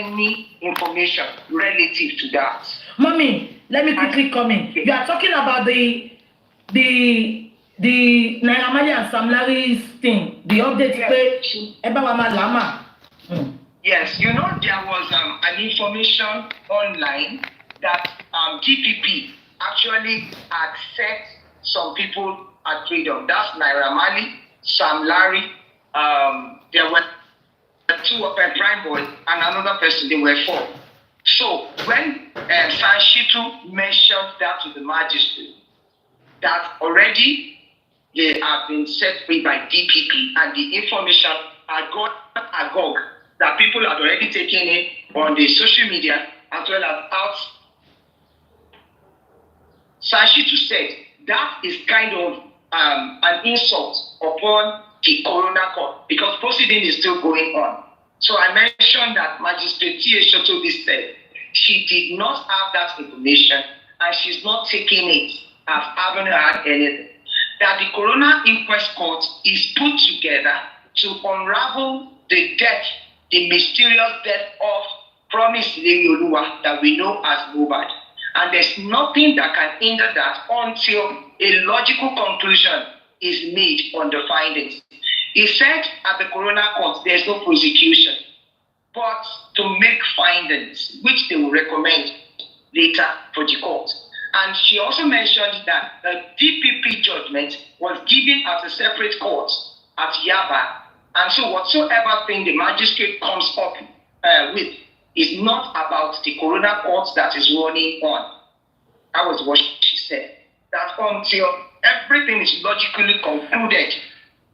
any information relative to that. Mommy, let me quickly come in. You are talking about the Naira Marley and Sam Larry's thing, the update page. Yes, you know there was an information online that DPP actually had set some people at freedom. That's Naira Marley, Sam Larry. There were two of them, Prime Boy, and another person. They were 4. So when Sanshitu mentioned that to the magistrate, that already they have been set free by DPP, and the information had gone agog, that people had already taken it on the social media as well as out. Sanshitu said that is kind of an insult upon the coroner court because proceeding is still going on. So I mentioned that Magistrate T.A. Shotobi said she did not have that information and she's not taking it as having had anything. That the coroner inquest court is put together to unravel the death, the mysterious death of Promise Leoluwa that we know as Mohbad. And there's nothing that can hinder that until a logical conclusion is made on the findings. He said at the coroner court there's no prosecution, but to make findings, which they will recommend later for the court. And she also mentioned that the DPP judgment was given at a separate court at Yaba. And so whatsoever thing the magistrate comes up with is not about the coroner court that is running on. That was what she said. That until everything is logically concluded.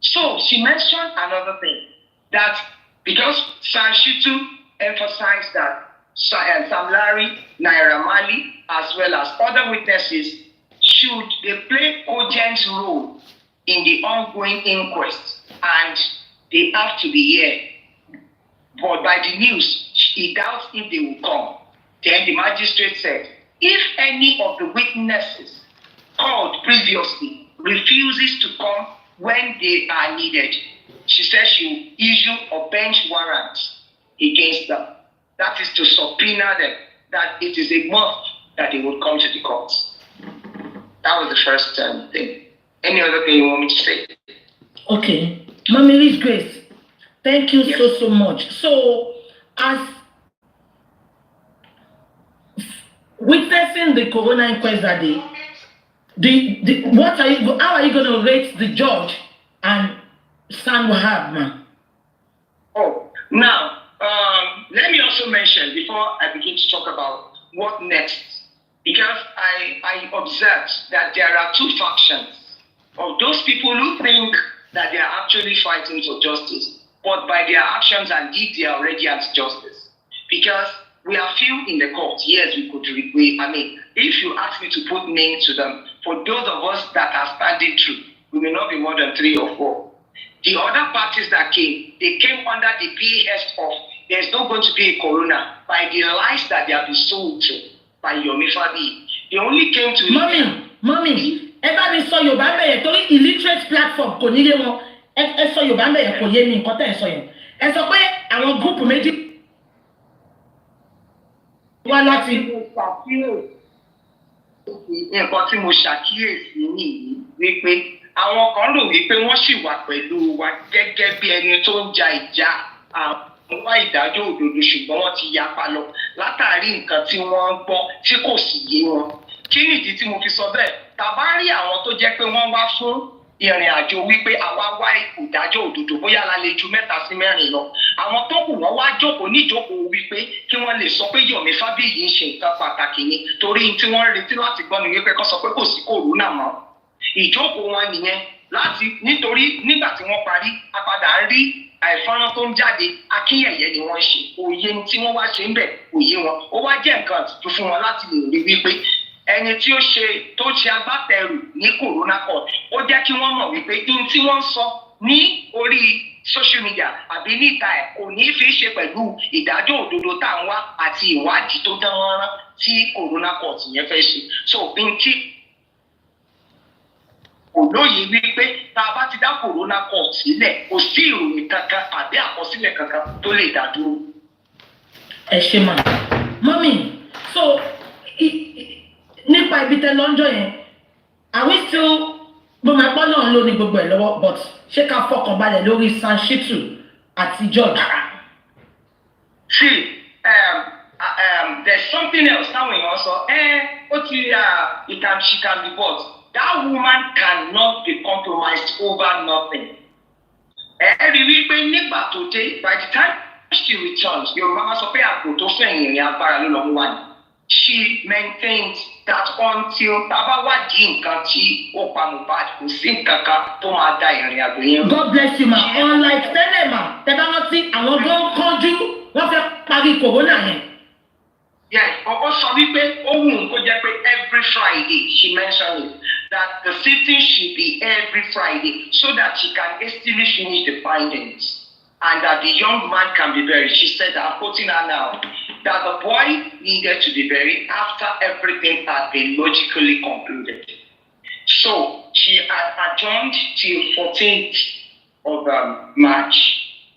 So she mentioned another thing, that because Sanshitu emphasized that Sam Larry, Naira Marley, as well as other witnesses, should they play cogent role in the ongoing inquest, and they have to be here. But by the news, he doubts if they will come. Then the magistrate said, if any of the witnesses called previously refuses to come when they are needed, she said she will issue a bench warrant against them. That is to subpoena them, that it is a must that they would come to the courts. That was the first thing. Any other thing you want me to say? Okay. Mommy Rich Grace, thank you so much. So, as witnessing the coroner inquest that day, how are you going to rate the judge and Sam Wahab, man? Oh, now, let me also mention before I begin to talk about what next, because I observed that there are two factions of those people who think that they are actually fighting for justice, but by their actions and deeds they are already at justice. Because we are few in the court. Yes, if you ask me to put names to them, for those of us that are standing true, we may not be more than 3 or 4. The other parties that came, they came under the BS of there's not going to be a coroner by the lies that they have been sold to by Yomi Fabi. They only came to Mommy, everybody saw your bambe, illiterate platform, kò ní yé wọn. Ẹ sọ your bambe kò yé mi nǹkan tẹ́ ẹ sọ yẹn. Ẹ sọ pé àwọn group méjì wá láti nǹkan tí mo ṣàkíyèsí nìyí wípé àwọn kan rò wípé wọ́n sì wà pẹ̀lú wa gẹ́gẹ́ bí ẹni tó ń ja ìjà àwọn wá ìdájọ́ òdodo, ṣùgbọ́n wọ́n ti yapa lọ látàrí nǹkan tí wọ́n gbọ́ tí kò sì yé wọn. Kí nìdí tí mo fi sọ bẹ́ẹ̀? Tàbá rí àwọn tó jẹ́ pé wọ́n wá fún ìrìn àjò wípé àwa wá ìdájọ́ òdodo, bóyá la lè ju 3 sí 4 lọ. Àwọn tó kù wọ́n wá jókòó níjókòó wípé kí wọ́n lè sọ pé Yomi Fabiyi ń ṣe nǹkan pàtàkì ni, torí tí wọ́n retí láti gbọ́ ni wípé kó sọ pé kò sí kòrónà mọ́. Ìjókòó wọn nìyẹn nítorí nígbà tí wọ́n parí apadà ń rí àìfọ́nrán tó ń jáde, akínyẹ̀yẹ́ ni wọ́n ṣe, òye tí wọ́n wá ṣe ń bẹ̀ òye wọn. Ó wá jẹ́ nǹkan àtijọ́ fún wọn láti lè rí wípé ẹni tí ó ṣe agbátẹrù ní corona court, ó jẹ́ kí wọ́n mọ̀ wípé in tí wọ́n sọ ní orí social media àbí níta ẹ̀ kò ní fi ṣe pẹ̀lú ìdájọ́ òdodo tá à ń wá àti ìwádìí tó dán mọ́rán tí corona court yẹn fẹ́ ṣe. So in tí kò lóye wípé tá a bá ti dá corona court sílẹ̀, kò sí ìròyìn kankan àbí àkọsílẹ̀ kankan tó lè dá dúró. ẹ ṣe mà mọ́mì so nípa ibi tẹ lọ́njọ́ yẹn are we still mo máa gbọ́ náà ló ní gbogbo ẹ̀ lọ́wọ́ but ṣé ká fọkàn balẹ̀ lórí Sanshitu àti George. See, there's something else now when also she can be bought. That woman cannot be compromised over nothing. Every week nígbà tó dé, by the time she returns, your mama sọ pé àpò tó fẹ̀yìn ní agbára ló lọ wá ní. She maintained that until Baba wá di nǹkan tí ó pa Mohbad kò sí nǹkan kan tó máa da ìrìn àjò yẹn. God bless you ma. Unlike tẹ́lẹ̀ ma, tẹ́ bá rántí àwọn gan kánjú wọ́n fẹ́ parí corona yẹn. Yes, ọkọ sọ wípé ó wù ú kó jẹ́ pé every Friday she mentioned it that the sitting should be every Friday so that she can hastily finish the findings. And that the young man can be buried. She said, I'm quoting her now, that the boy needed to be buried after everything had been logically concluded. So she had adjourned till 14th of March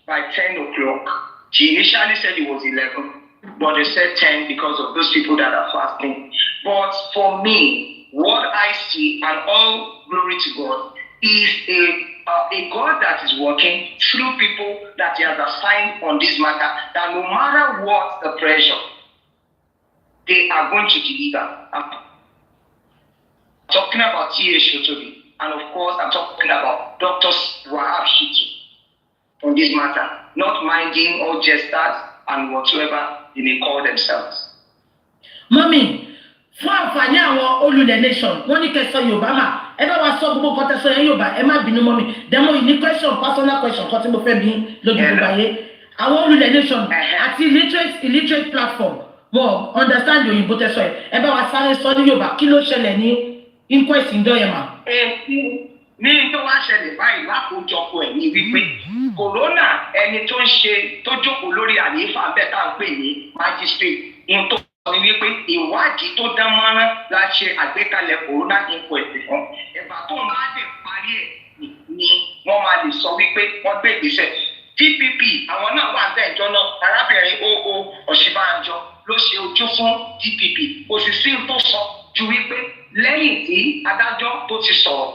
by 10 o'clock. She initially said it was 11, but they said 10 because of those people that are fasting. But for me, what I see, and all glory to God, is a God that is working through people that he has assigned on this matter, that no matter what the pressure, they are going to deliver. I'm talking about T.A. Shotobi, and of course I'm talking about Dr. Wahab Shitu on this matter, not minding all jesters and whatsoever they may call themselves. Mommy, fún àǹfààní àwọn olùlẹ̀ nation, wọ́n ní kẹ́ sọ Yorùbá mà. Ẹ bá wa sọ gbogbo nǹkan tẹ́ sọ yẹn Yorùbá, ẹ má bínú mọ́ mi. Demo ní question, personal question kan tí mo fẹ́ bí lójú gbogbo ayé. Àwọn olùlẹ̀ nation àti illiterate platform wọ́n understand òyìnbó tẹ́ sọ yẹn. Ẹ bá wa sáré sọ ní Yorùbá, kí ló ṣẹlẹ̀ ní inquest ńjọ́ yẹn mà? Ní tó wá ṣẹlẹ̀ báyìí lákòójọpọ̀ ẹ̀ ní wípé corona ẹni tó ń ṣe tó jókòó lórí àlééfà bẹ́ẹ̀ tá à ń pè ní magistrate ní tó sọ wípé ìwádìí tó dán mọ́rán la ṣe àgbékalẹ̀ corona inquest fún ẹ̀bà tó ń bá lè parí ẹ̀ ni wọ́n máa lè sọ wípé wọ́n gbé ìgbésẹ̀. DPP àwọn náà wà bẹ́ẹ̀ jọ náà arábìnrin O.O. Ọ̀ṣínbàjò ló ṣe ojú fún DPP kò sì sí tó sọ ju wípé lẹ́yìn tí adájọ́ tó ti sọ̀rọ̀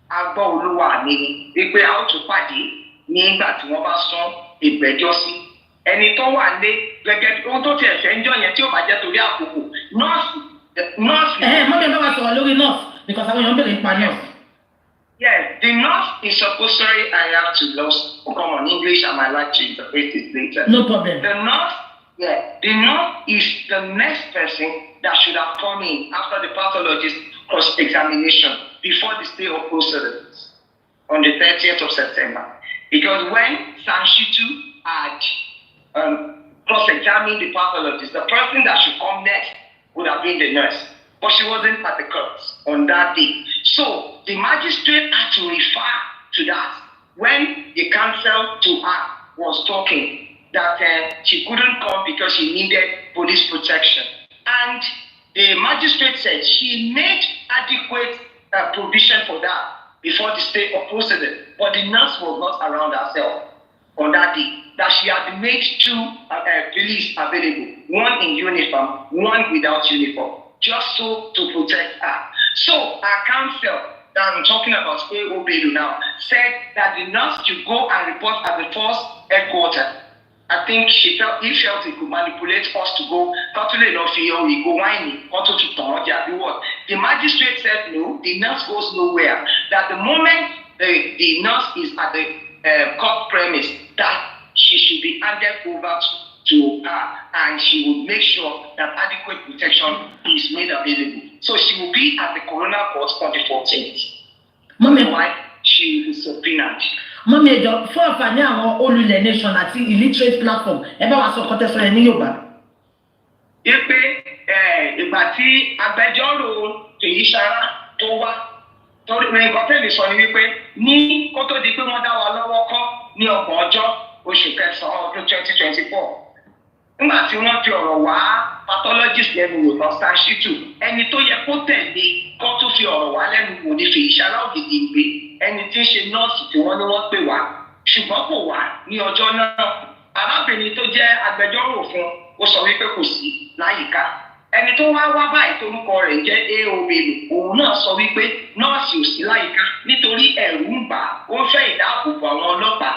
agbọ́ olúwa mi wípé a ó tún pàdé nígbà tí wọ́n bá sún ìgbẹ́jọ́ sí ẹni tó wà lé gẹ́gẹ́ ohun tó tiẹ̀ fẹ́ ń jọ yẹn tí ó bá jẹ́ torí àkókò nọ́ọ̀sì. Mọ́bí ẹ bá wa sọ̀rọ̀ lórí nọ́ọ̀sì because àwọn èèyàn bèrè nípa nọ́ọ̀sì. Yes, the nurse is supposedly I have to come on English and I like to interpret it later. No problem. The nurse is the next person that should have come in after the pathologist cross-examination before the stay of proceedings on the 30th of September. Because when Sanshitu had cross-examined the pathologist, the person that should come next would have been the nurse. But she wasn't at the court on that day. So the magistrate had to refer to that when the counsel to her was talking that she couldn't come because she needed police protection. And the magistrate said she made adequate provision for that before the state of proceeding. But the nurse was not around herself on that day. That she had made two police available, one in uniform, one without uniform, just so to protect her. So our counsel that I'm talking about, A.O. Bello now, said that the nurse should go and report at the first headquarters. I think he felt he could manipulate us to go. We go whining, the magistrate said no, the nurse goes nowhere. That the moment the nurse is at the court premise, that she should be handed over to her, and she will make sure that adequate protection is made available. So she will be at the coroner court on the 14th. Otherwise, she will be subpoenaed. Mọ́mí ẹ̀jọ̀ fún àǹfààní àwọn olùlẹ̀ nation àti illiterate platform ẹ bá wa sọ kọ́tẹ́sọ ẹ̀ ní Yorùbá. Ipe ìgbà tí agbẹjọ́rò Tèyíṣará tó wá torí nǹkan tẹ́lẹ̀ sọ ni wípé ní kó tó di pé wọ́n dá wa lọ́wọ́ kọ́ ní 30 ọjọ́ oṣù kẹsàn-án ọdún 2024. Nígbà tí wọ́n fi ọ̀rọ̀ wá pathologist lẹ́nu wò lọ Sanshitu ẹni tó yẹ kó tẹ̀lé kó tó fi ọ̀rọ̀ wá lẹ́nu wò ní Tèyíṣará Ògèdèngbé ẹni tí ń ṣe nọ́ọ̀sì tí wọ́n ní wọ́n pè wá ṣùgbọ́n kò wá ní ọjọ́ náà arábìnrin tó jẹ́ agbẹjọ́rò fún ó sọ wípé kò sí láyìíká ẹni tó wá báyìí torúkọ rẹ̀ jẹ́ aobelo òun náà sọ wípé nọ́ọ̀sì ò sí láyìíká nítorí ẹ̀rù ń bà ó ń fẹ́ ìdáàbòbò àwọn ọlọ́pàá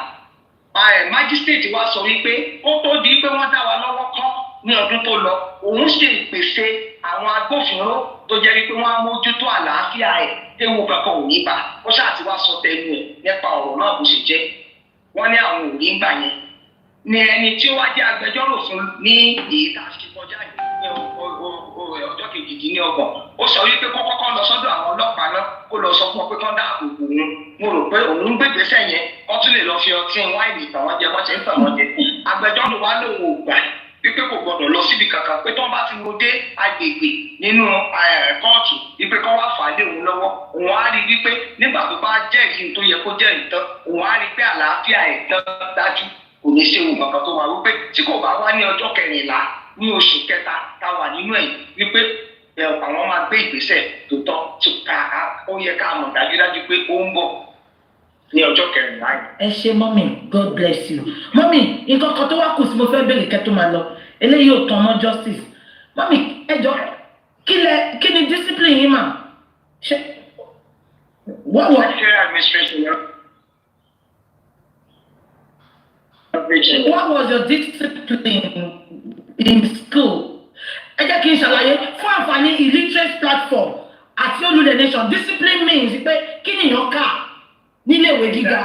májísírèètì wa sọ wípé ó tó di pé wọ́n dá wa lọ́wọ́ kọ́ ní ọdún tó lọ òun ṣe ìpèsè àwọn agbófinró tó jẹ́ wípé wọ́n á mójútó àlàáfíà ẹ̀ ewu kankan ò ní bà ó ṣáà ti wá sọ tẹnu ẹ̀ nípa ọ̀rọ̀ náà bó ṣe jẹ́ wọ́n ní àwọn ò ní gbà yẹn ni ẹni tí ó wá jẹ́ agbẹjọ́rò fún ní èyí tá a ṣe kọjá ní ọjọ́ kejìdínlọ́gbọ̀n ó sọ wípé kọ́kọ́ lọ sọ́dọ̀ àwọn ọlọ́pàá náà kó lọ sọ fún ọ pé kán dáàbò bò òun mo rò pé òun ń gbégbèsè yẹn wọ́n tún lè lọ fi ọtí wáìnì ìtàn wọn jẹ wọ́n ṣe ń tàn wọ́n jẹ agbẹjọ́rò wa lòun ò gbà wípé kò gbọdọ̀ lọ síbi kankan pé tó ń bá ti mú dé agbègbè nínú kóòtù wípé kán wá fà á lé òun lọ́wọ́ òun á rí wípé nígbà tó bá jẹ́rìí tó yẹ kó jẹ́rìí tán òun á rí pé àlàáfíà ẹ̀ tán dájú kò ní ṣe ohun kankan tó máa wípé tí kò bá wá ní ọjọ́ 14 ní oṣù kẹta tá a wà nínú ẹ̀ wípé àwọn máa gbé ìgbésẹ̀ tó tọ́ tó ká ó yẹ ká mọ̀ dájúdájú pé ó ń bọ̀ ní ọjọ́ 14 yìí. ẹ ṣé mọ́mì God bless you mọ́mì nǹkan kan tó wá kù sí mo fẹ́ béèrè kẹ́ tó máa lọ eléyìí ò tán mọ́ justice mọ́mì ẹ jọ kí ni discipline yín mà ṣe what was your discipline in school ẹ jẹ́ kí n ṣàlàyé fún àǹfààní illiterate platform àti olùdẹ nation discipline means pé kí nìyàn kà nílé ìwé gíga.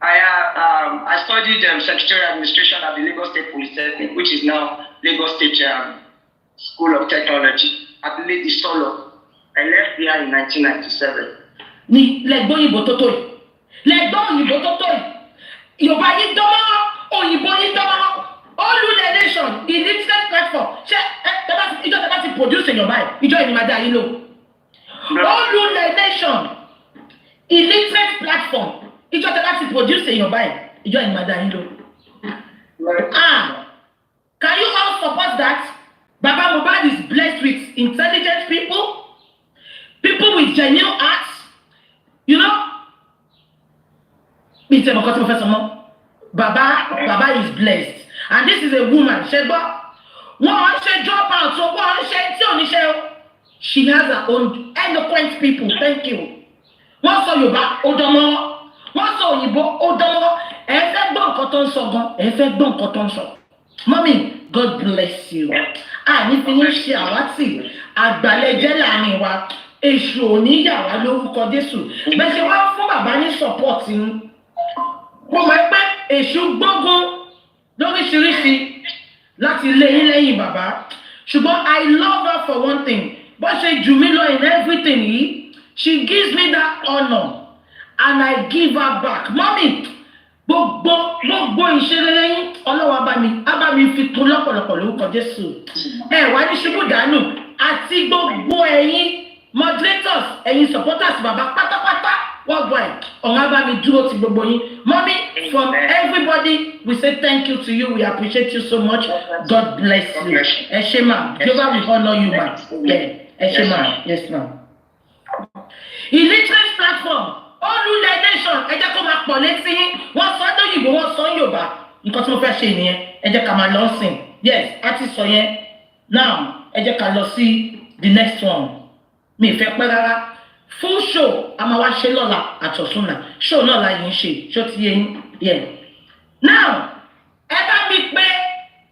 I studied secretarial administration at the Lagos State Polytechnic, which is now Lagos State School of Technology at Lady Solo. I left there in 1997. Ní lẹ́gbọ́n òyìnbó tó tó yìí lẹ́gbọ́n òyìnbó tó tó yìí Yorùbá yìí dánmọ́ òyìnbó yìí dánmọ́ olùdẹ nation illiterate platform ṣé ìjọ tẹ bá ti produce èèyàn báyìí ìjọ ìní máa dá yín lò olùdẹ nation illiterate platform ìjọ tẹ bá ti produce èèyàn báyìí ìjọ ìní máa dá yín lò. Can you all support that? Baba Mohbad is blessed with intelligent people with genuine hearts, you know. Baba is blessed, and this is a woman. She has her own eloquent people. Thank you. Wọ́n sọ Yorùbá ó dánmọ́, wọ́n sọ òyìnbó ó dánmọ́. Ẹ fẹ́ gbọ́ nǹkan tó ń sọ gan, ẹ fẹ́ gbọ́ nǹkan tó ń sọ. Mommy, God bless you. Ní fi ní ṣe àwátì àgbàlẹ̀jẹ́ láàrin wa. Èṣù ò ní yà wá lórúkọ Jésù. Bẹ́ẹ̀ ṣe wá fún bàbá ní support yín. Mo mọ̀ pé èṣù gbógun lóríṣiríṣi láti lé yín lẹ́yìn bàbá. Ṣùgbọ́n I love her for one thing. Bó ṣe jù mí lọ in everything yìí, she gives me that honor and I give her back. Mommy, gbogbo ìṣeré yín Ọlọ́run á bá mi fi kún lọ́pọ̀lọpọ̀ lórúkọ Jésù. Ẹ wá ní ṣubú dànù àti gbogbo ẹ̀yin moderators, ẹ̀yin supporters bàbá pátápátá worldwide. Ọ̀run á bá mi dúró ti gbogbo yín. Mommy, from everybody, we say thank you to you. We appreciate you so much. God bless you. Ẹ ṣé ma. Jehovah will honor you ma. Ẹ ṣé ma. Yes ma. Illiterate platform. Olùdẹ nation. Ẹ jẹ́ kó máa pọ̀ létí yín. Wọ́n sọ lóyìnbó, wọ́n sọ Yorùbá. Nǹkan tí mo fẹ́ ṣe nìyẹn. Ẹ jẹ́ ká máa lọ sìn. Yes, a ti sọ yẹn. Now, ẹ jẹ́ ká lọ sí the next one. Mi fẹ́ pẹ́ rárá. Full show a máa wá ṣe lọ́la àtọ̀túnla. Show náà la yìí ń ṣe. Ṣó ti yé yín? Yeah. Now, ẹ bá mi pé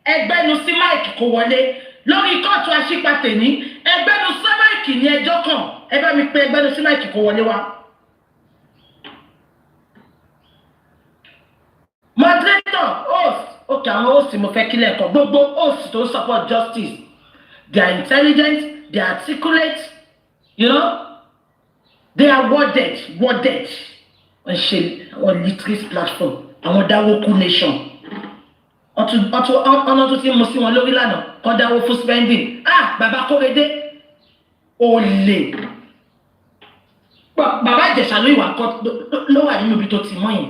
ẹgbẹ́nu sí máìkì kò wọlé lórí kóòtù àṣìpàtẹ ní ẹgbẹ́nu sí máìkì ní ẹjọ́ kan. Ẹ bá mi pé ẹgbẹ́nu sí máìkì kò wọlé wá. Moderator, host, okay, àwọn host mo fẹ́ kílẹ̀ kan. Gbogbo host tó support justice. They are intelligent, they are articulate, you know. They are worded. On literary platform. Àwọn Dáwọ́kú nation. Ọ̀nà tó ti mú sí wọn lórí lánàá. Kọ́ dáwọ́ fún spending. Bàbá Kórèdé. Olè. Bàbá Ìjẹ̀ṣà ló wà nínú ibi tó ti mọ́ yẹn.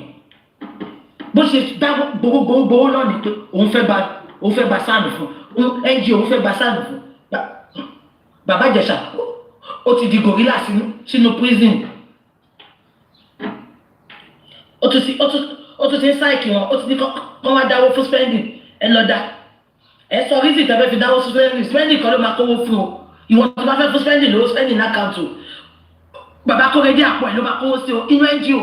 Bó ṣe dáwọ́ gbogbo lọ́nà pé òun fẹ́ gba sáànù fún. NGO òun fẹ́ gba sáànù fún. Bàbá Ìjẹ̀ṣà ó ti di gorilla sínú prison. ó tún ti ń sáìkì wọn ó ti ní kọ́ wá dáwó fún spending ẹ lọ dá ẹ sọ reason tẹ́fẹ́ fi dáwó fún spending kan ló máa kówó fún o ìwọ̀n tó bá fẹ́ fún spending lówó spending account o bàbá kórèdé àpò ẹ̀ ló máa kówó sí o inú NGO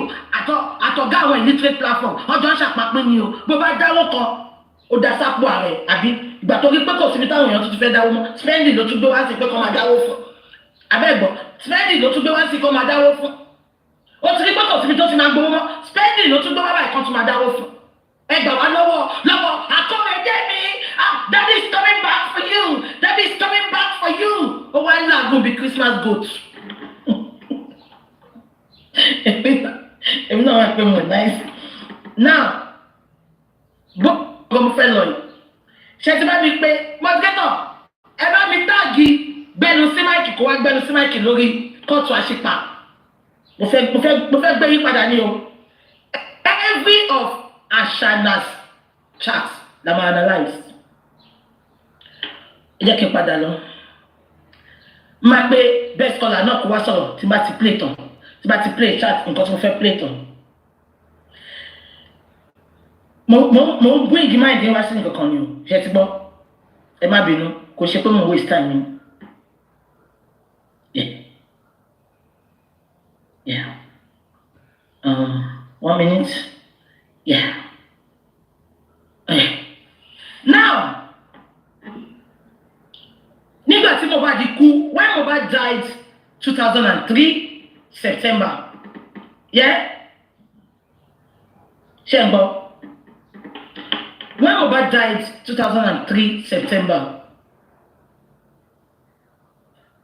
àtọ̀gá àwọn illiterate platform ọjọ́ ń ṣàpapín ni o bó bá dáwó kan ó dá sápò ààrẹ àbí ìgbà tó rí pé kò síbi táwọn èèyàn tuntun fẹ́ dáwó mọ́ spending ló tún gbé wá sí pé kó máa dáwó fún abẹ́gbọ́ spending ló tún gbé wá sí kó máa dáwó fún ó ti rí pé kò síbi tó ti máa gbowó mọ́ spending ló tún gbé wá báyìí kan tún máa dáwó fún ẹgbà wá lọ́wọ́ àkọ́rẹ́dé mi daddy is coming back for you daddy is coming back for you ó wá ń làágùn bí Christmas goat èmi náà wá pé mo nice now bó mo fẹ́ lọ yìí ṣe ti bá mi pé mọ́tíkẹ́tọ̀ ẹ bá mi táàgì gbẹnu sí máìkì kó wá gbẹnu sí máìkì lórí kóòtù àṣìpà mo fẹ́ gbé yí padà ní o every of Ashana's charts la ma analyze ẹ jẹ́ kí n padà lọ máa pé best scholar náà kó wá sọ̀rọ̀ tí bá ti play tán tí bá ti play chart nǹkan tí mo fẹ́ play tán mo ń gbé igi máa ìdí wá sí nǹkan kan ni o ṣe ti gbọ́ ẹ má bínú kò ṣe pé mo waste time ni yeah 1 minute yeah now nígbà tí Mohbad kú when Mohbad died 2003 September yeah ṣé ń gbọ́ when Mohbad died 2003 September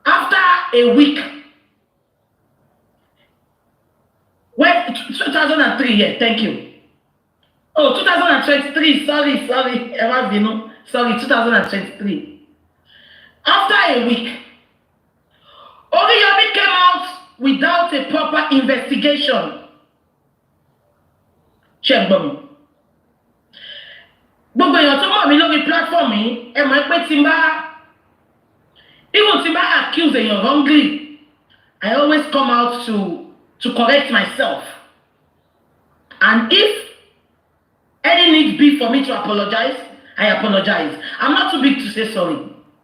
after a week when 2003 yeah thank you oh 2023 sorry Emma Vino sorry 2023 after a week Oriyomi came out without a proper investigation check gbọ́ mi gbogbo èèyàn tó mọ̀ mí lórí platform yìí ẹ mọ̀ pé tí n bá accuse èèyàn wrongly I always come out to correct myself and if any need be for me to apologize I apologize. I'm not too big to say sorry.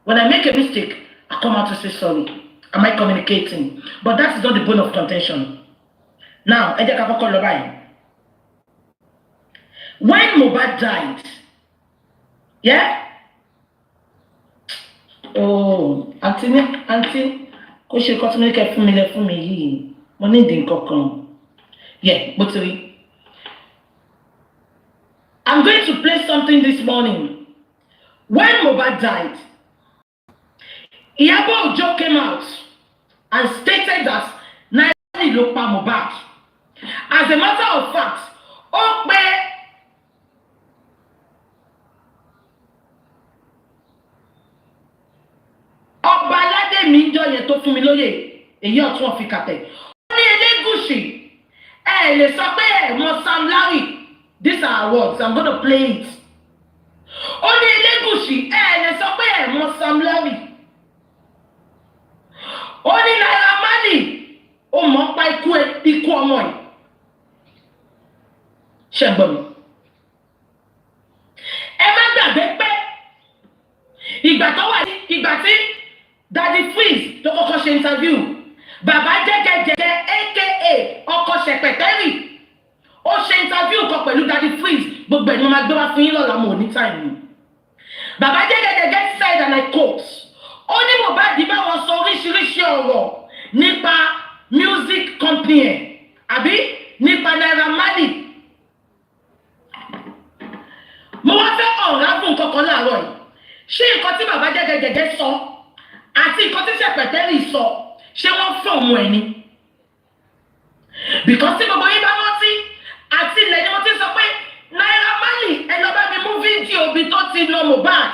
When I make a mistake I come out to say sorry. Am I communicating? But that is not the bone of contention. Now ẹ jẹ́ ká kọ́kọ́ lọ báyìí. When Mohbad died, yeah? Oh, auntie, kò ṣe kọ́ tí mo ní kẹ́ fún mi lẹ fún mi yìí. Mo ní ìdí nǹkan kan. Yeah, bó ti rí. I'm going to play something this morning. When Mohbad died, Iyabo Ojo came out and stated that Naira ló pa Mohbad. As a matter of fact, ó pé ọba aládé mi ń jọ yẹn tó fún mi lóyè èyí ọ̀tún ọ̀fi kàtẹ́. Ó ní Elégùṣì ẹ lè sọ pé ẹ mọ Sam Larry. These are words. I'm going to play it. Ó ní Elégùṣì ẹ lè sọ pé ẹ mọ Sam Larry. Ó ní Naira Marley ó mọ̀ pa ikú ọmọ ẹ̀. Ṣé gbọ́ mi? Ẹ má gbàgbé pé ìgbà tí Daddy Freeze tó kọ́kọ́ ṣe interview bàbá jẹ́gẹ́jẹ́gẹ́ aka ọkọ ṣẹ̀pẹ̀tẹ́rì ó ṣe interview kan pẹ̀lú Daddy Freeze gbogbo ẹ̀ ni mo máa gbé wá fún yín lọ́la mo ní time ni. Bàbá jẹ́gẹ́jẹ́gẹ́ said and I quote ó ní Mohbad bá wọn sọ oríṣiríṣi ọ̀rọ̀ nípa music company ẹ̀ àbí nípa Naira Marley. Mo wá fẹ́ ọ̀rá fún nǹkan kan láàárọ̀ yìí ṣé nǹkan tí bàbá jẹ́gẹ́jẹ́gẹ́ sọ àti nǹkan tí ṣẹ̀pẹ̀tẹ́rì sọ ṣé wọ́n fọ̀mù ẹ̀ ni? Because tí gbogbo yín bá rántí àti ilẹ̀ ni mo ti sọ pé Naira Marley ẹ lọ bá mi mú fídíò bí tó ti lọ Mohbad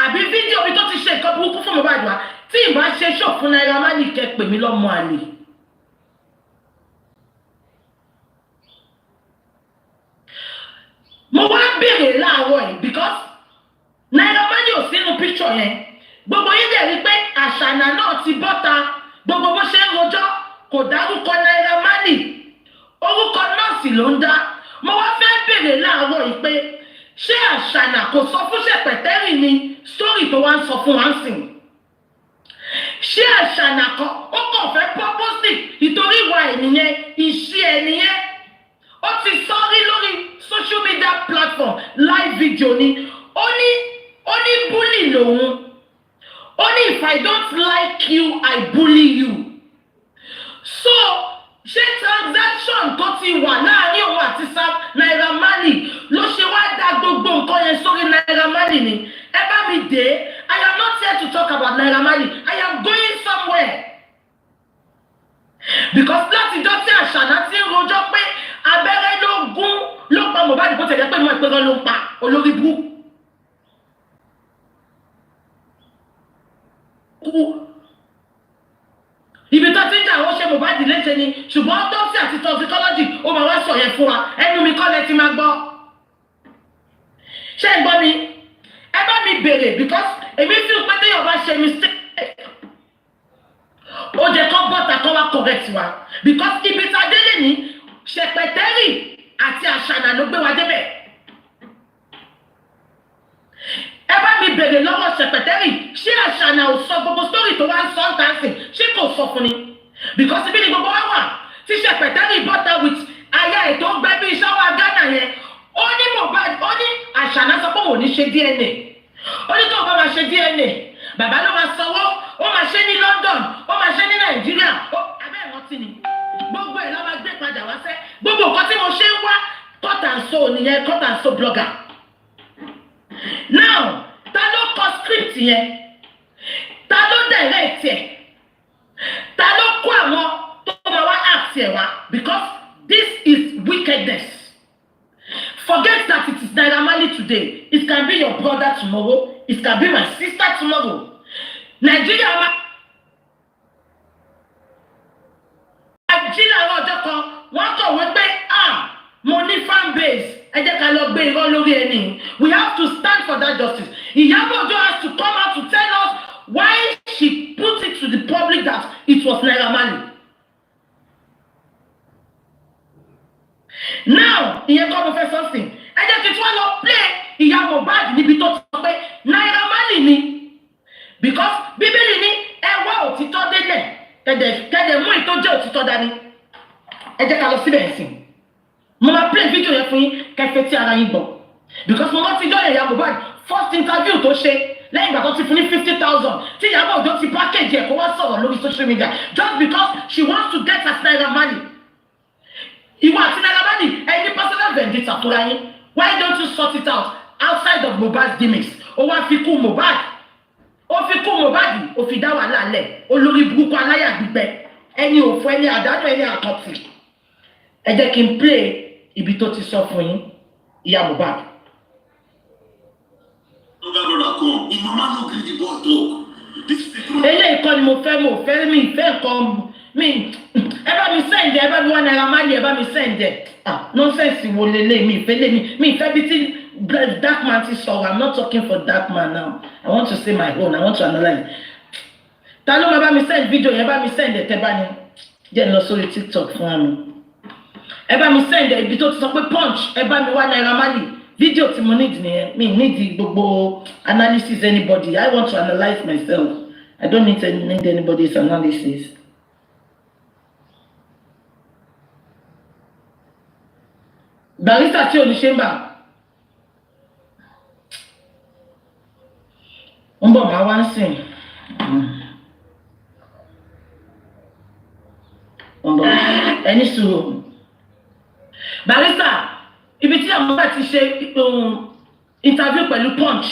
àbí fídíò bí tó ti ṣe nǹkan burúkú fún Mohbad wá tí ìbá ṣe ṣò fún Naira Marley kẹ́ pè mí lọ́mọ àlè. Mo wá béèrè láàárọ̀ yìí because Naira Marley ò sínú picture yẹn gbogbo yín dẹ̀ rí pé Àṣànà náà ti bọ́ta gbogbo bó ṣe ń rojọ́ kò dárúkọ Naira Marley orúkọ nọ́ọ̀sì ló ń dá mo wá fẹ́ bèrè láàárọ̀ yìí pé ṣé Àṣànà kò sọ fún Ṣẹ̀pẹ̀tẹ́rì ni story tó wá ń sọ fún wa ń sìn? Ṣé Àṣànà kan ó kàn fẹ́ purposely ìtorí ìwà ènìyàn ìṣe ènìyàn ó ti sọ rí lórí social media platform live video ni ó ní bully lòun ó ní if I don't like you I bully you. So ṣé transaction tó ti wà láàrin òun àti Sam Naira Marley ló ṣe wá dá gbogbo nǹkan yẹn sórí Naira Marley ni? Ẹ bá mi dé. I am not here to talk about Naira Marley. I am going somewhere. Because láti jọ́ tí Àṣànà ti ń rojọ́ pé abẹ́rẹ́ ló gún ló pa Mohbad bó tẹ̀lé pé mo ìpẹ́rẹ́ ló ń pa olórí burúkú. Ibi tó ti ń jà ó ṣe Mohbad léṣe ni ṣùgbọ́n autopsy àti toxicology ó máa wá sọ yẹn fún wa ẹnu mi kọ́ lẹ ti máa gbọ́. Ṣé ń gbọ́ mi? Ẹ bá mi bèrè because èmi fi pé téèyàn bá ṣe mistake ó jẹ́ kó bọ́ta kó wá correct wa because ibi tá a délé ní Ṣẹ̀pẹ̀tẹ́rì àti Àṣànà ló gbé wa débẹ̀. Ẹ bá mi bèrè lọ́wọ́ Ṣẹ̀pẹ̀tẹ́rì ṣé Àṣànà ò sọ gbogbo story tó wá ń sọ ń tàǹsì ṣé kò sọ fún ni because ibi ni gbogbo wa wà tí Ṣẹ̀pẹ̀tẹ́rì bọ́ta with aya ètò gbẹ bí iṣẹ́ wa Ghana yẹn ó ní Mohbad ó ní Àṣànà sọ pé òun ò ní ṣe DNA ó ní tó o bá máa ṣe DNA bàbá ló máa sanwó ó máa ṣe ní London ó máa ṣe ní Nàìjíríà abẹ́ ìrántí ni gbogbo ẹ̀ la máa gbé padà wá sẹ́ gbogbo nǹkan tí mo ṣe ń wá cut and sew nìyẹn cut and sew blogger. Now ta ló kọ script yẹn ta ló direct ẹ̀ ta ló kó àwọn tó máa wá act ẹ̀ wá because this is wickedness. Forget that it is Naira Marley today. It can be your brother tomorrow. It can be my sister tomorrow. Nigeria ọjọ́ kan wọ́n kọ̀wé pé mo ní fan base ẹ jẹ́ ká lọ gbé irọ́ lórí ẹni. We have to stand for that justice. Ìyábọ̀ Òjó has to come out to tell us why she put it to the public that it was Naira Marley. Now ìyẹn kọ́ mo fẹ́ something ẹ jẹ́ kí tí wọ́n lọ play ìyá Mohbad níbi tó ti sọ pé Naira Marley ni because Bíbélì ní ẹ wá òtítọ́ délẹ̀ kẹ̀dẹ̀ mú ìtọ́jú òtítọ́ dání ẹ jẹ́ ká lọ síbẹ̀ ẹ̀sìn mo máa play video yẹn fún yín kẹfẹ́ tí ara yín gbọ́ because mo rántí jọ́ ìyá Mohbad first interview tó ṣe lẹ́yìn ìgbà tó ti fún ní 50,000 tí Ìyábọ̀ Òjó ti package ẹ̀ kó wá sọ̀rọ̀ lórí social media just because she wants to get her Naira Marley. Ìwọ àti Naira Marley ẹni personal vendetta fúnra yín why don't you sort it out outside of Mohbad's gimmicks? Ó wá fi kú Mohbad ó fi dá wàhálà lẹ̀ olórí burúkú aláyà gbígbẹ ẹni òfò ẹni àdánù ẹni àkọ́tì. Ẹ jẹ́ kí n play ibi tó ti sọ fún yín ìyá Mohbad. Eléyìí kọ́ ni mo fẹ́ mi ìfẹ́ kan mi ẹ bá mi send ẹ bá mi wá Naira Marley ẹ bá mi send ẹ nonsense wo lélẹ̀ mi ìfẹ́ bí tí dark man ti sọ̀rọ̀. I'm not talking for dark man now. I want to say my own. I want to analyse. Ta ló máa bá mi send video yẹn bá mi send ẹ tẹ́ bá ní jẹ́ lọ sórí TikTok fún mi. Ẹ bá mi send ẹ ibi tó ti sọ pé punch ẹ bá mi wá Naira Marley video tí mo need nìyẹn mi need gbogbo analysis anybody. I want to analyse myself. I don't need anybody's analysis. Barrister tí ò ní chamber ń bọ̀ máa wá ń sìn ẹni sùúrù. Barrister ibi tí àwọn bá ti ṣe interview pẹ̀lú punch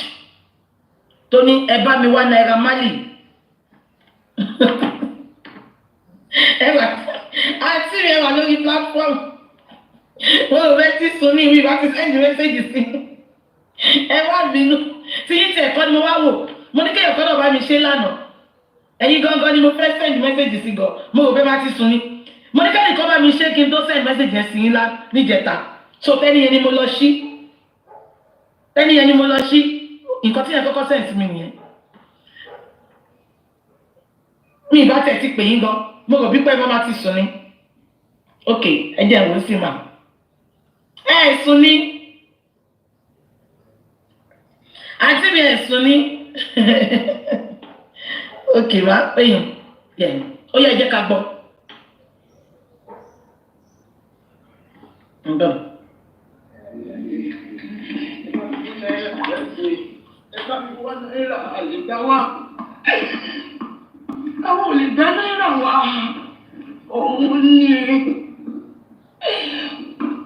tó ní ẹ bá mi wá Naira Marley àti rẹ̀ wà lórí platform wọ́n ò fẹ́ tí sun ní ìwé ti send message sí ẹ wá bínú tí yín ti ẹ̀kọ́ ni mo wá wò mo ní kéèyàn kọ́ náà bá mi ṣe lánàá ẹ̀yin gangan ni mo fẹ́ send message sí gan mo rò pé má ti sun ní mo ní kéèyàn kọ́ bá mi ṣe kí n tó send message yẹn sí yín lá níjẹta so tẹ́ni yẹn ni mo lọ sí nǹkan tí yẹn kọ́kọ́ send sí mi nìyẹn mi ìbá tẹ̀ ti pè yín gan mo rò bí pé mo má ti sun ní ok ẹ jẹ́ ìwé sí mà Sunni. Àǹtí mi Sunni. Okay, ma, oyin. Yeah. Ó yá jẹ́ ká gbọ́. Ǹbọ̀. Àwọn ò lè dá náírà wá. Òun ni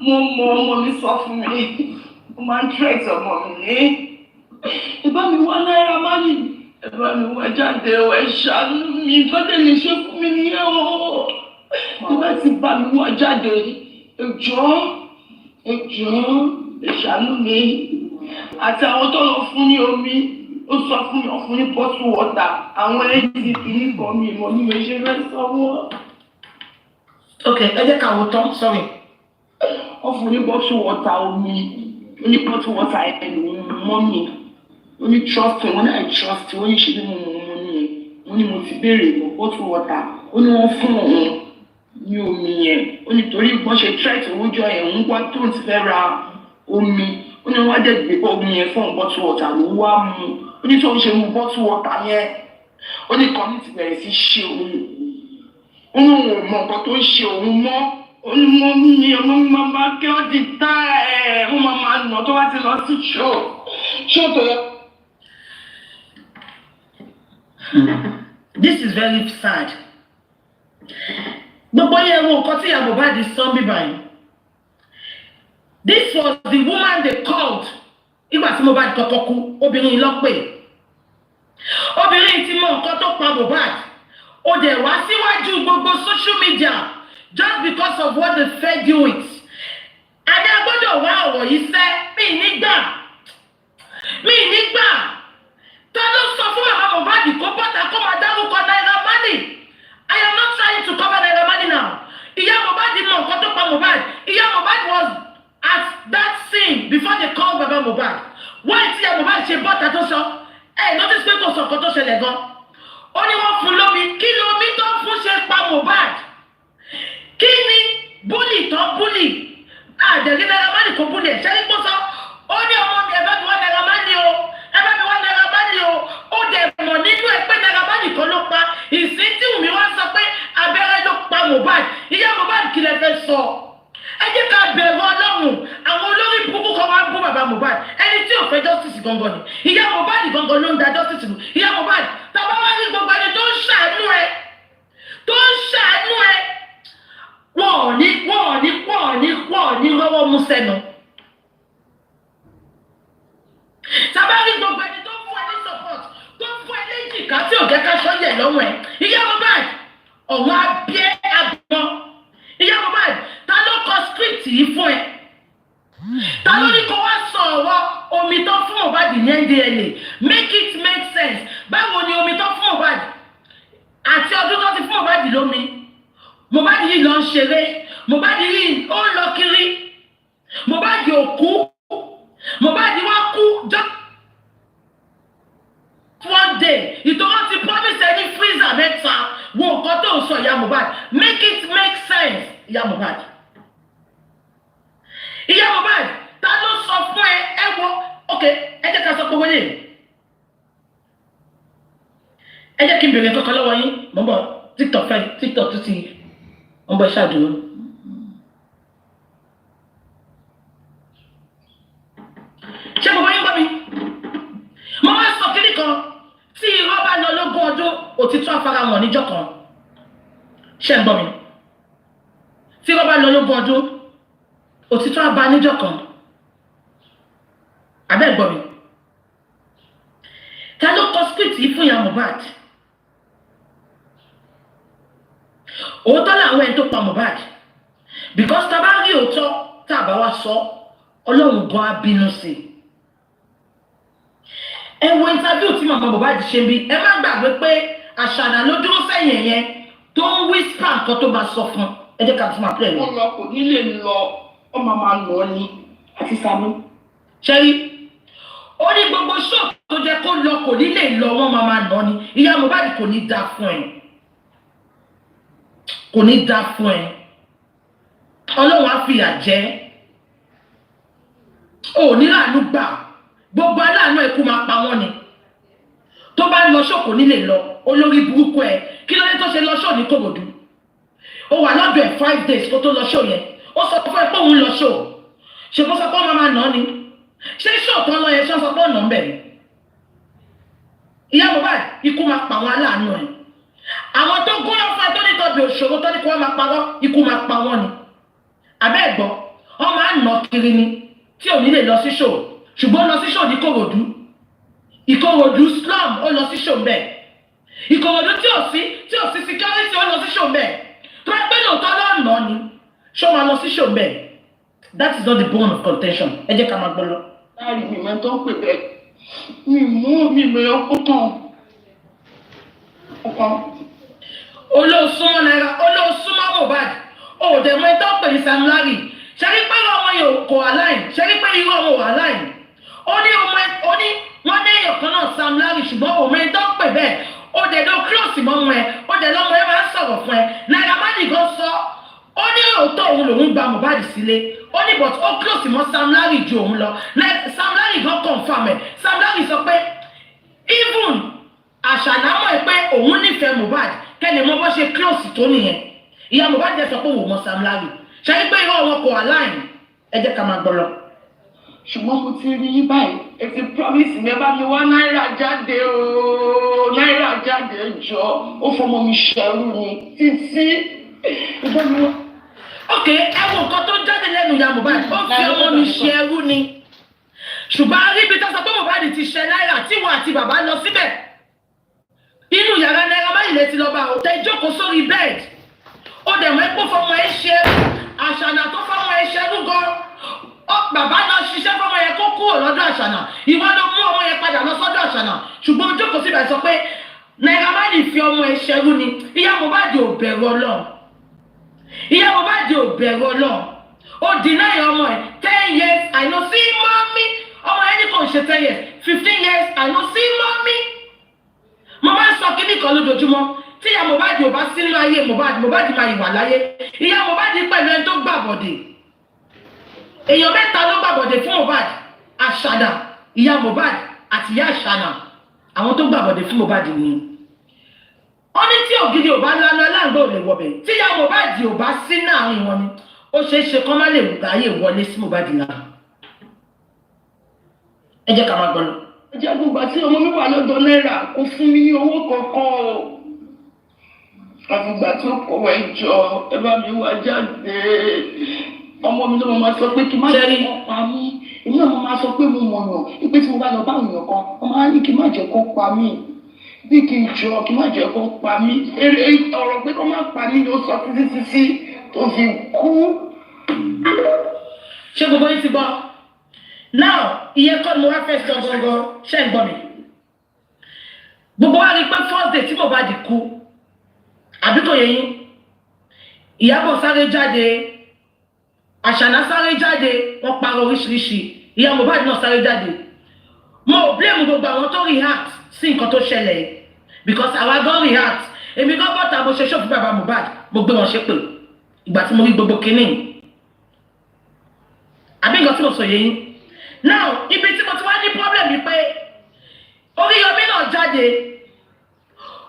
mo mọ ọmọ mi sọ fún mi. Mo máa ń tírẹ̀tì ọmọ mi ní. Ìbá mi wá náírà má nì. Ìbá mi wá jáde ọ̀ ẹ̀ ṣàánú mi. Ìfọ́dẹ̀ lè ṣe fún mi nìyẹn o. Ìbá ti bá mi wá jáde. Ẹjọ́ ìṣàánú mi. Àti àwọn tó lọ fún ní omi. Ó sọ fún mi ọ̀fun ní bọ́tù wọ́tà. Àwọn ẹ̀jẹ̀ kìíní kan mi ìmọ̀ ní mo ṣe fẹ́ sanwó. Okay, ẹ jẹ́ ká wò tán, sorry. Ọ̀fun ní bọ́tù wọ́tà omi. Ó ní bọ́tù wọ́tà ẹnu mọ́ mi. Ó ní trust me, wọ́n ní I trust you. Ó ní ṣe bí mo ní ẹ̀. Wọ́n ní mo ti béèrè lọ bọ́tù wọ́tà. Ó ní wọ́n fún òun ní omi yẹn. Ó ní torí wọ́n ṣe tírẹ̀tì owójọ ẹ̀ ń wá tó ti fẹ́ ra omi. Ó ní wọ́n á dẹ̀ gbé omi yẹn fún bọ́tù wọ́tà ló wá mu. Ó ní tó ń ṣe mu bọ́tù wọ́tà yẹn. Ó ní community bẹ̀rẹ̀ sí ṣe òun. Ó ní òun ò mọ nǹkan tó ń ṣe òun mọ́. Ó ní mọ́ mi ọmọ mi máa kí wọ́n ti tá ẹ̀. Wọ́n máa nà tó wá ti lọ sí ṣó tó yẹ. This is very sad. Gbogbo yẹn wo nǹkan tí ìyá Mohbad sọ bí báyìí. This was the woman they called. Ìgbà tí Mohbad kọ́kọ́ kú, obìnrin yìí ló pè. Obìnrin yìí ti mọ nǹkan tó pa Mohbad. Ó dẹ̀ wá síwájú gbogbo social media just because of what they fed you with. Adé agbọ́dọ̀ wá ọ̀rọ̀ yìí sẹ́, mi nígbà. Ta ló sọ fún màmá Mohbad kó bọ́ta kó máa dárúkọ Naira Marley? I am not trying to cover Naira Marley now. Ìyá Mohbad mọ nǹkan tó pa Mohbad. Ìyá Mohbad was at that scene before they called Baba Mohbad. Why tí ìyá Mohbad ṣe bọ́ta tó sọ? Notice pé kò sọ nǹkan tó ṣẹlẹ̀ gan. Ó ní wọ́n fún lómi. Kí lomi tó fún ṣe pa Mohbad? Kí ni búlì tó búlì? Àdẹ̀rí Naira Marley kò búlì ẹ̀. Ṣé ní kó sọ? Ó ní ọmọ mi ẹ̀bá mi wá Naira Marley o. Ẹ̀bá mi wá Naira Marley o. Ó dẹ̀ mọ̀ nínú ẹ̀ pé Naira Marley kan ló pa. Ìsín tí Wùmí wá sọ pé abẹ́rẹ́ ló pa Mohbad. Ìyá Mohbad kí lẹ fẹ́ sọ? Ẹ jẹ́ ká bẹ̀rù Ọlọ́run. Àwọn olórí burúkú kan wá bú bàbá Mohbad. Ẹni tí ò fẹ́ justice gangan ni. Ìyá Mohbad gangan ló ń da justice nù. Ìyá Mohbad tàbá wá rí gbogbo ẹni tó ń ṣàánú ẹ. Wọ́n ní lọ́wọ́ mú sẹ́nu. Tàbá rí gbogbo ẹni tó fún ẹ ní support, tó fún ẹ ní ìjìká tí ò jẹ́ ká ṣọ́yẹ̀ lọ́wọ́ ẹ. Ìyá Mohbad ọ̀wọ́n abẹ́ àgbọn. Ìyá Mohbad ta ló kọ script yìí fún ẹ? Ta ló ní kó wá sọ ọ̀rọ̀ omi tó fún Mohbad ní NDLA? Make it make sense. Báwo ni omi tó fún Mohbad àti ọdún tó ti fún Mohbad lómi? Mohbad yìí lọ ń ṣeré. Mohbad yìí ó ń lọ kiri. Mohbad ò kú. Mohbad wá kú just one day. Ìtọ́wọ́ ti promise ẹni freezer mẹ́ta. Wo nǹkan tó ń sọ ìyá Mohbad. Make it make sense ìyá Mohbad. Ìyá Mohbad ta ló sọ fún ẹ wo okay ẹ jẹ́ ká sọ pé wọlé. Ẹ jẹ́ kí n bèrè kankan lọ́wọ́ yín. Mo ń bọ̀ TikTok tó ti ń bọ̀ ṣáàdúró. Ṣé mo bá yín gbọ́ mi? Mo wá sọ kiri kan tí irọ́ bá lọ lógún ọdún òtítọ́ afárahàn níjọ́ kan. Ṣé ń gbọ́ mi? Tí irọ́ bá lọ lógún ọdún òtítọ́ abá níjọ́ kan. Abẹ́ gbọ́ mi? Ta ló kọ script yìí fún ìyá Mohbad? Òótọ́ làwọn ẹni tó pa Mohbad. Because tá bá rí òótọ́ tá a bá wá sọ Ọlọ́run gan á bínú sí i. Ẹ wo interview tí màmá Mohbad ṣe bí. Ẹ má gbàgbé pé àṣàdà ló dúró sẹ́yìn yẹn tó ń whisper nǹkan tó bá sọ fún. Ẹ jẹ́ ká tún máa pẹ́ rẹ̀. Wọ́n lọ kò ní lè lọ ọmọ máa nà ní àti Sàmú. Ṣẹ́rí ó ní gbogbo ṣó tó jẹ́ kó lọ kò ní lè lọ wọ́n máa nà ní. Ìyá Mohbad kò ní dá fún ẹ. Kò ní dá fún ẹ. Ọlọ́run á fìyà jẹ. ò ní láàánú gbà gbogbo aláàánú ẹ̀kú máa pa wọ́n ni tó bá lọ ṣòkò nílé lọ olórí burúkú ẹ̀ kí ló dé tó ṣe lọ ṣò ní Kòròdú ó wà lọ́dọ̀ ẹ̀ 5 days kó tó lọ ṣò yẹn ó sọ fún ẹ pé òun lọ ṣò ṣe kó sọ pé ọmọ máa nà ni ṣé ṣò tó lọ yẹn ṣé ó sọ pé ọ̀nà ń bẹ̀ ni ìyá Mohbad ikú máa pa àwọn aláàánú ẹ̀ àwọn tó gún lọ́fà tó ní tọ́bi òṣòro tó ní kí wọ́n máa parọ́ ikú máa pa wọ́n ni àbẹ́ ẹ̀gbọ́n wọ́n máa ń nà kiri ni tí ò ní lè lọ sí ṣò ṣùgbọ́n lọ sí ṣò ní Kòròdú Ìkòròdú slum ó lọ sí ṣò bẹ́ẹ̀ Ìkòròdú tí ò sí security ó lọ sí ṣò bẹ́ẹ̀ tó ẹ pé lóòótọ́ lọ́nà ni ṣó máa lọ sí ṣò bẹ́ẹ̀ that is not the bone of contention ẹ jẹ́ ká máa gbọ́ lọ. láàrin mi máa tó ń pè bẹ́ẹ̀ mi mú mi mẹ́ ọkàn. olóòsúnmọ́ náírà olóòsúnmọ́ Mohbad òdèmọ́ ẹ̀tọ́ pè ní Sam Larry ṣẹ́rí pé ọmọ yóò kò align ṣẹ́rí pé irú ọmọ ò align ó ní wọ́n ní èèyàn kan náà Sam Larry ṣùgbọ́n òun ẹ̀tọ́ pè bẹ́ẹ̀ òdèdó close mọ́ ọmọ ẹ̀ òdèdó ọmọ ẹ̀ máa ń sọ̀rọ̀ fún ẹ Naira Marley gan sọ ó ní òótọ́ òun lòun gba Mohbad sílé ó ní but ó close mọ́ Sam Larry ju òun lọ Sam Larry gan confirm ẹ̀ Sam Larry sọ pé even àṣànámọ̀ ẹ̀ pé òun nífẹ̀ẹ́ Mohbad kẹ́lẹ̀ mọ́ bọ́ ṣe close tó nìyẹn ìyá Mohbad jẹ́ sọ pé òun mọ Sam Larry ṣe é pé irọ́ wọn kò align ẹ jẹ́ ká máa gbọ́ lọ. ṣùgbọ́n mo ti rí yín báyìí ẹ ti promise mi bá mi wá náírà jáde ooo náírà jáde jọ ó fọmọ mi ṣẹrú ni títí ìbọn mi wá. ok ẹ wo nǹkan tó jáde lẹ́nu ìyá Mohbad ó fi ọmọ mi ṣẹrú ni ṣùgbọ́n aríbi tó sọ pé Mohbad ti ṣe náírà tí wọn àti bàbá lọ síbẹ̀ inú yàrá Naira Marley lè ti lọ bá òtẹ ìjókòó sórí bẹ́ẹ̀dì ó dẹ̀ mọ́ epo fọmọ ẹ ṣe àṣànà tó fọmọ ẹ ṣe lúgọ bàbá náà ṣiṣẹ́ fọmọ yẹn kó kúrò lọ́dọ̀ àṣànà ìwọ ló mú ọmọ yẹn padà lọ sọ́dọ̀ àṣànà ṣùgbọ́n ojókòó síbẹ̀ sọ pé Naira Marley fi ọmọ ẹ ṣẹrú ni ìyá Mohbad ò bẹ̀rù Ọlọ́run ìyá Mohbad ò bẹ̀rù Ọlọ́run ó deny ọmọ ẹ 10 years I no see mommy ọmọ ẹni kò ṣe 10 years 15 years I no see mommy mo máa ń sọ kíní kan lójoojúmọ́ tí ìyá Mohbad ò bá sí nínú ayé Mohbad máa ìwà láyé ìyá Mohbad pẹ̀lú ẹni tó gbàbọ̀dè èèyàn mẹ́ta ló gbàbọ̀dè fún Mohbad àṣàdà ìyá Mohbad àti ìyá àṣànà àwọn tó gbàbọ̀dè fún Mohbad ni ó ní tí ògidì ò bá lánà aláǹgbá ò lè wọbẹ̀ tí ìyá Mohbad ò bá sí láàrin wọn ni ó ṣeé ṣe kán má lè ráyè wọlé sí Mohbad lára ẹ jẹ́ ká máa gbọ́ lọ. ìjàgbọ́gbà tí ọmọ mi wà lọ́dọ̀ náírà kò fún mi ní owó kankan o àfìgbà tó kọ̀wé jọ ẹ bá mi wá jáde ọmọ mi ló máa sọ pé kí n má jẹ́ kó pa mí èmi náà máa sọ pé mo mọ̀yàn pé tí mo bá lọ bá èèyàn kan wọ́n máa ní kí n má jẹ́ kó pa mí bí kí n jọ kí n má jẹ́ kó pa mí ọ̀rọ̀ pé kó má pa mí ló sọ títí tó fi kú. ṣé gbogbo yín ti gbọ́ now ìyẹn kọ́ ni mo wá fẹ́ sọ gangan ṣé ń gbọ́ mi gbogbo wa rí i pé first day tí Mohbad kú àbí kò yẹ yín Ìyábọ̀ sáré jáde àṣànà sáré jáde wọ́n parọ́ oríṣiríṣi ìyá Mohbad náà sáré jáde mo ò blame gbogbo àwọn tó react sí nǹkan tó ṣẹlẹ̀ because àwa gan react èmi gan bọ́ta mo ṣe ṣó fún bàbá Mohbad mo gbé wọn ṣépè ìgbà tí mo rí gbogbo kínní àbí nǹkan tí mo sọ yẹ yín now ibi tí mo ti wá ní problem ni pé Oríyọmí náà jáde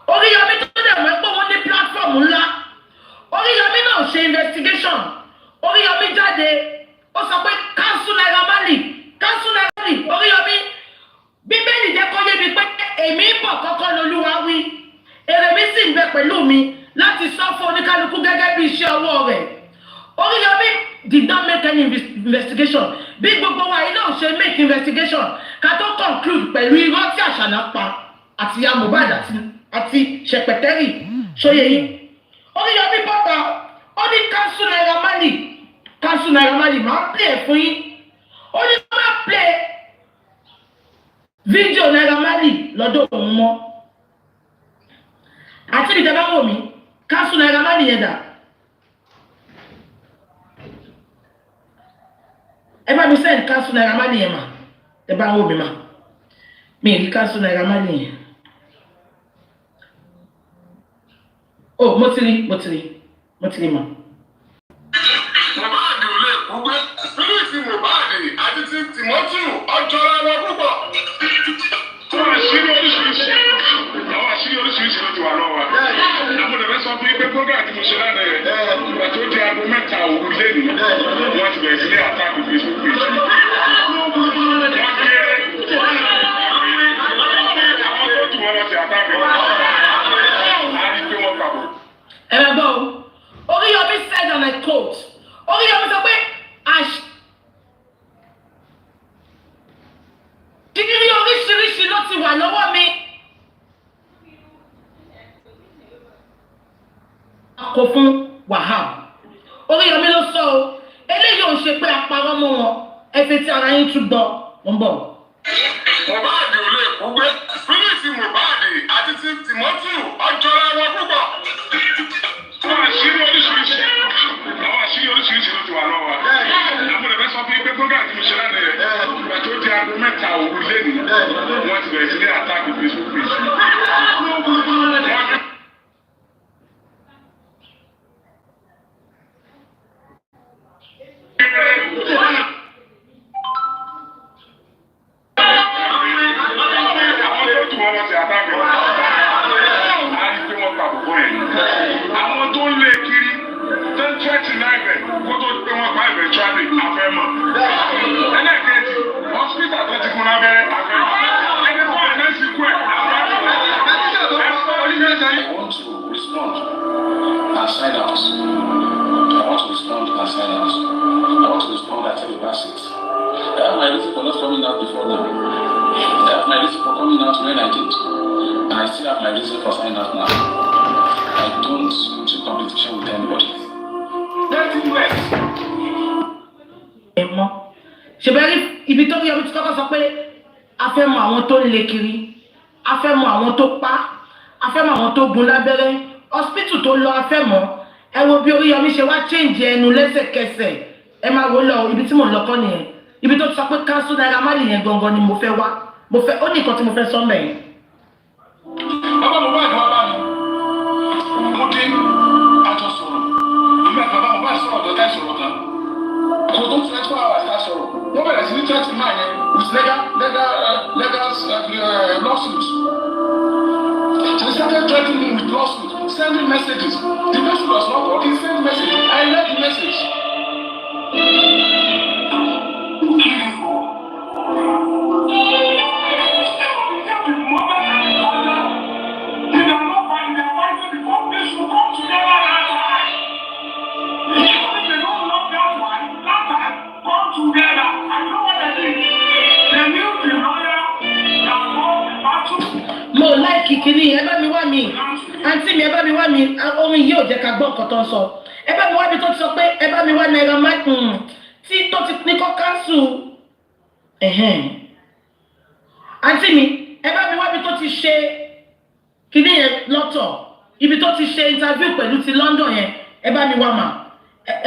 Oríyọmí tó dẹ̀ mọ́ pé wọ́n ní platform ńlá Oríyọmí náà ṣe investigation Oríyọmí jáde ó sọ pé cancel Naira Marley Oríyọmí Bíbélì jẹ́ kó yé mi pé èmi ń bọ̀ kọ́kọ́ lolúwa wí èrè mi sì ń bẹ pẹ̀lú mi láti sọ fún oníkálukú gẹ́gẹ́ bí iṣẹ́ ọwọ́ rẹ̀ Oríyọmí did not make any investigation bí gbogbo wa yìí náà ṣe make investigation ká tó conclude pẹ̀lú irọ́ tí àṣànà pa àti ìyá Mohbad àti ṣẹpẹtẹ́rì ṣóyè yìí Oríyọmí bọ́ta ó ní cancel Naira Marley máa play fún yín ó ní kó máa play fídíò Naira Marley lọ́dọ̀ òun mọ́ àti ìjọba wò mí cancel Naira Marley yẹn dà ẹ bá mi send cancel Naira Marley yẹn mà ẹ bá wò mí mà mi ì rí cancel Naira Marley yẹn mo ti rí mà. Mohbad ò lè kúgbé fílíìsì Mohbad àti ti Timothy ọjọ́ra wọn púpọ̀. Àwọn àṣírí oríṣiríṣi ló ti wà lọ́wọ́ wa. Àwọn ọ̀dọ́ sọ fún yín pé program tí mo ṣe lánàá yẹn ìgbà tó di aago 4 òru lẹ́nu wọ́n ti bẹ̀rẹ̀ sí ní àtàkùn Facebook page. Wọ́n kéré àwọn tó tù wọ́n lọ sí àtàkùn. A rí pé wọ́n pàbò. Gbọ́ Oríyọmí said and I quote Oríyọmí sọ pé àṣírí oríṣiríṣi ló ti wà lọ́wọ́ mi. Kò fún Wahab Oríyọmí ló sọ o eléyìí ò ṣe pé apárọ́ mọ́ wọn ẹ fi ti ara yín tún gbọ́ ń bọ̀. Mohbad ò lè kú gbé fílíìsì Mohbad àti ti Timothy ọjọ́ra wọn púpọ̀. Àwọn àṣírí oríṣiríṣi ló ti wà lọ́wọ́ wa. Àwọn ọ̀dọ́ sọ fún yín pé program tí mo ṣe lánàá yẹn ìgbà tó di aago 4 òru lẹ́nu wọ́n ti bẹ̀rẹ̀ sí ní àtàkùn Facebook page. Àwọn tó ń lé kiri tó ń tẹ́tì náà ibẹ̀ kó tó pé wọ́n pa ibẹ̀ tíwájú àfẹ́mọ̀. Ẹlẹ́kẹ̀ẹ́jì hospital tó ti kún lábẹ́rẹ́ àfẹ́mọ̀. Ẹni tó wà náà sì kú ẹ̀ àfẹ́mọ̀. I want to respond as silence. I want to respond as silence. I want to respond as a basis. I have my reason for not coming out before now. I have my reason for coming out when I did. And I still have my reason for signing out now. I don't do competition with anybody. That's Inquest. Ṣèbẹ́rí ibi tó rí ọmọ tí kọ́kọ́ sọ pé a fẹ́ mọ àwọn tó ń lé kiri, a fẹ́ mọ àwọn tó pa, a fẹ́ mọ àwọn tó gun lábẹ́rẹ́, hospital tó lọ a fẹ́ mọ̀. Ẹ wo bí Oríyọmí ṣe wá change ẹnu lẹ́sẹ̀kẹsẹ̀. Ẹ máa wò lọ ibi tí mò ń lọ kọ́ nìyẹn. Ibi tó ti sọ pé cancel Naira Marley yẹn gangan ni mo fẹ́ wá. Mo fẹ́ ó ní nǹkan tí mo fẹ́ sọ mẹ́yìn. Bàbá mo bá ìgbà bá mi. Mo dé àjọ sọ̀rọ̀. Ìgbà bàbá mo bá sọ̀rọ̀ tó tẹ́ sọ̀rọ̀ tán. Kò tó 24 hours ká sọ̀rọ̀. Wọ́n bẹ̀rẹ̀ sí ní 29 yẹn with legal lawsuits. They started threatening me with lawsuits, sending messages. The message was not working, send message. I read the message. Mo like kìkìrì ẹ bá mi wá mi àǹtí mi ẹ bá mi wá mi orin yìí ò jẹ́ ká gbọ́ nǹkan tó ń sọ ẹ bá mi wá mi tó ti sọ pé ẹ bá mi wá Naira Marley tí tó ti ní kọ́ cancel àǹtí mi ẹ bá mi wá mi tó ti ṣe kìíní yẹn lọ́tọ̀ ibi tó ti ṣe interview pẹ̀lú ti London yẹn ẹ bá mi wá mà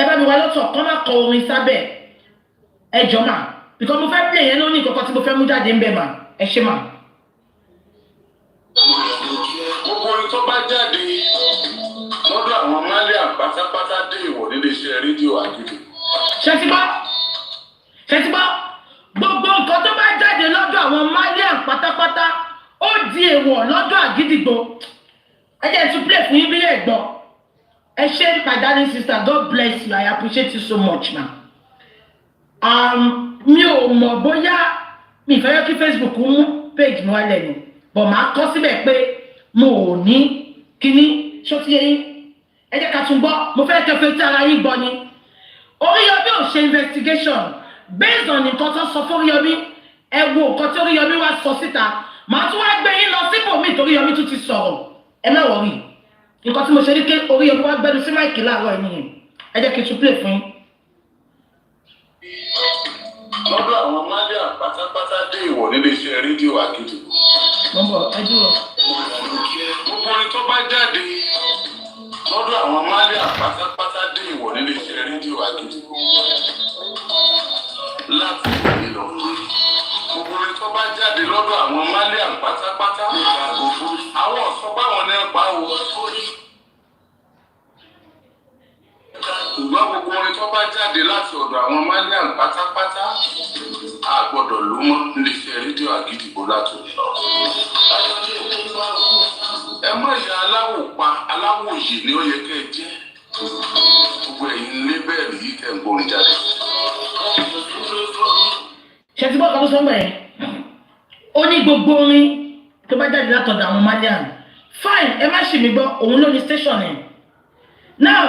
ẹ bá mi wá lọ́tọ̀ kọ́ má kọ orin sábẹ́ ẹ jọ mà because mo fẹ́ play yẹn ló ní nǹkan tí mo fẹ́ mú jáde ń bẹ̀ mà ẹ ṣe mà. Gbogbo orin tó bá jáde lọ́dọ̀ àwọn Malian pátápátá dé ìwọ̀ nílé iṣẹ́ rédíò Àgídì. Ṣètìgbọ́ gbogbo nǹkan tó bá jáde lọ́dọ̀ àwọn Malian pátápátá ó di èèwọ̀ lọ́dọ̀ Àgídìgbò. Ẹ jẹ́ tún play fún yín bí ẹ̀gbọ́n. Ẹ ṣé my darling sister, God bless you, I appreciate you so much ma. Mi ò mọ̀ bóyá mi ìfẹ́ yọ kí Facebook mú page mi wálẹ̀ ni bọ̀ máa kọ́ síbẹ̀ pé mo ò ní kíní ṣó ti yẹ yín ẹ jẹ́ ká tún gbọ́ mo fẹ́ kẹfẹ́ tí ara yín gbọ́ ni Oríyọmí ò ṣe investigation based on nǹkan tó sọ fún Oríyọmí ẹ wo nǹkan tí Oríyọmí wá sọ síta màá tún wá gbé yín lọ síbòmí torí Oríyọmí tún ti sọ̀rọ̀ ẹ má wọrí nǹkan tí mo ṣe ní pé Oríyọmí wá gbẹnu sí máìkì láàárọ̀ ẹ̀ nìyẹn ẹ jẹ́ kí n tún play fún yín. Lọ́dọ̀ àwọn Malian pátápátá dé ìwọ̀ nílé iṣẹ́ rédíò Àgídì. Mo bọ̀ ẹ dúró. Gbogbo orin tó bá jáde lọ́dọ̀ àwọn Malian pátápátá dé ìwọ̀ nílé iṣẹ́ rédíò Àgídì. Láti ìwé lọ. Gbogbo orin tó bá jáde lọ́dọ̀ àwọn Malian pátápátá. Àwọn ọ̀sọ́pá wọn ní ẹ̀pá wo. Ṣùgbọ́n gbogbo orin tó bá jáde láti ọ̀dọ̀ látọ̀dọ̀ àwọn malian pátápátá a gbọ́dọ̀ ló mọ́ níléeṣẹ́ rédíò Àgídìgbò látòní lọ. Ẹ má ya aláwọ̀ yìí ni ó yẹ kẹ́ ẹ jẹ́. Gbogbo ẹ̀yin lébẹ̀rì yìí tẹ̀ ń gbórin jáde. Ṣé ti gbọ́ kan tó sọ mọ́ ẹ̀? Ó ní gbogbo orin tó bá jáde látọ̀dọ̀ àwọn malian. Fine, ẹ má ṣì mí gbọ́, òun ló ní station ẹ̀. Now,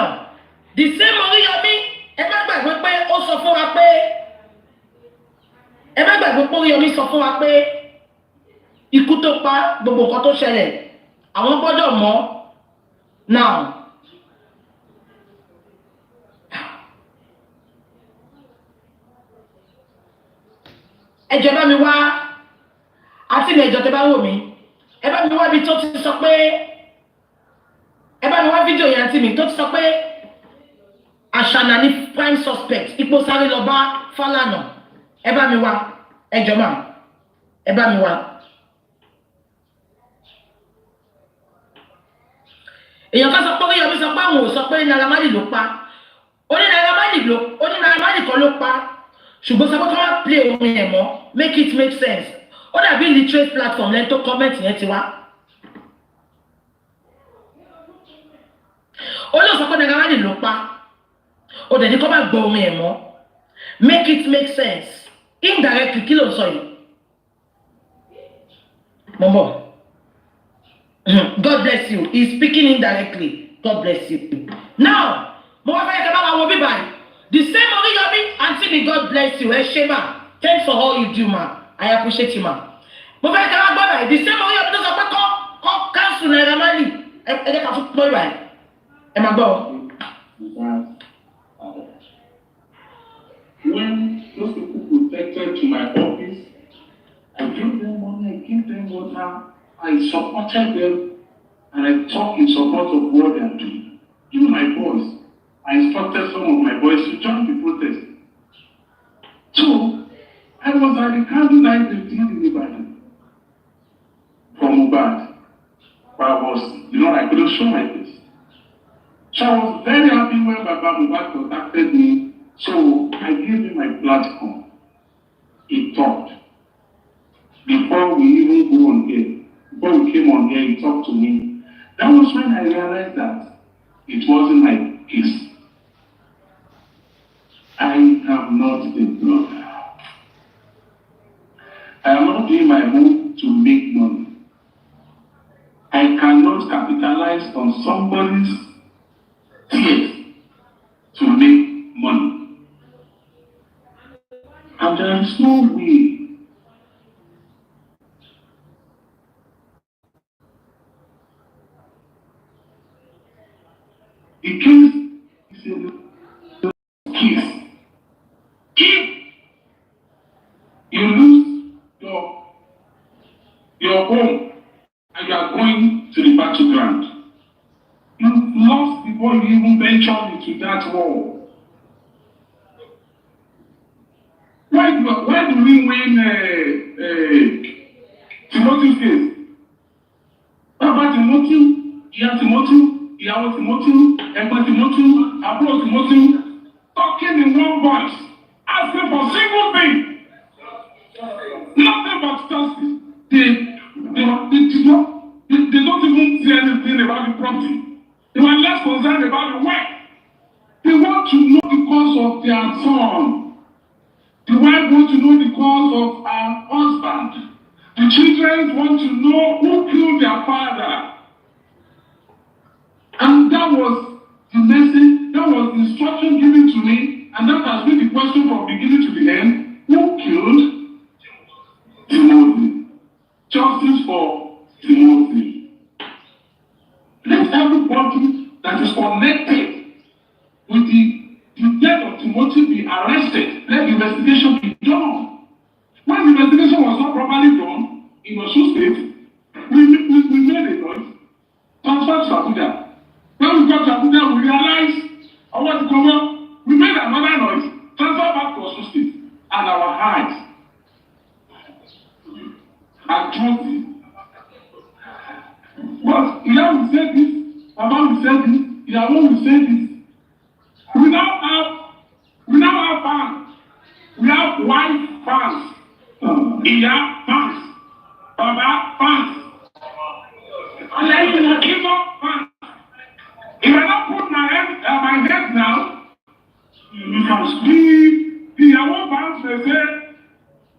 the same Oríyọmí, ẹ má gbàgbé pé ó sọ fún wa pé Oríyọmí sọ fún wa pé ikú tó pa gbogbo nǹkan tó ṣẹlẹ̀ àwọn gbọ́dọ̀ mọ̀. Now, ẹjọ́ bá mi wá àti ilé ẹjọ́ tẹ́ bá wò mí ẹ bá mi wá bí tó ti sọ pé ẹ bá mi wá fídíò yẹn àti mi tó ti sọ pé Àṣànà ní prime suspect ipò sáré lọ bá Fálànà ẹ bá mi wá ẹjọ́ mà ẹ bá mi wá. Èèyàn kan sọ pé Oríyọmí sọ pé àwọn ò sọ pé Naira Marley ló pa oní Naira Marley kan ló pa ṣùgbọ́n sọ pé kí wọ́n play orin ẹ̀ mọ́ make it make sense. Ó dàbí literate platform lẹ́ni tó comment yẹn ti wá. Ó lè sọ pé Naira Marley ló pa ó dẹ̀ ní kó má gbọ́ orin ẹ̀ mọ́ make it make sense indirectly kí ló ń sọ yìí. Mọ̀mọ́ God bless you. He's speaking indirectly. God bless you. Now, mo wá fẹ́ kẹ́ bá wa wo bíbá yìí. The same Oríyọmí àǹtí mi God bless you. Ẹ ṣé mà. Thanks for all you do ma. I appreciate you ma. Mo fẹ́ kẹ́ wá gbọ́ báyìí. The same Oríyọmí tó sọ pé kọ́ cancel Naira Marley. Ẹ jẹ́ ká tún gbọ́ báyìí. Ẹ máa gbọ́. When those people protected to my office, I gave them money, I gave them water, I supported them, and I talked in support of what they are doing. Even my boys, I instructed some of my boys to join the protest. So, I was at the candlelight in Ibadan from Ubad, but I was, I couldn't show my face. So I was very happy when Baba Mubad contacted me. So I gave him my platform. He talked. Before we even go on here, before we came on here, he talked to me. That was when I realized that it wasn't my case. I am not the blogger. I am not doing my move to make money. I cannot capitalize on somebody's tears to make money. And there is no way the case is a case. If you lose your home and you are going to the battleground, you lost before you even ventured into that war. Why do we win Timothy's case? Baba Timothy, Iya Timothy, Ìyàwó Timothy, Ẹ̀gbọ́n Timothy, Àbúrò Timothy, talking in one voice, asking for single thing, nothing but justice. They don't even say anything about the property. They were less concerned about the work. They want to know the cause of their son. The wife wants to know the cause of her husband. The children want to know who killed their father. And that was the message, that was the instruction given to me, and that has been the question from beginning to the end. Who killed Timothy? Justice for Timothy. Let everybody that is connected with the death of Timothy be arrested. Let the investigation be done. When the investigation was not properly done in Osun State, we made a noise, transferred to Abuja. When we got to Abuja, we realized we made another noise, transferred back to Osun State, and our eyes are trophy. But Iya will say this, Baba will say this, Ìyàwó will say this. We We now have fans. We have wife fans. Iya fans. Baba fans. And then in the kingdom fans. If I don't put my head now, you can see the Yahoo fans they say,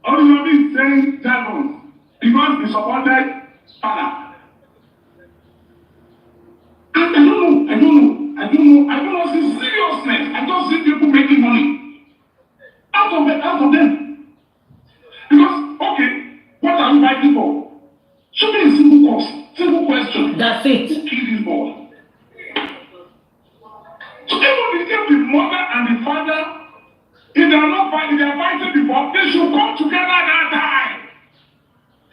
Oriyomi is saying devils because he supported father. And I don't know the seriousness. I just see people making money out of them. Because, okay, what are we fighting for? Show me a simple question. That's it. Who killed this boy? So even if the mother and the father, if they are not fighting, they are fighting before, they should come together that time.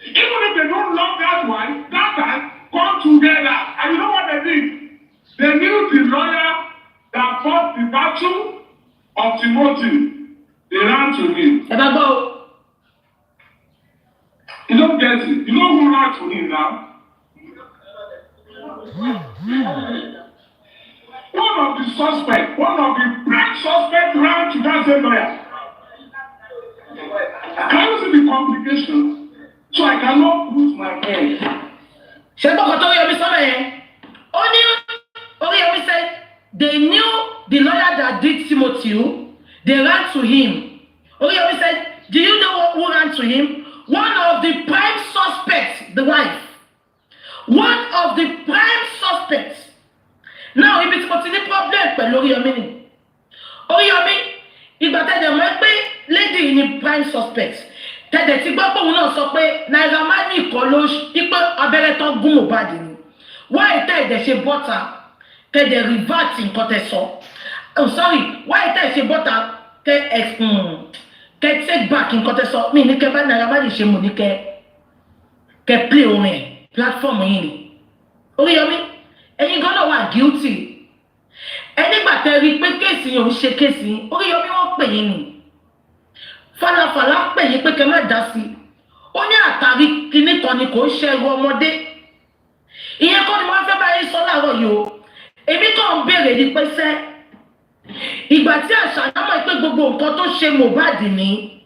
Even if they don't love that wife, that time, come together. And you know what they did? They knew the lawyer that fought the battle of Timothy. They ran to him. You don't get it. You know who ran to him now? One of the suspects, one of the prime suspects ran to that same lawyer. Can you see the complication? So I cannot put my head. Oriyomi said they knew the lawyer that did Timothy. They ran to him. Oriyomi said, do you know who ran to him? One of the prime suspects, the wife. One of the prime suspects. Now, if it's continuing problem, but Oriyomi, if that the lady in the prime suspects, that the Tibapo will not support Naira Marley Kolosh, people Abereton Gumobadi. Why tell the she butter, tell the revert in Coteso? Oh, sorry, why tell she butter, tell take back in Coteso? Me, Nika Naira Marley she monike, play on me, platform in. Oriyomi. And you're gonna want guilty. Anybody repeat case you shake case, Oriyomi won't pay any. Fala pay you pay my dasi. Only a tari kini koniko share one Iye kon mo fe ba yi so laaro yo. Èmi kon bere di pe se. Ìgbà tí àṣà na mo pe gbogbo nǹkan tó ṣe Mohbad ni.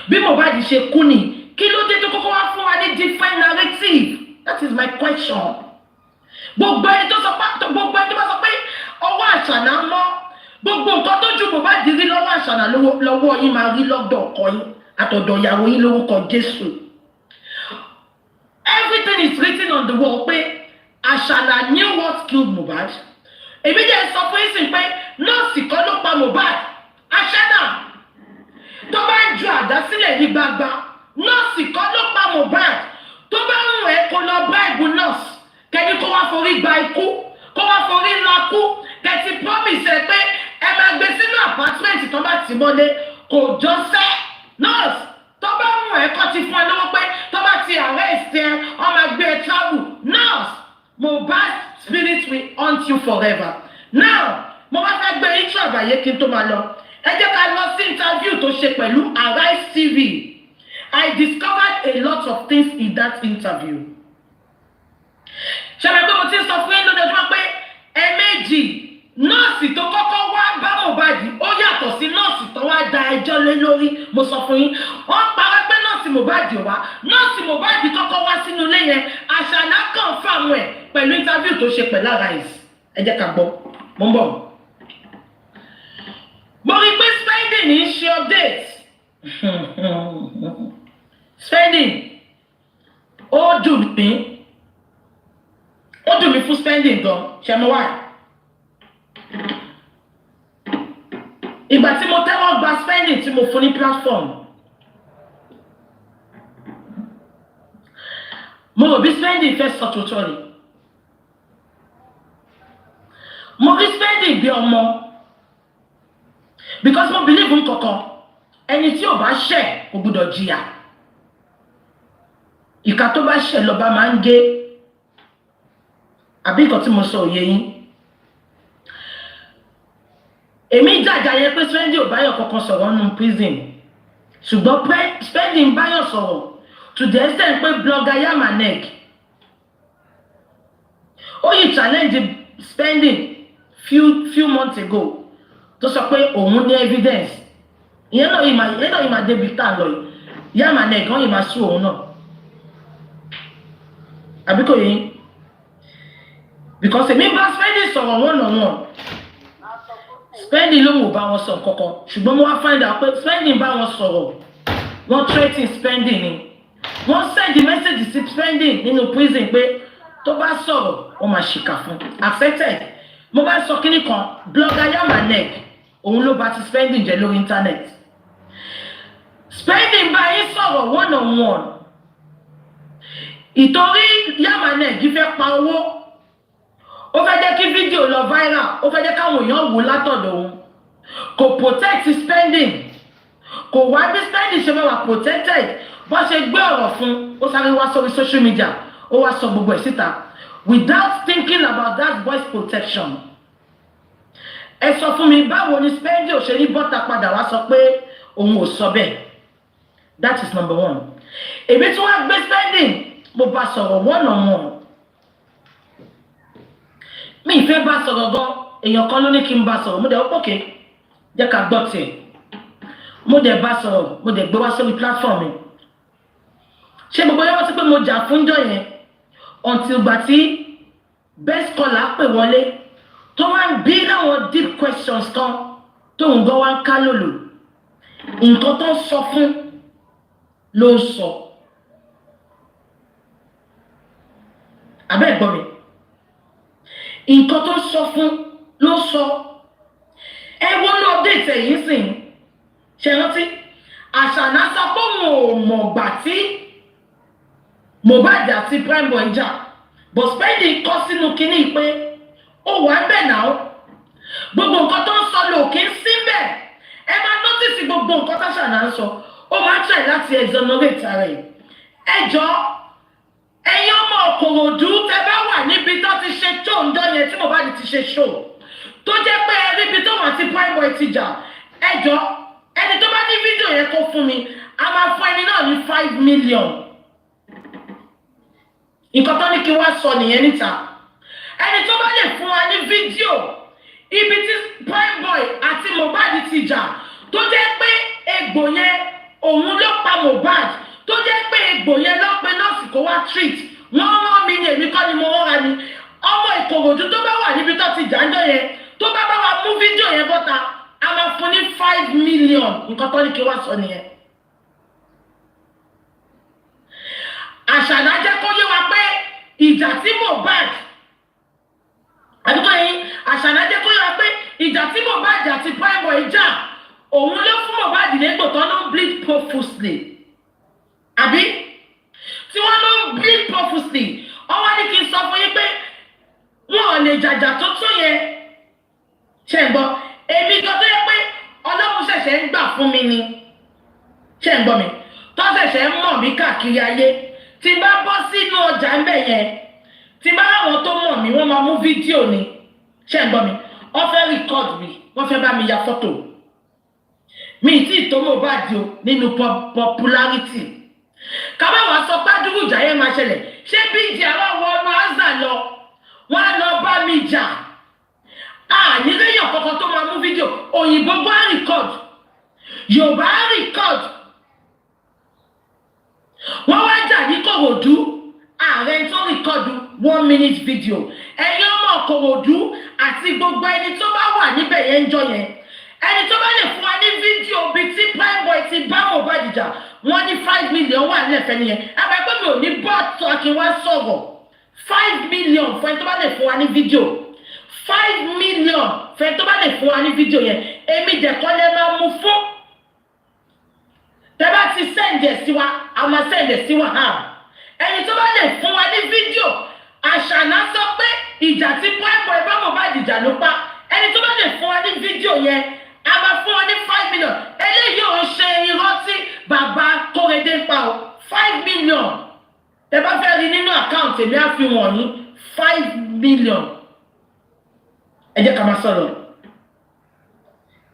Bí Mohbad ṣe kú ni, kí ló dé tó kọ́kọ́ wá fún wa ní different narrative? That is my question. Gbogbo ẹni tó sọ pé ọwọ́ àṣànà mọ́ gbogbo nǹkan tó ju Mohbad rí lọ́wọ́ àṣànà lọ́wọ́ yín máa rí lọ́dọ̀ ọkọ yín àtọ̀dọ̀ ìyàwó yín lórúkọ Jésù. Everything is written on the wall pé Àṣànà knew what killed Mohbad. Èmi jẹ́ sọ fún yín sí pé nọ́ọ̀sì kan ló pa Mohbad. Àṣànà tó bá ń ju àdá sílẹ̀ ní gbagba nọ́ọ̀sì kan ló pa Mohbad. Tó bá ń rún ẹ kó lọ bá ìbú nọ́ọ̀sì. Kẹ́ni kó wá forí gba ikú, kó wá forí lọ kú, kẹ́tì promise ẹ pé ẹ máa gbé sínú apartment tó bá ti mọ́lé, kò jọ sẹ́. Nurse, tó bá mú ẹ kọ́ ti fún ẹ lọ́wọ́ pé tó bá ti arrest ẹ, ọ máa gbé ẹ travel. Nurse, Mohbad spirit will haunt you forever. Now, mo wá fẹ́ gbé intro àgbáyé kí n tó máa lọ. Ẹ jẹ́ ká lọ sí interview tó ṣe pẹ̀lú Arise TV. I discovered a lot of things in that interview. Ṣàbẹ̀ pé mo ti sọ fún yín lójoojúmọ́ pé ẹ̀ẹ̀mejì nọ́ọ̀sì tó kọ́kọ́ wá bá Mohbad ó yàtọ̀ sí nọ́ọ̀sì tó wá da ẹjọ́ lé lórí. Mo sọ fún yín wọ́n parọ́ pé nọ́ọ̀sì Mohbad wá nọ́ọ̀sì Mohbad kọ́kọ́ wá sínú ilé yẹn Àṣànà kàn fáwọn ẹ̀ pẹ̀lú interview tó ṣe pẹ̀lú Arise. Ẹ jẹ́ ká gbọ́ mo ń bọ̀. Mo rí pé spending ń ṣe update. Spending ó dùn mí. Ó dùn mí fún spending gan, ṣe mo wá. Ìgbà tí mo tẹ́wọ́ gba spending tí mo fún ní platform. Mo rò bí spending fẹ́ sọ tòótọ́ ni. Mo rí spending bí ọmọ. Because mo believe in kankan. Ẹni tí ò bá ṣẹ̀ kò gbọdọ̀ jìyà. Ìkà tó bá ṣẹ̀ lọ́ba máa ń gé. Àbí nǹkan tí mo sọ òye yín. Èmi jàjà yẹn pé spending ò báyọ̀ kankan sọ̀rọ̀ nínú prison. Ṣùgbọ́n spending báyọ̀ sọ̀rọ̀ to the extent pé blogger Yamanek. Ó yìí challenge spending few months ago. tó sọ pé òun ní evidence ìyẹn náà yìí máa débi tá à ń lọ yìí ìyá màá nẹ̀ gan yìí máa sú òun náà àbí kò yẹn because èmi bá spending sọ̀rọ̀ one on one spending ló mú bá wọn sọ kankan ṣùgbọ́n mo wá find out pé spending bá wọn sọ̀rọ̀ wọ́n threaten spending ni wọ́n send the message sí spending nínú prison pé tó bá sọ̀rọ̀ wọ́n máa ṣìkà fún accepted mo bá sọ kíní kan blogger Yamanek òun ló bá ti spending jẹ lórí internet spending bá yín sọ̀rọ̀ one on one ìtorí Yamanek fẹ́ pa owó ó fẹ́ jẹ́ kí fídíò lọ viral ó fẹ́ jẹ́ káwọn èèyàn wò látọ̀dọ̀ òun kò protect spending kò wá bí spending ṣe máa wà protected bó ṣe gbé ọ̀rọ̀ fún ó sáré wá sórí social media ó wá sọ gbogbo ẹ̀ síta without thinking about that boy's protection ẹ sọ fún mi báwo ni spending ò ṣe ní bọ́tà padà wá sọ pé òun ò sọ bẹ́ẹ̀ that is number one èmi tí wọ́n gbé spending mo bá sọ̀rọ̀ one on one mi ìfẹ́ bá sọ̀rọ̀ gan èèyàn kan ló ní kí n bá sọ̀rọ̀ mo dẹ̀ ó pòkè jẹ́ ká gbọ́ tiẹ̀ mo dẹ̀ bá sọ̀rọ̀ mo dẹ̀ gbé wá sórí platform mi ṣé gbogbo yẹn wọ́n ti pé mo jà fúnjọ́ yẹn until gbà tí best caller pè wọlé tó wá ń bí láwọn deep questions kan tóun gan wá ń ká lòlò nǹkan tó ń sọ fún ló ń sọ abẹ́ ẹ̀gbọ́n mi nǹkan tó ń sọ fún ló ń sọ ẹ wọ́n náà update ẹ̀yìn sìn ṣe rántí àṣànà sọ pé òun ò mọ̀ gbà tí Mohbad àti Primeboy jà but spending kọ́ sínú kínní pé ó wà ń bẹ̀ náà gbogbo nǹkan tó ń sọ lòkè sí bẹ̀ ẹ máa notice gbogbo nǹkan tó ṣàná ń sọ ó máa try láti exonerate ara ẹ̀ ẹ jọ ẹ̀yin ọmọ Ìkòròdú tẹ bá wà níbi tó ti ṣe show ńjọ́ yẹn tí Mohbad ti ṣe show tó jẹ́ pé ẹ níbi tó wà tí Primeboy ti jà ẹ jọ ẹni tó bá ní fídíò yẹn kó fún mi a máa fún ẹni náà ní 5 million nǹkan tó ní kí wá sọ nìyẹn níta ẹni tó bá lè fún wa ní fídíò ibi tí Primeboy àti Mohbad ti jà tó jẹ́ pé egbò yẹn òun ló pa Mohbad tó jẹ́ pé egbò yẹn ló pe nọ́ọ̀sì kó wá treat wọ́n rán mi ní èmi kọ́ ni mo rán ni ọmọ Ìkòròdú tó bá wà níbi tó ti jà ńjọ́ yẹn tó bá bá wa mú fídíò yẹn bọ́ta a máa fún ní 5 million nǹkan tó ní kí wá sọ nìyẹn. àṣàdá jẹ́ kó yé wa pé ìjà tí Mohbad àdúgbò yìí àṣàdá jẹ́ kó yé wa pé ìjà tí Mohbad àti Primeboy jà òun ló fún Mohbad nígbò tó ló ń bleed profusely àbí tí wọ́n ló ń bleed profusely ọwọ́ ní kí n sọ fún yín pé wọn ò lè jàjà tó tó yẹn ṣe ń gbọ́ èmi gan tó yẹ pé Ọlọ́run ṣẹ̀ṣẹ̀ ń gbà fún mi ni ṣe ń gbọ́ mi tó ṣẹ̀ṣẹ̀ ń mọ̀ mí káàkiri ayé tí bá bọ́ sínú ọjà ń bẹ̀ yẹn tí bá àwọn tó mọ̀ mí wọ́n máa mú fídíò ni ṣe ń gbọ́ mi wọ́n fẹ́ record mi wọ́n fẹ́ bá mi ya fọ́tò mi tí tó Mohbad o nínú popularity kábàwá sọ gbádùrú ìjà yẹn máa ṣẹlẹ̀ ṣé bí ìjà àwọn ọmọ àzà lọ wọ́n á lọ bá mi jà níléyàn kankan tó máa mú fídíò òyìnbó gbọ́ record Yorùbá record wọ́n wá jà ní Ìkòròdú ààrẹ tó rìkọ́dù 1 minute video ẹ̀yin ọmọ Ìkòròdú àti gbogbo ẹni tó bá wà níbẹ̀ yẹn ń jọ yẹn ẹni tó bá lè fún wa ní fídíò bíi tí Primeboy ti bá Mohbad jà wọ́n ní 5 million wà nílẹ̀fẹ́ nìyẹn àbẹ̀pẹ́ mi ò ní bọ́ọ̀tù akínwá sọ̀rọ̀ 5 million fún ẹni tó bá lè fún wa ní fídíò 5 million fún ẹni tó bá lè fún wa ní fídíò yẹn èmi dẹ̀kọ́ lẹ́ máa mú fún tẹ́bá ti sẹ́ǹdẹ̀ sí wa a máa sẹ́ǹdẹ̀ sí wa hàn ẹni tó bá lè fún wa ní fídíò àṣàná sọ pé ìjà tí Primeboy bá Mohbad jà ló pa ẹni tó bá lè fún wa ní fídíò yẹn a máa fún wa ní 5 million eléyìí ò ṣe irọ́ tí bàbá Kórèdé pa o 5 million tẹ́bá fẹ́ rí nínú àkáǹtì èmi á fi wọ̀nyí 5 million ẹ jẹ́ ká máa sọ̀rọ̀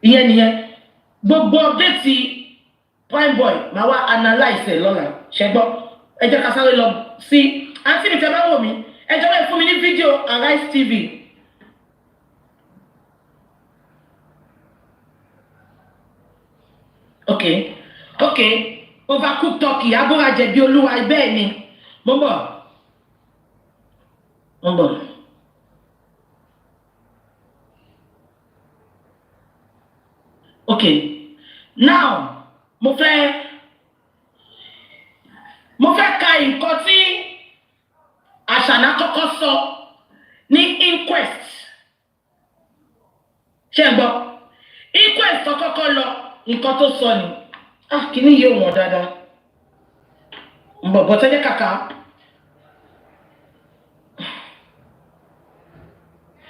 ìyẹn nìyẹn gbogbo update Primeboy máa wá analyse ẹ̀ lọ́la ṣẹ́gbọ́ ẹ jẹ́ ká sáré lọ sí àǹtí mi tẹ́ bá wò mí ẹ jẹ́ bá fún mi ní fídíò Arise TV Okay. Overcooked turkey. Abora jẹ̀bi Olúwa ibẹ̀ ni. Mo bọ̀. Okay. Now, mo fẹ́ ka nǹkan tí Àṣànà kọ́kọ́ sọ ní inquest. Ṣé ẹ gbọ́? Inquest tó kọ́kọ́ lọ nǹkan tó sọ ni. Kíní yóò wọ̀n dáadáa. Bọ̀ tẹ́lẹ̀ kàkà.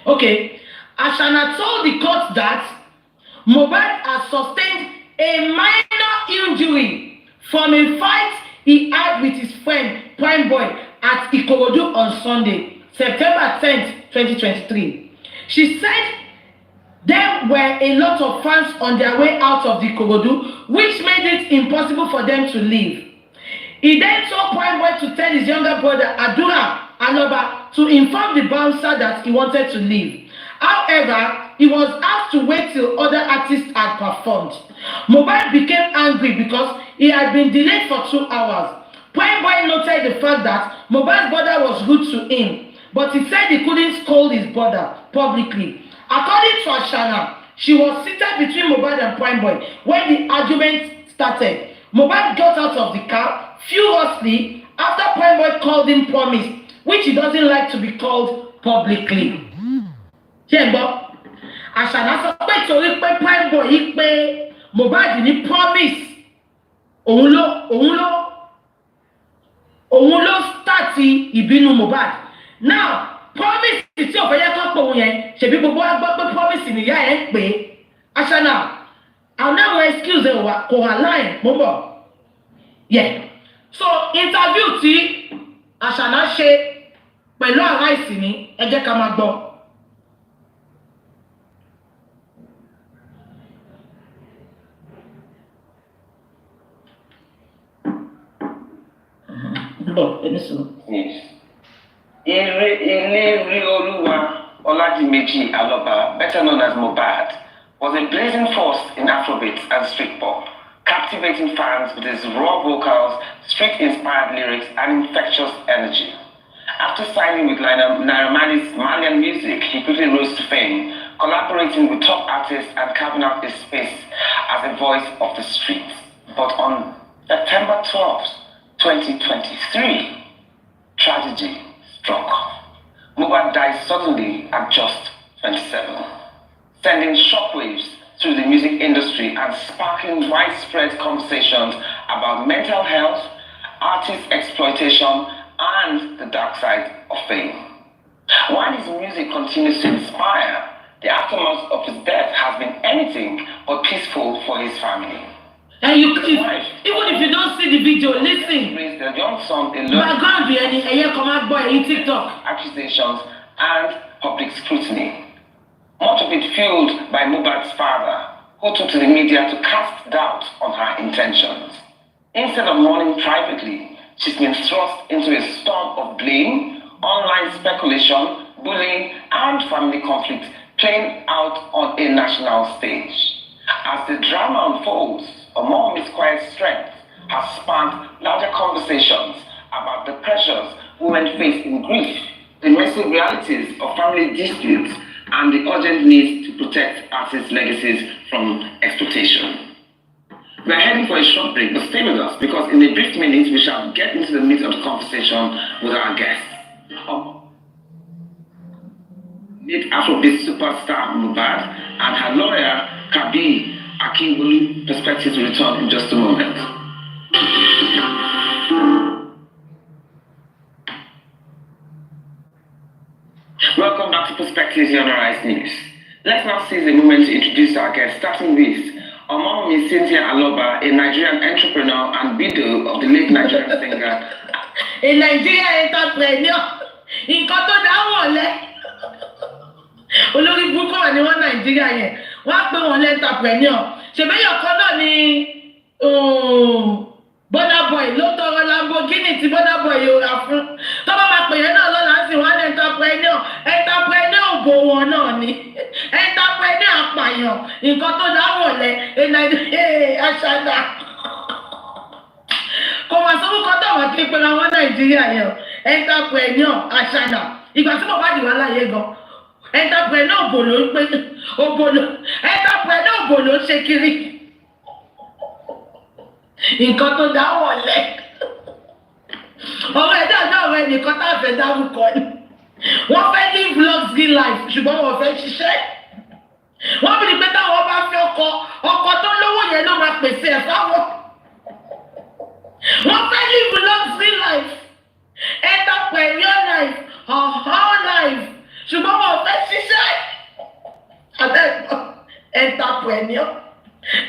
Okay. Àṣànà told the court that Mohbad has sustained a minor injury from a fight he had with his friend Prime Boy at Ikorodu on Sunday, September 10th, 2023. She said there were a lot of fans on their way out of the Ikorodu, which made it impossible for them to leave. He then told Prime Boy to tell his younger brother Adura Aloba to inform the bouncer that he wanted to leave. However, he was asked to wait till other artists had performed. Mohbad became angry because he had been delayed for 2 hours. Prime Boy noted the fact that Mohbad's brother was rude to him, but he said he couldn't scold his brother publicly. According to Àṣànà, she was seated between Mohbad and Prime Boy when the argument started. Mohbad got out of the car furiously after Prime Boy called him promise, which he doesn't like to be called publicly. Ṣé ẹ gbọ́? Àṣànà sọ pé torí pé Prime Boy yìí pé Mohbad ní promise òun ló start ìbínú Mohbad. Now promise tí ò fẹ́ yẹ kó pè òun yẹn ṣèbí gbogbo wa gbọ́ pé promise nìyá ẹ̀ ń pè é. Àṣànà àwọn náà excuse ẹ̀ wà kò hàn line mo bọ̀. So interview tí Àṣànà ṣe pẹ̀lú Arise ní ẹ jẹ́ ká máa gbọ́. Yes. Ilé Olúwa Oladimeji Aloba, better known as Mohbad, was a blazing force in Afrobeat and street pop, captivating fans with his raw vocals, street-inspired lyrics, and infectious energy. After signing with Naira Marley's Malian music, he quickly rose to fame, collaborating with top artists and carving out his space as a voice of the streets. But on September 12th, 2023, tragedy struck. Mohbad died suddenly at just 27, sending shockwaves through the music industry and sparking widespread conversations about mental health, artist exploitation, and the dark side of fame. While his music continues to inspire, the aftermath of his death has been anything but peaceful for his family. And even if you don't see the video, listen. Raised their young son in TikTok accusations and public scrutiny. Much of it fueled by Mohbad's father, who took to the media to cast doubt on her intentions. Instead of mourning privately, she's been thrust into a storm of blame, online speculation, bullying, and family conflict playing out on a national stage. As the drama unfolds, Wummi's quiet strength has sparked larger conversations about the pressures women face in grief, the messy realities of family disputes, and the urgent need to protect artists' legacies from exploitation. We are heading for a short break, but stay with us because in a brief minute we shall get into the meat of the conversation with our guests. Meet Afrobeat superstar Mohbad and her lawyer Kabi Akinbolu. Perspectives will return in just a moment. Welcome back to Perspectives here on Arise News. Let's now seize a moment to introduce our guests, starting with Wummi Cynthia Aloba, a Nigerian entrepreneur and widow of the late Nigerian singer. A Nigerian entrepreneur. Nǹkan tó dáwọ́ lẹ. Olórí burúkú wà ní wọ́n Nàìjíríà yẹn. Wọ́n á pè wọ́n entrepreneur. Ṣèbéyàn kan náà ni Burna Boy ló tọrọ Lamborghini tí Burna Boy yóò rà fún. Tó bá máa pè yẹn náà lọ́la sí wọ́n entrepreneur. Entrepreneur òbò wọn náà ni. Entrepreneur àpàyàn. Nǹkan tó dáwọ́ lẹ. Ashana. Kò wá sọ wípé tó wà kí pé àwọn Nàìjíríà yẹn entrepreneur Ashana. Ìgbà tí mo bá dì wá láyé gan. Entrepreneur òbòlò ń pé òbòlò entrepreneur òbòlò ń ṣe kiri. Nǹkan tó dá wọlé. Ọ̀rọ̀ ẹ̀dá náà ọ̀rẹ́ nìkan tá a fẹ́ dárúkọ ni. Wọ́n fẹ́ live luxury life ṣùgbọ́n wọ́n fẹ́ ṣiṣẹ́. Wọ́n bí pé táwọn bá fẹ́ ọkọ tó lówó yẹn ló máa pèsè ẹ̀ fáwọn. Wọ́n fẹ́ live luxury life, entrepreneur life, whole life ṣùgbọ́n wọ́n fẹ́ ṣiṣẹ́.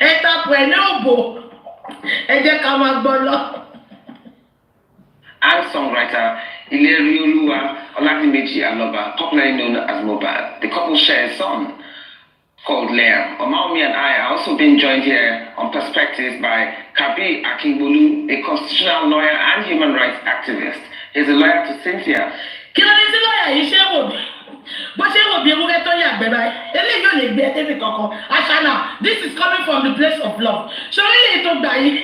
Entrepreneur òbò ẹ jẹ́ ká máa gbọ́ lọ. And songwriter Ilerioluwa Oladimeji Aloba, popularly known as Mohbad. The couple share a son called Liam. Omaomi and I are also being joined here on Perspectives by Kabi Akingbolu, a constitutional lawyer and human rights activist. He's a lawyer to Cynthia. Kí ló ní sí lọ́ọ̀yà yìí ṣé wò bí? Bó ṣe wò bí ewúrẹ́ tó yàgbẹ́ báyìí, eléyìí ò lè gbé ẹ débi kankan. Ashana, this is coming from the place of love. Ṣé orílẹ̀ ètò gbà yìí?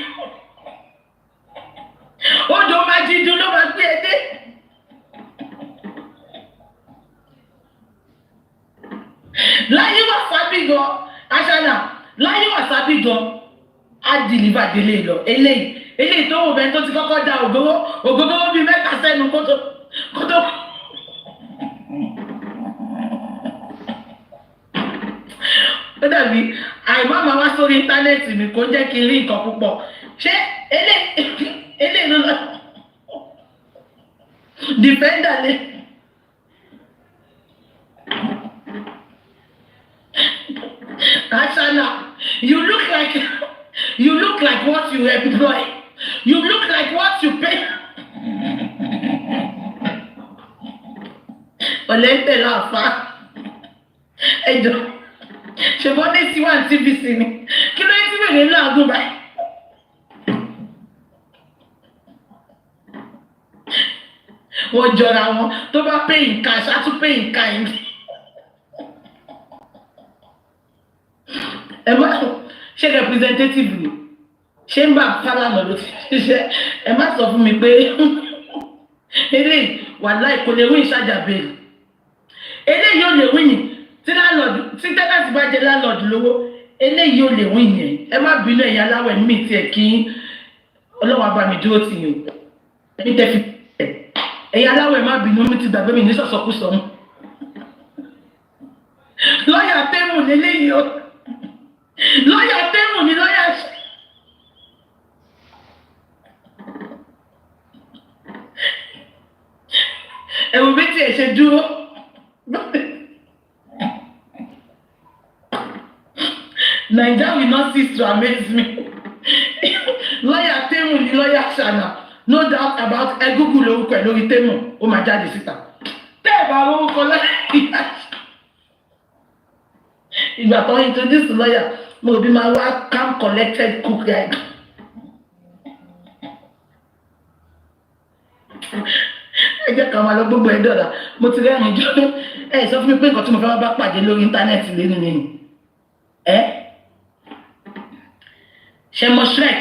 Odò máa jí dùn ló máa gbé ẹ dé. Láyé wà sábì gan, Ashana, láyé wà sábì gan, á dìlíbà délé lọ. Eléyìí tó wò bẹ́ẹ̀ tó ti kọ́kọ́ da ògógó bíi mẹ́ta sẹ́nu kótó. Ó dàbí àìmọ́ máa wá sórí íńtánẹ́ẹ̀tì mi kò jẹ́ kí n rí nǹkan púpọ̀. Ṣé eléyìí ló lọ? Defender lé. Ashana, you look like what you employ. You look like what you pay. Olente la fa. Ejo. Ṣé bọ́ ní sí one TVC ni? Kí ló ń tí wèrè láàgùn báyìí? Wọ́n jọra wọn tó bá pay in cash, á tún pay in kind. Ẹ má ṣe representative ni. Ṣé ń bá Fálànà ló ti ṣiṣẹ́? Ẹ má sọ fún mi pé eléyìí wàláì kò lè wí ìṣàjà bẹ́ẹ̀. Eléyìí ò lè wí yìí. Tí tẹ́lẹ̀tì bá jẹ láńlọ́ọ̀dù lówó, eléyìí ò lè wí yẹn. Ẹ má bínú ẹ̀yin aláwẹ̀ mí tiẹ̀ kí Ọlọ́run bá mi dúró tì yín o. Ẹni tẹ́ fi tẹ̀. Ẹ̀yin aláwẹ̀ má bínú mi ti gbàgbé mi ní sọ̀sọ̀kúsọ mú. Lọ́yà Tẹ́mù lélẹ́yìí o. Lọ́yà Tẹ́mù ni lọ́yà ṣe. Ẹ̀wù bí tiẹ̀ ṣe dúró. Naija will not cease to amaze me. Lọ́yà Tẹ́mù ni lọ́yà Ashana. No doubt about Egungun lórúkọ ẹ̀ lórí Tẹ́mù. Ó máa jáde síta. Tẹ́ ẹ̀ bá orúkọ lọ́yà. Ìgbà tó introduce lọ́yà, mo bí máa wá calm collected cook guy. Ẹ jẹ́ ká máa lọ gbogbo ẹ̀ dọ̀dà. Mo ti rẹ́rìn jọ. Ẹ sọ fún mi pé nǹkan tí mo fẹ́ wá bá pàdé lórí íńtánẹ́ẹ̀tì lẹ́nu nínú. Ṣé mo Shrek?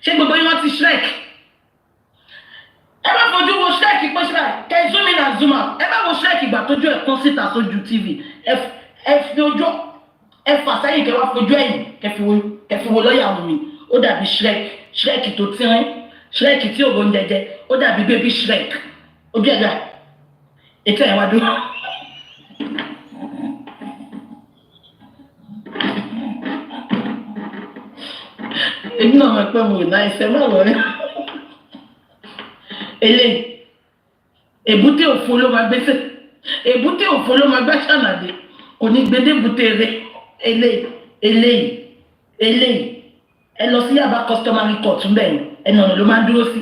Ṣé gbogbo yín wọ́n ti Shrek? Ẹ bá fojú wo Shrek pé ṣe báyìí. Kẹ́ zoom in and zoom out. Ẹ bá wo Shrek ìgbà tójú ẹ̀ kán síta sójú TV. Ẹ fi ojú ẹ fà sẹ́yìn kẹ́ wá fojú ẹ̀yìn kẹ́ fi wo lọ́yà Wummi. Ó dàbí Shrek tó tínrín. Shrek tí ògo ń jẹjẹ. Ó dàbí baby Shrek. Ojú ẹ̀ gbà. Ètò ẹ̀ wá dúró. Èmi náà máa pẹ́ mo rìn náà ẹsẹ̀ máa wọ̀ ẹ́. Eléyìí, èbúté òfo ló máa gbẹ́sẹ̀. Èbúté òfo ló máa gbá ṣànàdé. Kò ní gbédé búté rẹ̀. Eléyìí. Ẹ lọ sí Yaba customary court ń bẹ̀yìn. Ẹnu ọ̀nà ló máa ń dúró sí.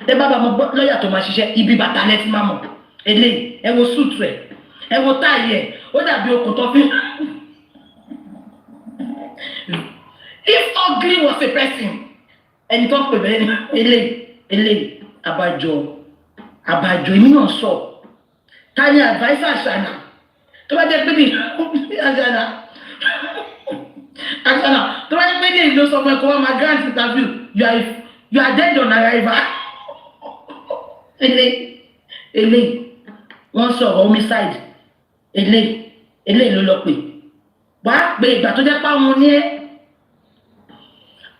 Tẹ́ bá mo gbọ́ lọ́yà tó máa ṣiṣẹ́ ibi bàtà lẹ́ ti máa mọ̀. Eléyìí, ẹ wo suit rẹ̀. Ẹ wo táyì ẹ̀. Ó dàbí okùn tó fi. If ugly was a person, ẹni tó ń pè bẹ́ẹ̀ ni eléyìí àbájọ èmi náà sọ ta ni adviser Ashana tó bá jẹ́ pé bí Ashana tó bá ní pé ní ìlú sọ fún ẹ kó wá máa grant interview you are dead on arrival. Ele wọ́n sọ̀rọ̀ homicide ele ló lọ pè wàá pé ìgbà tó jẹ́ pé àwọn ní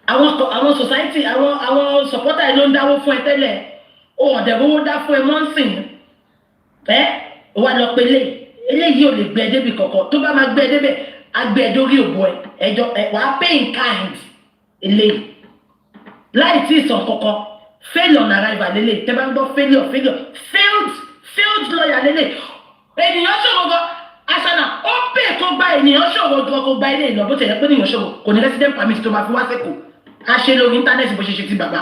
àwọn society àwọn supporter ló ń dáwó fún ẹ tẹ́lẹ̀ ó ọ̀dẹ̀ owó dá fún ẹ mọ́ǹsìn wà lọ pé eléyìí ò lè gbé ẹ débi kọ̀ọ̀kan tó bá máa gbé ẹ débẹ̀ á gbé ẹ dórí òbò ẹ ẹjọ́ wàá pay in kind eléyìí láì tí ì sàn kankan fail on arrival lélẹ̀ tẹ́ bá ń gbọ́ failed lawyer lélẹ̀ ènìyàn ṣòro gan aṣáná ó pè kó gba ènìyàn ṣòro gan kó gba ilé ìlọ bó tẹ̀lé pé ènìyàn ṣòro kò ní resident permit tó máa fi wá sẹ́kọ̀ọ́ a ṣe lórí íńtánẹ́ẹ̀tì bó ṣe ṣe ti bàbá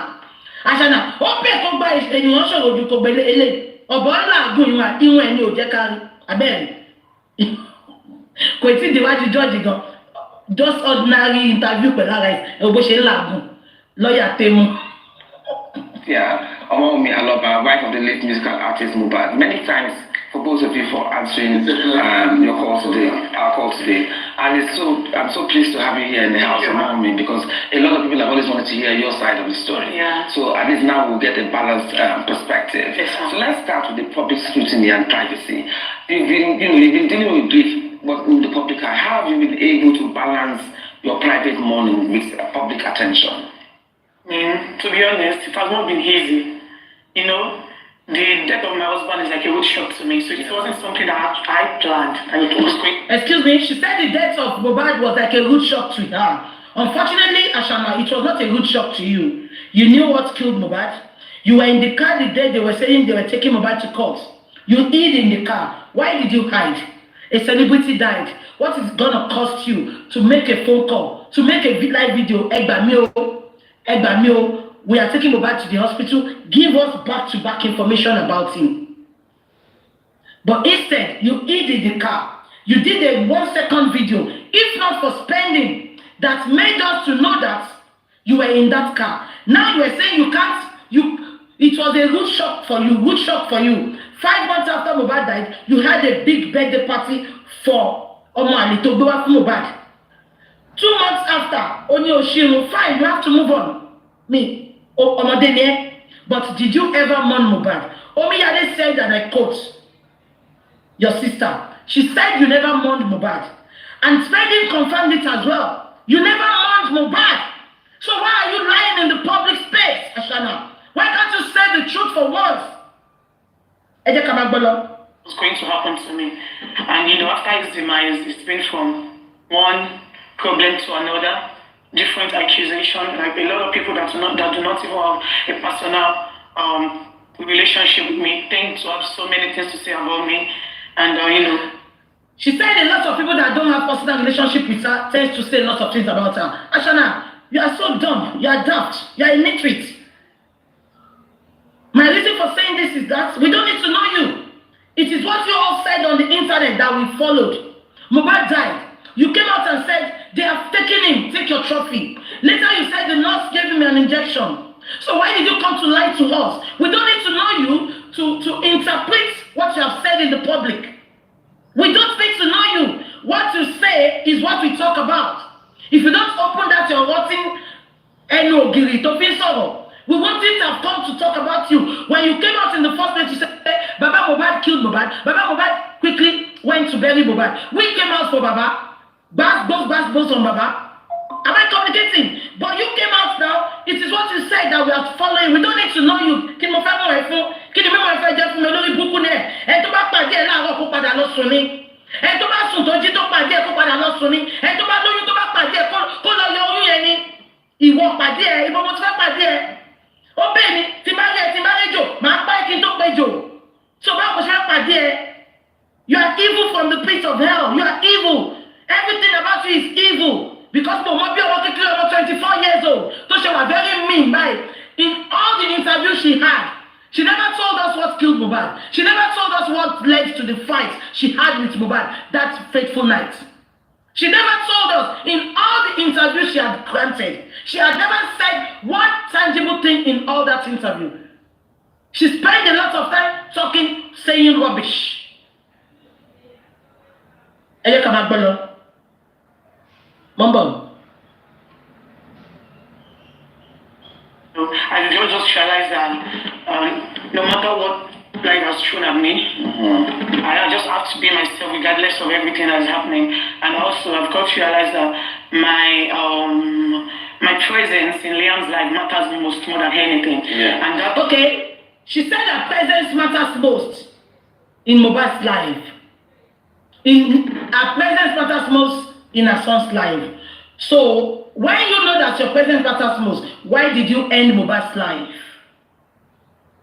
aṣáná ó pè kó gba ènìyàn ṣòro ju kó gba ilé ọ̀bọ̀ ńlá àgùn ìwọ̀n ẹni ò jẹ́ kárí abẹ́rẹ́ kò tí ì déwájú jọ́ọ̀jì gan just ordinary interview pẹ̀lú ara ẹ̀ bó ṣe ń làágùn lọ́ọ̀yà tẹ́mu. Yeah, Wummi Aloba, wife of the late musical artist Mohbad. Many thanks for both of you for answering your call today, our call today. And I'm so pleased to have you here in the house, Wummi, because a lot of people have always wanted to hear your side of the story. Yeah. So at least now we'll get a balanced perspective. Yes, so let's start with the public scrutiny and privacy. You've been dealing with grief, but in the public eye, how have you been able to balance your private mourning with public attention? To be honest, it has not been easy. You know, the death of my husband is like a road shock to me, so it wasn't something that I planned, and it was quick. Excuse me, she said the death of Mohbad was like a road shock to her. Unfortunately, Ashana, it was not a road shock to you. You knew what killed Mohbad. You were in the car the day they were saying they were taking Mohbad to court. You hid in the car. Why did you hide? A celebrity died. What is gonna cost you to make a phone call, to make a live video? Egbamio, we are taking Mohbad to the hospital. Give us back-to-back information about him. But instead, you hid in the car. You did a 1-second video, if not for spending, that made us to know that you were in that car. Now you are saying you can't. It was a root shock for you. 5 months after Mohbad died, you had a big birthday party for Omali to go up Mohbad. 2 months after, Oni Oshiru, fine, you have to move on. But did you ever mourn Mohbad? Omiyade said, and I quote, your sister, she said you never mourned Mohbad. And Spending confirmed it as well. You never mourned Mohbad. So why are you lying in the public space, Ashana? Why can't you say the truth for once? What's going to happen to me? And after his demise, it's been from one problem to another, different accusation. Like a lot of people that do not even have a personal relationship with me tend to have so many things to say about me. And she said a lot of people that don't have personal relationship with her tend to say lots of things about her. Ashana, you are so dumb, you are daft, you are illiterate. My reason for saying this is that we don't need to know you. It is what you all said on the internet that we followed. Mohbad died. You came out and said, they have taken him, take your trophy. Later you said the nurse gave him an injection. So why did you come to lie to us? We don't need to know you to interpret what you have said in the public. We don't need to know you. What you say is what we talk about. If you don't open that, you're watching Enogiri to Finsoro. We wouldn't have come to talk about you. When you came out in the first place, you said, Baba Mohbad killed Mohbad. Baba Mohbad quickly went to bury Mohbad. We came out for Baba. Bass on Baba. Am I communicating? But you came out now. It is what you said that we are following. We don't need to know you. Kí ni mo fẹ́ mọ̀ ẹ́ fún? Kí ni mímọ̀ ẹ́ fẹ́ jẹ́ fún mi lórí burúkú ni ẹ̀? Ẹ tó bá pàdé ẹ̀ láàárọ̀ kó padà lọ sùn ni. Ẹ tó bá sùn tó jí tó pàdé ẹ̀ kó padà lọ sùn ni. Ẹ tó bá lóyún tó bá pàdé ẹ̀ kó lọ yọ oyún yẹn ni. Ìwọ pàdé ẹ̀, ìbọn mo ti fẹ́ pàdé ẹ̀. Ó bẹ́ẹ̀ ni, tí bá rẹ́jò, màá pa kí n tó péjò. So báwo ṣe fẹ́ pàdé ẹ̀? You are evil from the pit of hell. You are evil. Everything about you is evil. Because Mama Bio was 24 years old. So she was very mean, right? In all the interviews she had, she never told us what killed Mohbad. She never told us what led to the fight she had with Mohbad that fateful night. She never told us in all the interviews she had granted. She had never said one tangible thing in all that interview. She spent a lot of time talking, saying rubbish. Mumbo, I just realized that no matter what life has thrown at me, I just have to be myself regardless of everything that's happening. And also, I've got to realize that my presence in Liam's life matters most more than anything. Yeah. And that Okay, she said her presence matters most in Mohbad's life. Her presence matters most in her son's life. So, when you know that your presence matters most, why did you end Mohbad's life?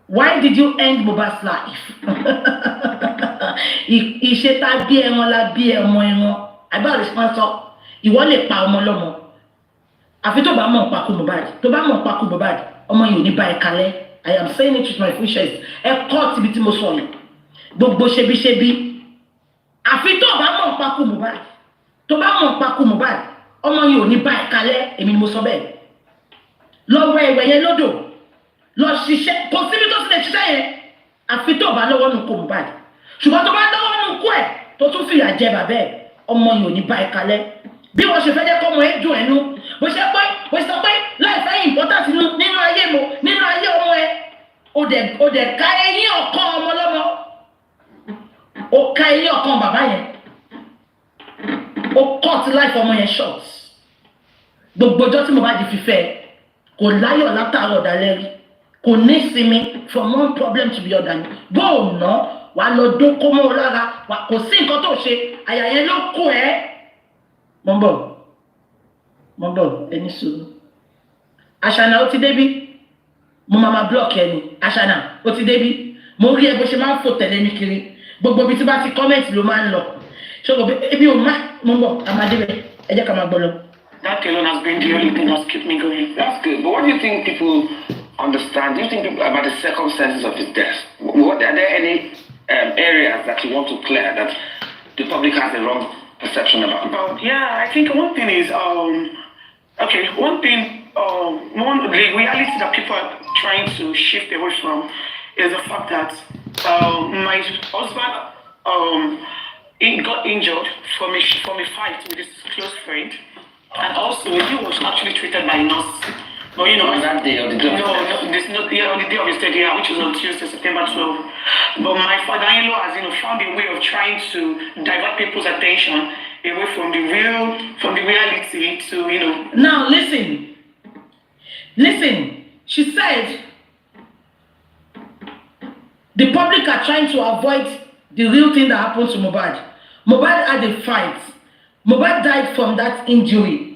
Why did you end Mohbad's life? Ìṣètà bí ẹran la bí ẹmọ ẹran. Àbá responsible. Ìwọ lè pa ọmọ lọ́mọ. Àfi tó bá mọ̀ pa kú Mohbad. Tó bá mọ̀ pa kú Mohbad, ọmọ yìí ò ní bá ẹ kalẹ̀. I am saying it with my full chest. Ẹ kọ́ tìbí tí mo sọ yìí. Gbogbo ṣebíṣebí. Àfi tó bá mọ̀ pa kú Mohbad. Tó bá mọ̀ pa kú Mohbad, ọmọ yìí ò ní bá ẹ kalẹ̀. Èmi ni mo sọ bẹ́ẹ̀. Lọ wẹ ìwẹ̀ yẹn lódò. Lọ ṣiṣẹ́ kò síbi tó sì lè ṣiṣẹ́ yẹn àfi tó bá lọ́wọ́ nù kó Mohbad ṣùgbọ́n tó bá lọ́wọ́ nù kú ẹ̀ tó tún fìyà jẹ bàbá ẹ̀ ọmọ yìí ò ní bá ẹ kalẹ̀ bí wọ́n ṣe fẹ́ jẹ́ kọ́mọ ẹ̀ dùn ẹnu bó ṣe sọ pé láìpẹ́ important nínú ayé mo nínú ayé ọmọ ẹ̀ ó dẹ̀ ká eyín ọ̀kan ọmọ lọ́mọ ó ká eyín ọ̀kan bàbá yẹn ó cut life ọmọ yẹn short gbogbo ọjọ́ tí Mohbad fi fẹ́ kò láyọ̀ látàárọ̀ dalẹ́ rí kò ní sinmi from one problem to the other ni bó o ná wà lọ dún kó mọ́ ọ lára wà kò sí nǹkan tó ṣe àyà yẹn ló kó ẹ́ mọ́ bọ̀ ẹni sùúrù Àṣànà ó ti débí mo máa block ẹ ni Àṣànà ó ti débí mo rí ẹ bó ṣe máa ń fò tẹ̀lé mi kiri gbogbo ibi tí bá ti comment ló máa ń lọ ṣọgbọ́n ebi ò má mọ́ bọ̀ àmàdébẹ̀ ẹ jẹ́ ká máa gbọ́ lọ. That alone has been the only thing that's kept me going. That's good. But what do you think people understand? Do you think people, about the circumstances of his death? Are there any areas that you want to clear that the public has a wrong perception about? Yeah, I think one thing is, the reality that people are trying to shift away from is the fact that my husband he got injured from a fight with his close friend. And also, he was actually treated by a nurse. But you know, on that day of the day? No, on the day of his death, which was on Tuesday, September 12th. But my father-in-law has, found a way of trying to divert people's attention away from the reality to, Now, listen. She said, the public are trying to avoid the real thing that happened to Mohbad. Mohbad had a fight. Mohbad died from that injury.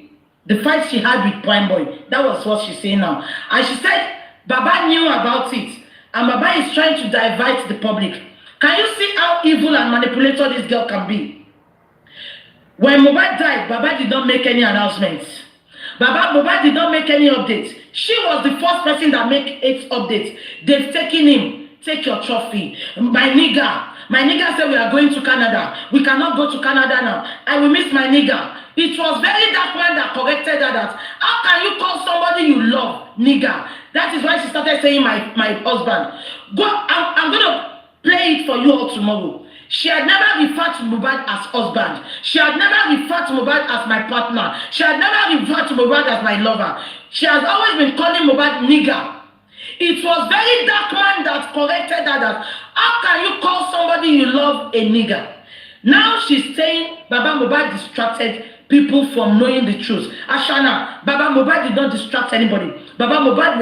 The fight she had with Prime Boy. That was what she's saying now. And she said, Baba knew about it. And Baba is trying to divert the public. Can you see how evil and manipulator this girl can be? When Mohbad died, Baba did not make any announcements. Mohbad did not make any updates. She was the first person that made 8 updates. They've taken him. Take your trophy. My nigga said we are going to Canada. We cannot go to Canada now. I will miss my nigga. It was very dark man that corrected her that. How can you call somebody you love nigga? That is why she started saying my husband. I'm going to play it for you all tomorrow. She had never referred to Mohbad as husband. She had never referred to Mohbad as my partner. She had never referred to Mohbad as my lover. She has always been calling Mohbad nigga. It was very dark man that corrected her that how can you call somebody you love a nigga? Now she's saying Baba Mohbad distracted people from knowing the truth. Ashana, Baba Mohbad did not distract anybody. Baba Mohbad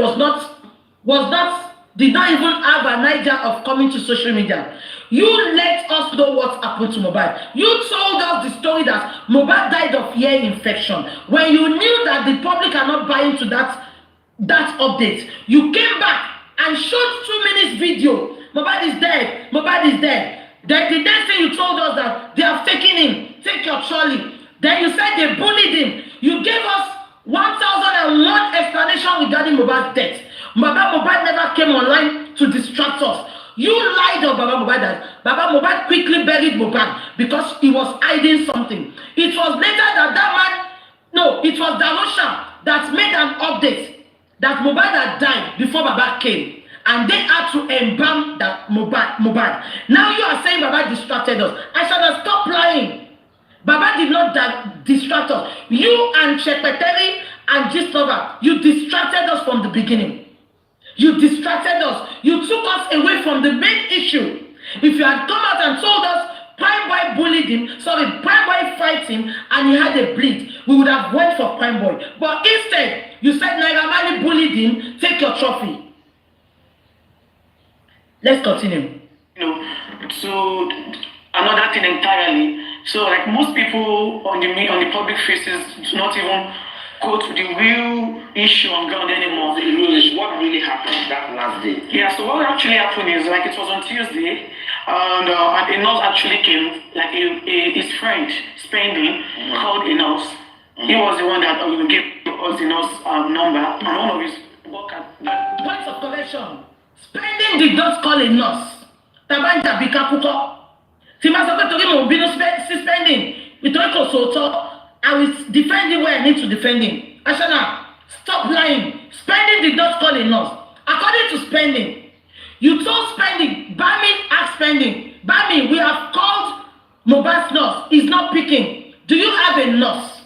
did not even have an idea of coming to social media. You let us know what happened to Mohbad. You told us the story that Mohbad died of ear infection. When you knew that the public are not buying to that update, you came back and showed 2 minutes video. Mohbad is dead. Mohbad is dead. Then the next thing you told us that they have taken him. Take your trolley. Then you said they bullied him. You gave us 1001 explanation regarding Mohbad's death. Mohbad never came online to distract us. You lied on Baba Mohbad that Baba Mohbad quickly buried Mohbad because he was hiding something. It was later it was Darosha that made an update that Mohbad had died before Baba came. And they had to embalm that Mohbad. Now you are saying Baba distracted us. I shall have stopped lying. Baba did not distract us. You and Shepeteri and Gistova, you distracted us from the beginning. You distracted us. You took us away from the main issue. If you had come out and told us Prime Boy bullied him, Prime Boy fight him, and he had a bleed, we would have went for Prime Boy. But instead, you said Naira Marley bullied him, take your trophy. Let's continue. So another thing entirely. So like most people on the public faces do not even go to the real issue on ground anymore. The real issue, what really happened that last day? Yeah, so what actually happened is like it was on Tuesday, and a nurse actually came, like his friend, Spending, called a nurse. He was the one that gave us the nurse number, and one of his workers. Points of correction. Spending did not call a nurse. Tabanja Bikakuko. Timasoke torí mo bínú Spending. Ìtọ́jú kò sòótọ́. I will defend him where I need to defend him. Ashana, stop lying. Spending did not call a nurse. According to Spending, you told Spending, Bami asked Spending, Bami, we have called Mohbad's nurse. He's not picking. Do you have a nurse?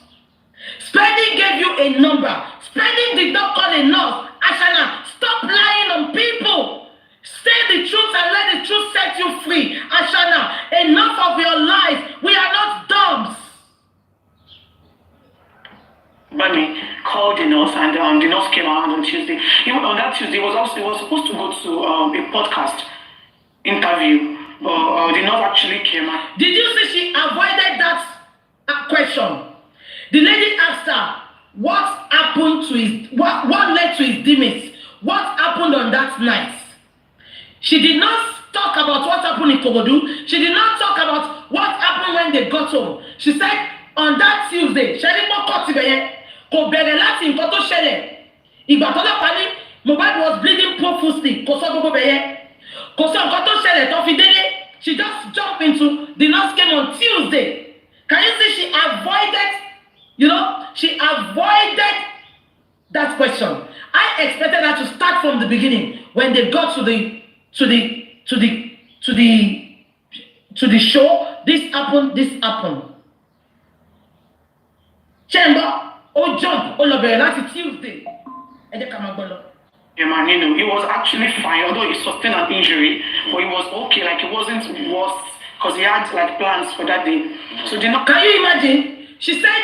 Spending gave you a number. Spending did not call a nurse. Ashana, stop lying on people. Say the truth and let the truth set you free. Ashana, enough of your lies. We are not dumb. Bami called the nurse, and the nurse came around on Tuesday. On that Tuesday, he was supposed to go to a podcast interview, but the nurse actually came out. Did you see she avoided that question? The lady asked her, what happened to what led to his demise? What happened on that night? She did not talk about what happened in Kogodu. She did not talk about what happened when they got home. She said, on that Tuesday, kò bẹ̀rẹ̀ láti nǹkan tó ṣẹlẹ̀. Ìgbà tó lọ́pàá ní Mohbad was bleeding profusely. Kò sọ gbogbo bẹ̀yẹ. Kò sọ nǹkan tó ṣẹlẹ̀ tó fi délé. She just jumped into the nurse came on Tuesday. Can you see she avoided, she avoided that question. I expected her to start from the beginning when they got to the show. This happened. Chamber. Oh, jump all over that Tuesday. Yeah, man, he was actually fine, although he sustained an injury, but he was okay, like it wasn't worse, because he had like plans for that day. So can you imagine? She said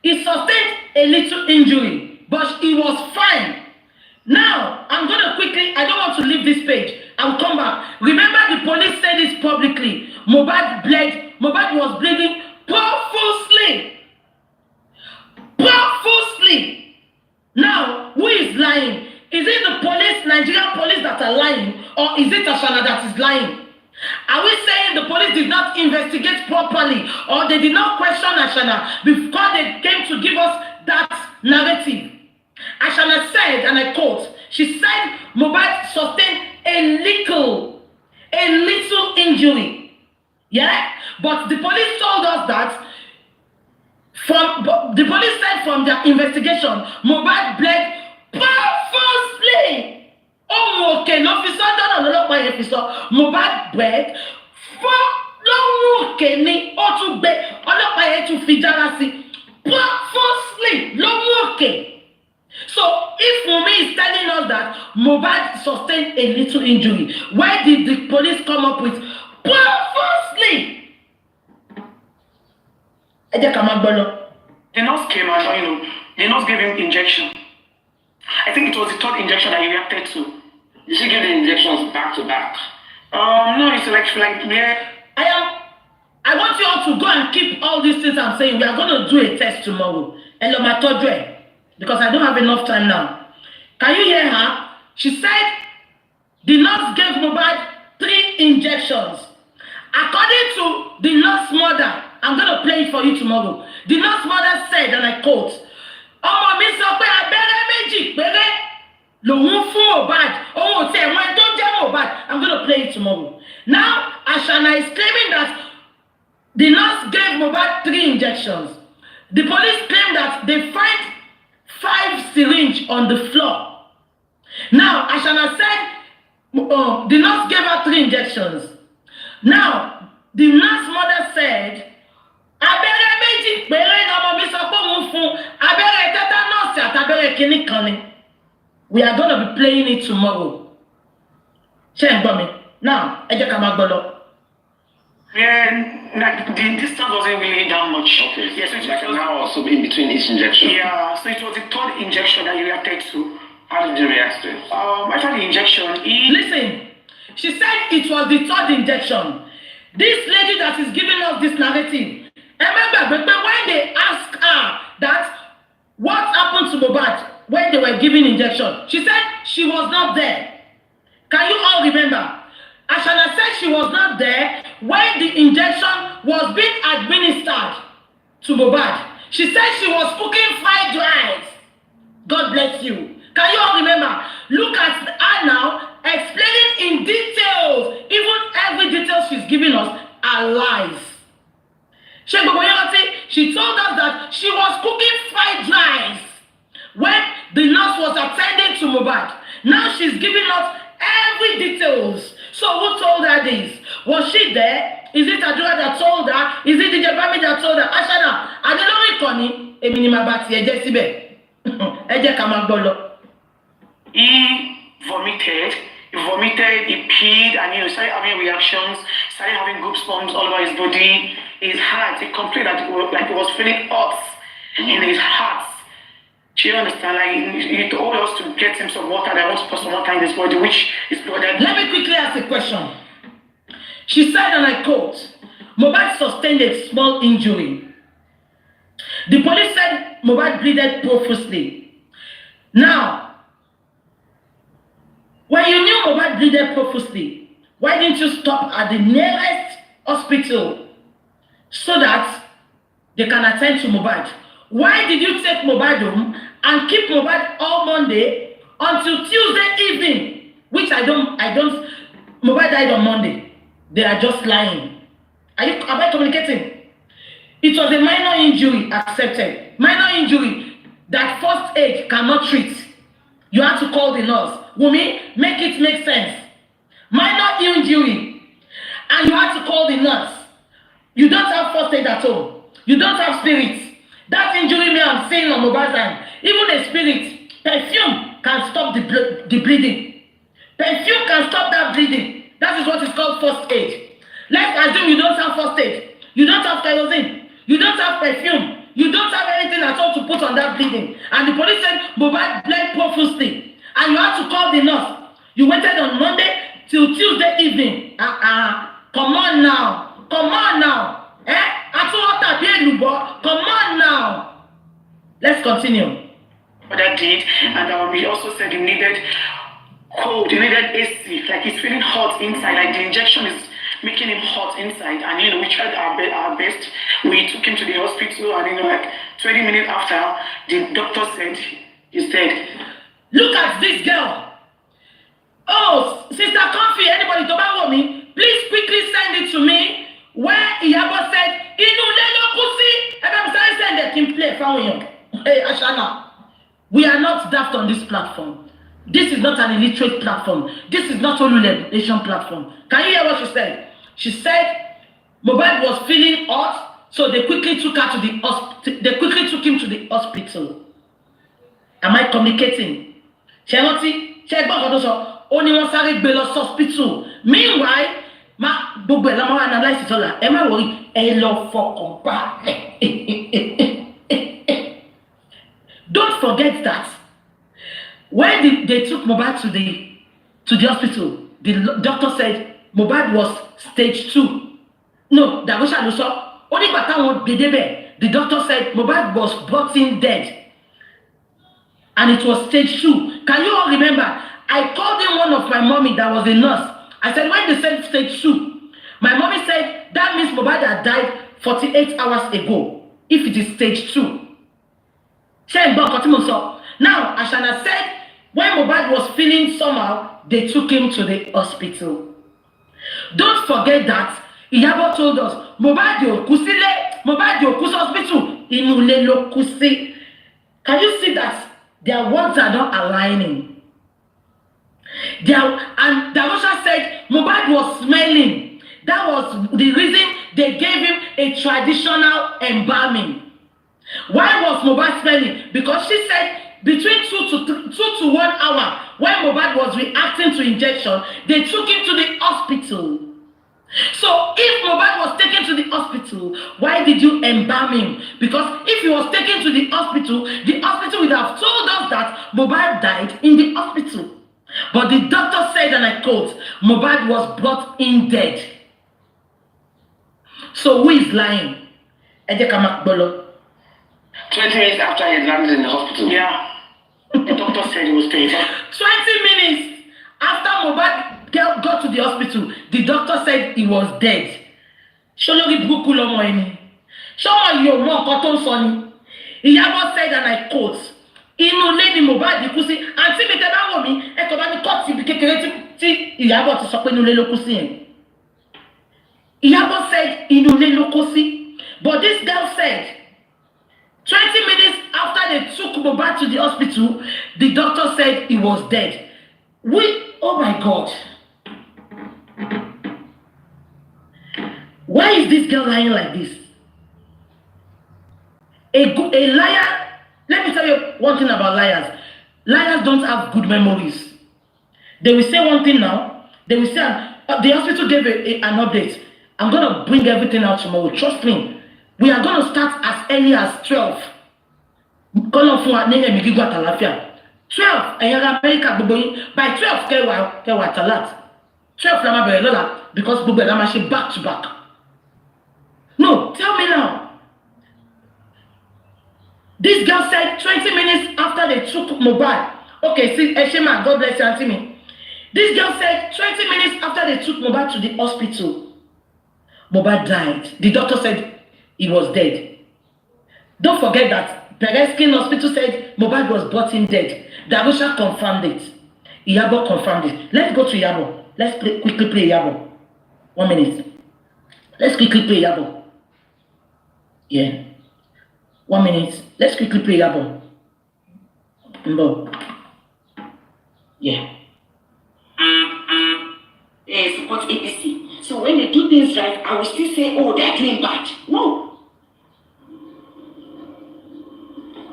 he sustained a little injury, but he was fine. Now, I'm gonna quickly, I don't want to leave this page. I'll come back. Remember the police said this publicly. Mohbad was bleeding profusely. Now, who is lying? Is it the police, Nigerian police that are lying, or is it Ashana that is lying? Are we saying the police did not investigate properly, or they did not question Ashana before they came to give us that narrative? Ashana said, and I quote, she said Mohbad sustained a little injury. Yeah? But the police told us that the police said from their investigation, Mohbad bled profusely. Oh, okay, officer, Mohbad bled profusely. So if Wummi is telling us that Mohbad sustained a little injury, where did the police come up with profusely? The nurse came out, the nurse gave him injection. I think it was the third injection that he reacted to. Did she give the injections back to back? No, it's like yeah. I want you all to go and keep all these things I'm saying. We are going to do a test tomorrow. Because I don't have enough time now. Can you hear her? She said the nurse gave Mohbad 3 injections. According to the nurse mother, I'm going to play it for you tomorrow. The nurse mother said, and I quote, ọmọ mi sọ pé abẹ́rẹ́ méjì péré lòun fún Mohbad. Òun ò tiẹ̀ mọ ẹni tó ń jẹ́ Mohbad. I'm going to play it tomorrow. Now, Ashana is claiming that the nurse gave Mohbad 3 injections. The police claim that they find 5 syringes on the floor. Now, Ashana said the nurse gave her 3 injections. Now, the nurse mother said, abẹ́rẹ́ méjì péré ni ọmọ mi sọ pé òun fún abẹ́rẹ́ tetanus àti abẹ́rẹ́ kìíní kan ni. We are going to be playing it tomorrow. Now, yeah, like the distance wasn't really that much. Okay. Yes, yeah, so like an hour or so in between each injection. Yeah, so it was the third injection that you reacted to. How did you react to it? After the injection, listen, she said it was the third injection. This lady that is giving us this narrative, remember, but when they asked her that what happened to Mohbad when they were giving injection, she said she was not there. Can you all remember? Ashana said she was not there when the injection was being administered to Mohbad. She said she was cooking fried rice. God bless you. Can you all remember? Look at her now, explaining in details, even every detail she's giving us are lies. She told us that she was cooking fried rice when the nurse was attending to Mohbad. Now she's giving us every details. So who told her this? Was she there? Is it Adura that told her? Is it DJ Bami that told her? Ashana, I don't know Connie. He vomited, he peed, and started having reactions, started having goosebumps all over his body, his heart. He complained that he was feeling hot in his heart. Do you understand? Like he told us to get him some water. That wants to put some water in his body, which is blooded. Let me quickly ask a question. She said, and I quote, Mohbad sustained a small injury. The police said Mohbad bleeded profusely. Now, when you knew Mohbad bleeded profusely, why didn't you stop at the nearest hospital so that they can attend to Mohbad? Why did you take Mohbad home and keep Mohbad all Monday until Tuesday evening? Which I don't, Mohbad died on Monday. They are just lying. Am I communicating? It was a minor injury accepted. Minor injury that first aid cannot treat. You have to call the nurse. Wummi, make it make sense. Minor injury. And you have to call the nurse. You don't have first aid at home. You don't have spirits. That injury me I'm seeing on Mohbad's hand. Even a spirit, perfume can stop the bleeding. Perfume can stop that bleeding. That is what is called first aid. Let's assume you don't have first aid. You don't have kerosene. You don't have perfume. You don't have anything at all to put on that bleeding. And the police said Mohbad bled profusely. And you have to call the nurse. You waited on Monday till Tuesday evening. Come on now. Come on now. Come on now. Let's continue. What that did, and we also said he needed cold, he needed AC, like he's feeling hot inside, like the injection is making him hot inside. And we tried our best. We took him to the hospital, and like 20 minutes after, the doctor said he's dead. Look at this girl. Oh, Sister Comfy, anybody to buy me? Please quickly send it to me. Where Iyabo said, Inu lelo kusi, and I'm saying that can play for. Hey, Ashana, we are not daft on this platform. This is not an illiterate platform. This is not a relation platform. Can you hear what she said? She said Mohbad was feeling hot, so they quickly took her to the hospital. They quickly took him to the hospital. Am I communicating? Charity, check back on those. Only one side below hospital. Meanwhile, gbogbo ẹ̀ la máa analyse sọ́la ẹ má wọrí ẹ lọ fọkàn balẹ̀. Don't forget that when they took Mohbad to the hospital, the doctor said Mohbad was stage 2. No, Dagosha ló sọ ó nígbà táwọn gbé débẹ̀, the doctor said Mohbad was brought in dead and it was stage 2. Can you all remember? I called in one of my mommy that was a nurse. I said, when they said stage 2, my mommy said, that means Mohbad had died 48 hours ago, if it is stage 2. Now, Ashana said, when Mohbad was feeling somehow, they took him to the hospital. Don't forget that Iyabo told us, Mohbad yo kusi hospital, inule lo kusi. Can you see that their words are not aligning? And Dagosha said Mohbad was smelling. That was the reason they gave him a traditional embalming. Why was Mohbad smelling? Because she said between 2 to 1 hour, when Mohbad was reacting to injection, they took him to the hospital. So if Mohbad was taken to the hospital, why did you embalm him? Because if he was taken to the hospital would have told us that Mohbad died in the hospital. But the doctor said, and I quote, Mohbad was brought in dead. So who is lying? 20 minutes after he had landed in the hospital. Yeah. The doctor said he was dead. 20 minutes after Mohbad got to the hospital, the doctor said he was dead. Sholori Bukky lomo eni. Shomo yo mo nkan tó sọ ni. Iyabo said, and I quote, inú ilé ni Mohbad kú sí. Àǹtí mi tẹ́ bá wò mí, ẹ kò bá ní cut ibi kékeré tí Iyabo ti sọ pé inú ilé ló kú sí yẹn. Iyabo said inú ilé ló kú sí. But this girl said 20 minutes after they took Mohbad to the hospital, the doctor said he was dead. Oh my God. Why is this girl lying like this? A liar, let me tell you one thing about liars. Liars don't have good memories. They will say one thing now, they will say, the hospital gave an update. I'm going to bring everything out tomorrow. Trust me. We are going to start as early as 12. 12, by 12, kewa talat. 12 lama bere lola, because bube lama she back to back. No, tell me now. This girl said 20 minutes after they took Mohbad. Okay, see, Eshema, God bless you, Auntie me. This girl said 20 minutes after they took Mohbad to the hospital, Mohbad died. The doctor said he was dead. Don't forget that Pereskin Hospital said Mohbad was brought in dead. Darusha confirmed it. Iyabo confirmed it. Let's go to Iyabo. Let's quickly play Iyabo. 1 minute. Let's quickly play Iyabo. Yeah. 1 minute. Let's quickly play Iyabo. Yeah. Support APC. So when they do things right, I will still say, oh, they're doing bad. No.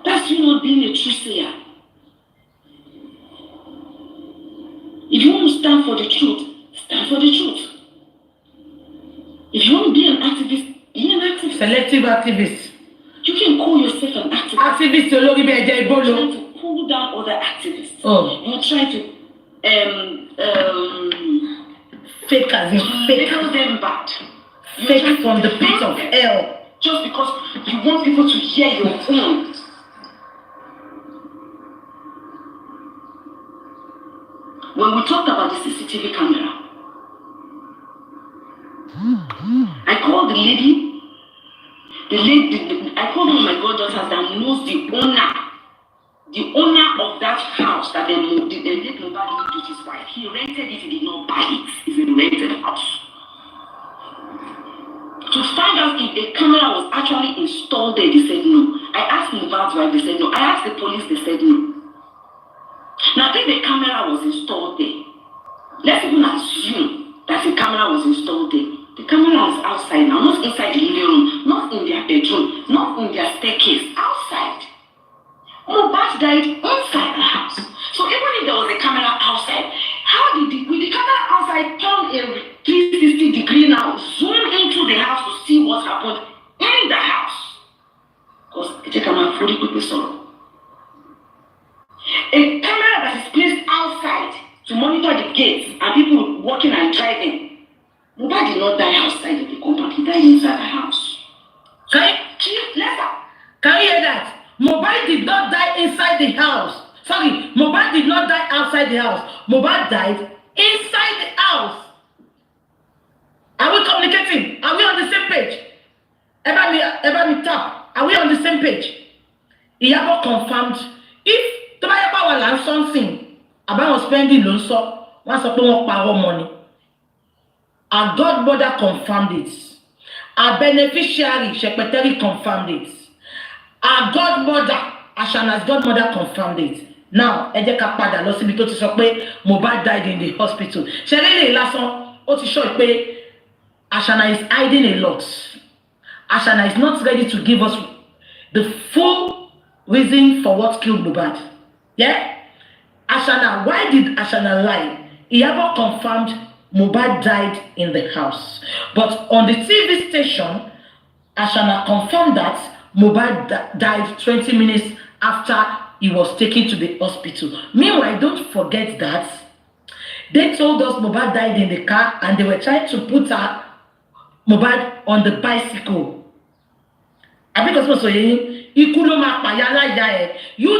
That's you not being a true sayer. If you want to stand for the truth, stand for the truth. If you want to be an activist, be an activist. Selective activist. You can call yourself an activist. Activist, you're trying to pull down other activists. Oh. You're trying to fake as in fake. Tell them bad. Fake from the pit of hell. Just because you want people to hear your own. When we talked about the CCTV camera, I called the lady. I called one of my goddaughters that knows the owner of that house that they let nobody live with his wife. He rented it, he did not buy it. It's a rented house. To find out if a camera was actually installed there, they said no. I asked Mohbad's wife, they said no. I asked the police, they said no. Now, if the camera was installed there, let's even assume that the camera was installed there. The camera is outside now, not inside the living room, not in their bedroom, not in their staircase, outside. Mohbad died inside the house. So even if there was a camera outside, will the camera outside turn a 360 degree now, zoom into the house to see what happened in the house? Because it's a camera fully quickly sorrow. A camera that is placed outside to monitor the gates and people walking and driving. Mohbad did not die outside of the compound, he died inside the house. Can you hear that? Mohbad did not die inside the house. Sorry, Mohbad did not die outside the house. Mohbad died inside the house. Are we communicating? Are we on the same page? Everybody tap. Are we on the same page? Iyabo confirmed. If the power land something about spending loan, so once upon power money. Our godmother confirmed it. Our beneficiary, secretary, confirmed it. Our godmother, Ashana's godmother, confirmed it. Now, Ejeka Pada lọ síbi tó ti sọ pé Mohbad died in the hospital. Ṣẹlẹ̀ lásán, ó ti sọ pé Ashana is hiding a lot. Ashana is not ready to give us the full reason for what killed Mohbad. Yeah? Ashana, why did Ashana lie? Iyabo confirmed Mohbad died in the house. But on the TV station, Ashana confirmed that Mohbad died 20 minutes after he was taken to the hospital. Meanwhile, don't forget that they told us Mohbad died in the car and they were trying to put Mohbad on the bicycle. You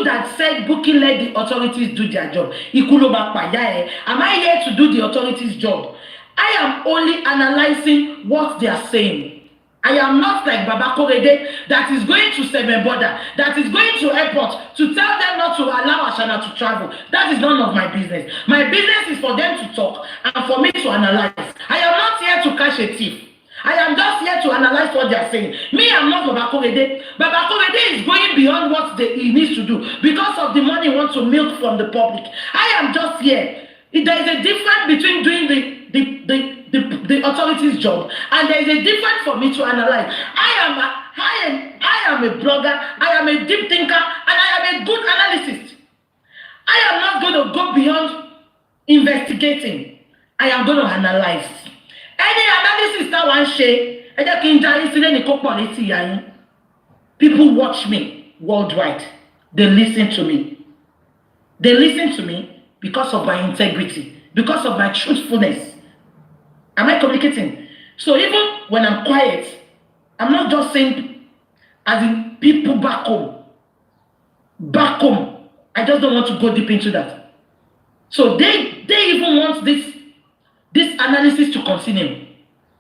that said Bukky let the authorities do their job. Am I here to do the authorities' job? I am only analyzing what they are saying. I am not like Baba Korede that is going to Seven Border, that is going to airport to tell them not to allow Ashana to travel. That is none of my business. My business is for them to talk and for me to analyze. I am not here to catch a thief. I am just here to analyze what they are saying. Me, I'm not Baba Korede. Baba Korede is going beyond what he needs to do because of the money he wants to milk from the public. I am just here. There is a difference between doing the authorities' job, and there is a difference for me to analyze. I am a blogger, I am a deep thinker, and I am a good analyst. I am not going to go beyond investigating. I am going to analyze. Any analysis that one share, people watch me worldwide. They listen to me. They listen to me because of my integrity, because of my truthfulness. Am I communicating? So even when I'm quiet, I'm not just saying as in people back home. Back home. I just don't want to go deep into that. So they even want this analysis to continue.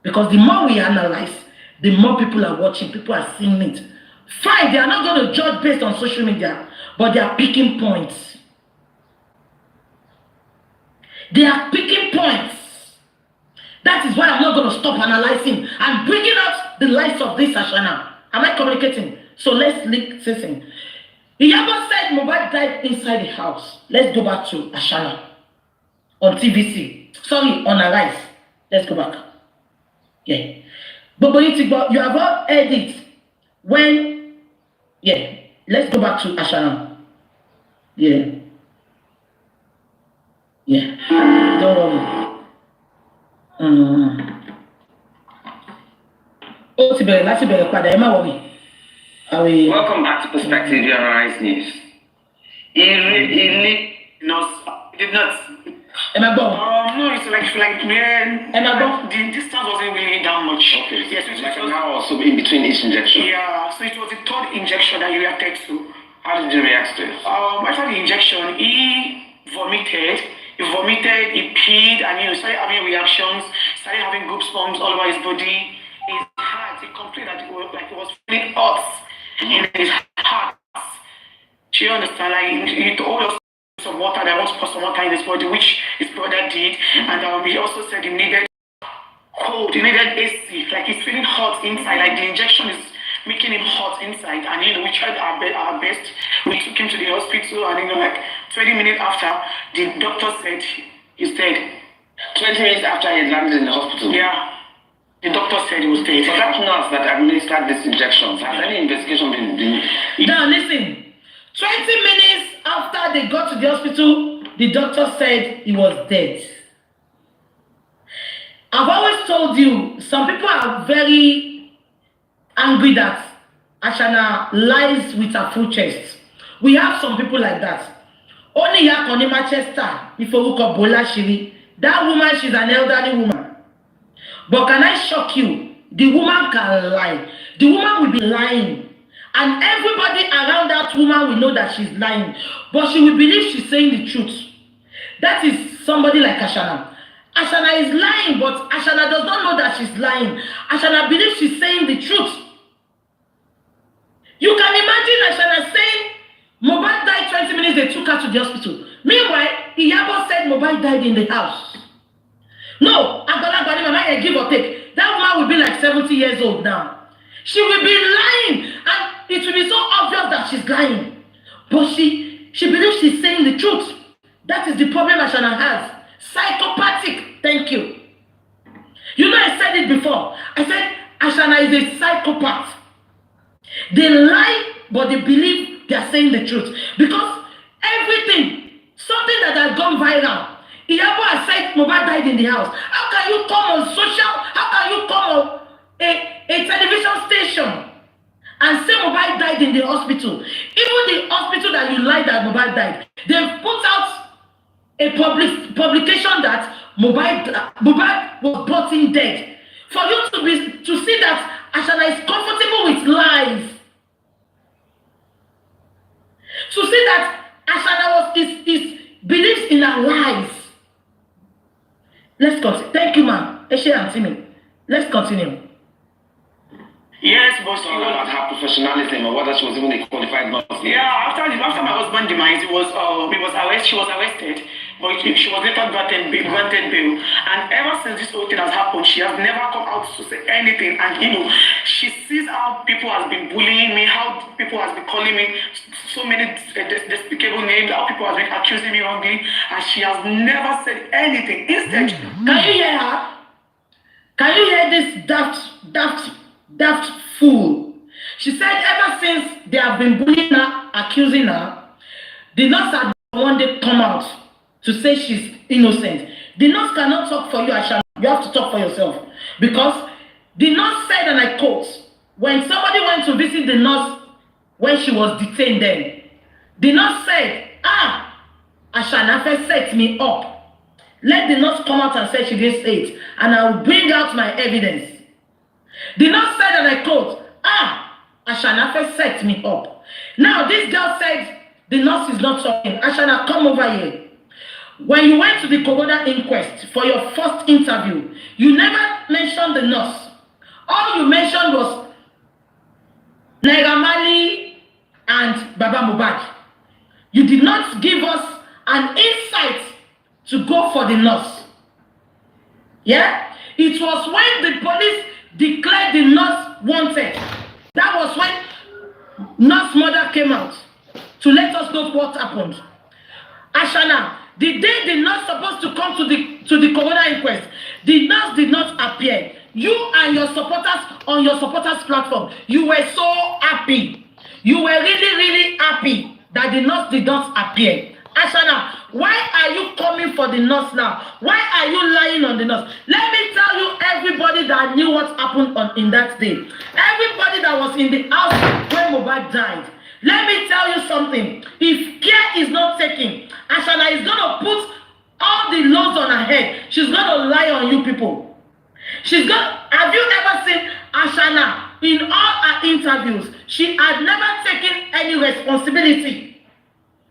Because the more we analyze, the more people are watching, people are seeing it. Fine, they are not going to judge based on social media, but they are picking points. They are picking points. That is why I'm not going to stop analyzing and bringing out the lights of this Ashana. Am I communicating? So let's listen. Iyabo said Mohbad died inside the house. Let's go back to Ashana on TVC. Sorry, on Arise. Let's go back. Yeah. But you have all heard it when, yeah. Let's go back to Ashana. Yeah. Yeah. Don't worry. Welcome back to Perspective Arise News. He did not. No, it's like man. The distance wasn't really that much. Okay. Yes, it like was an hour or so in between each injection. Yeah, so it was the third injection that you reacted to. How did you react to it? After the injection, he vomited, he peed, and started having reactions, started having goosebumps all over his body. His heart, he complained that it was feeling hot in his heart. Do you understand? Like he told us some water, that wants to put some water in his body, which his brother did, and he also said he needed cold, he needed AC, like he's feeling hot inside, like the injection is making him hot inside, and we tried our best. We took him to the hospital, and like 20 minutes after, the doctor said he's dead. 20 minutes after he landed in the hospital? Yeah. The doctor said he was dead. But that nurse that administered these injections, has any investigation been? Now listen. 20 minutes after they got to the hospital, the doctor said he was dead. I've always told you, some people are very angry that Ashana lies with her full chest. We have some people like that. Only Yakoni Manchester, before we call Bola Shiri, that woman, she's an elderly woman. But can I shock you? The woman can lie. The woman will be lying. And everybody around that woman will know that she's lying. But she will believe she's saying the truth. That is somebody like Ashana. Ashana is lying, but Ashana does not know that she's lying. Ashana believes she's saying the truth. You can imagine Ashana saying, Mohbad died 20 minutes, they took her to the hospital. Meanwhile, Iyabo said Mohbad died in the house. No, Agbalagba, give or take. That woman will be like 70 years old now. She will be lying, and it will be so obvious that she's lying. But she believes she's saying the truth. That is the problem Ashana has. Psychopathic. Thank you. You know, I said it before. I said Ashana is a psychopath. They lie, but they believe they are saying the truth. Because everything, something that has gone viral. Iyabo has said Mohbad died in the house. How can you come on social? How can you come on a television station and say Mohbad died in the hospital? Even the hospital that you lied that Mohbad died, they've put out a publication that Mohbad was brought in dead. For you to see that Ashana is comfortable with lies. To see that Ashana is believes in her lies. Let's continue. Thank you, ma'am. Eshe Antimi. Let's continue. Yes, but she was about her professionalism or whether she was even a qualified nurse. Yeah, after my husband's demise, she was arrested, but she was later granted bail. And ever since this whole thing has happened, she has never come out to say anything. And she sees how people has been bullying me, how people has been calling me so many despicable names, how people has been accusing me wrongly, and she has never said anything. Instead, can you hear her? Can you hear this daft fool? She said ever since they have been bullying her, accusing her, the nurse had one day come out to say she's innocent. The nurse cannot talk for you, Asha. You have to talk for yourself. Because the nurse said, and I quote, when somebody went to visit the nurse when she was detained then, the nurse said, Ashanafe set me up. Let the nurse come out and say she didn't say it, and I will bring out my evidence. The nurse said, and I quote, Ashanafe set me up. Now, this girl said, the nurse is not talking. Ashana, come over here. When you went to the Coroner Inquest for your first interview, you never mentioned the nurse. All you mentioned was Naira Marley and Baba Mohbad. You did not give us an insight to go for the nurse. Yeah? It was when the police declared the nurse wanted. That was when nurse mother came out to let us know what happened. Ashana, the day the nurse supposed to come to the coroner inquest, the nurse did not appear. You and your supporters on your supporters platform, you were so happy. You were really, really happy that the nurse did not appear. Ashana, why are you coming for the nurse now? Why are you lying on the nurse? Let me tell you, everybody that knew what happened in that day, everybody that was in the house when Mohbad died, let me tell you something. If care is not taken, Ashana is going to put all the loads on her head. She's going to lie on you people. Have you ever seen Ashana in all her interviews? She had never taken any responsibility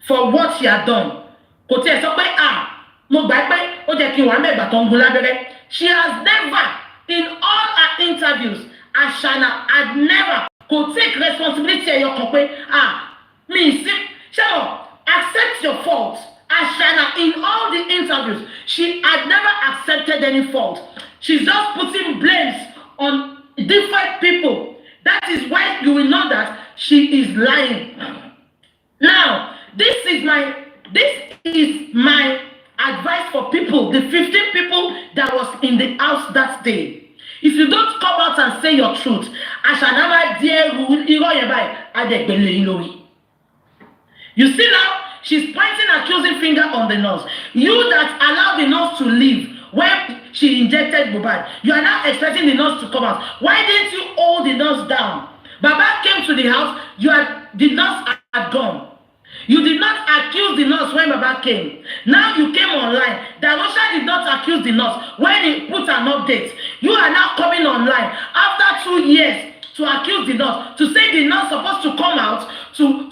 for what she had done. She has never, in all her interviews, Ashana had never could take responsibility. Accept your fault. Ashana, in all the interviews, she had never accepted any fault. She's just putting blames on different people. That is why you will know that she is lying. Now, this is my advice for people, the 15 people that was in the house that day. If you don't come out and say your truth, you see now, she's pointing accusing finger on the nurse. You that allowed the nurse to leave when she injected Mohbad, you are now expecting the nurse to come out. Why didn't you hold the nurse down? Baba came to the house, the nurse had gone. You did not accuse the nurse when Baba came. Now you came online. Darosha did not accuse the nurse when he put an update. You are now coming online after 2 years to accuse the nurse, to say the nurse supposed to come out to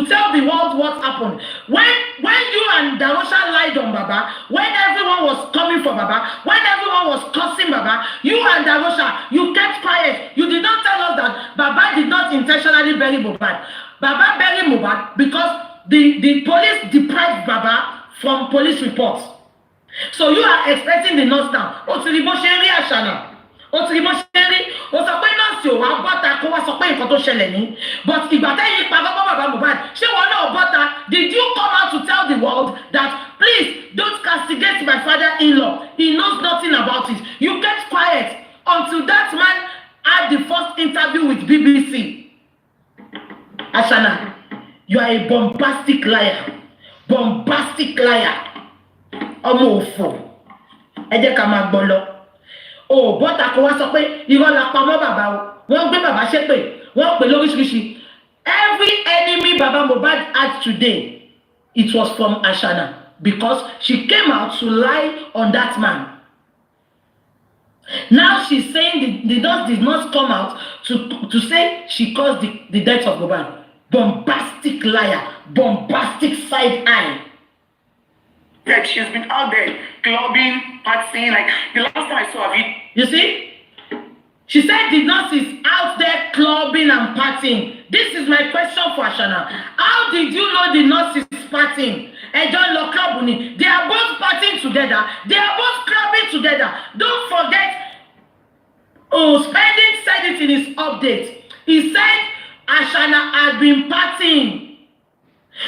tell the world what happened. When you and Darosha lied on Baba, when everyone was coming for Baba, when everyone was cursing Baba, you and Darosha, you kept quiet. You did not tell us that Baba did not intentionally bury Mohbad. Baba buried Mohbad because the police deprived Baba from police reports. So you are expecting the nurse now. Ashana. But did you come out to tell the world that please don't castigate my father-in-law? He knows nothing about it. You kept quiet until that man had the first interview with BBC. Ashana, you are a bombastic liar. bombastic liar. Ọmọ òfò. Ẹ jẹ́ ká máa gbọ́ lọ. O bọ́ta kó wá sọ pé irọ́ la pa mọ́ bàbá o. Wọ́n gbé bàbá ṣépè. Wọ́n pè lóríṣiríṣi. Every enemy Baba Mohbad had today, it was from Ashana because she came out to lie on that man. Now she's saying the nurse did not come out to say she caused the death of Mohbad. Bombastic liar, bombastic side eye. Like she's been out there clubbing, partying. Like the last time I saw her video. You see? She said the nurse is out there clubbing and partying. This is my question for Ashana. How did you know the nurse is partying? And John Lokabuni, they are both partying together. They are both clubbing together. Don't forget, Spending said it in his update. He said Ashana had been partying.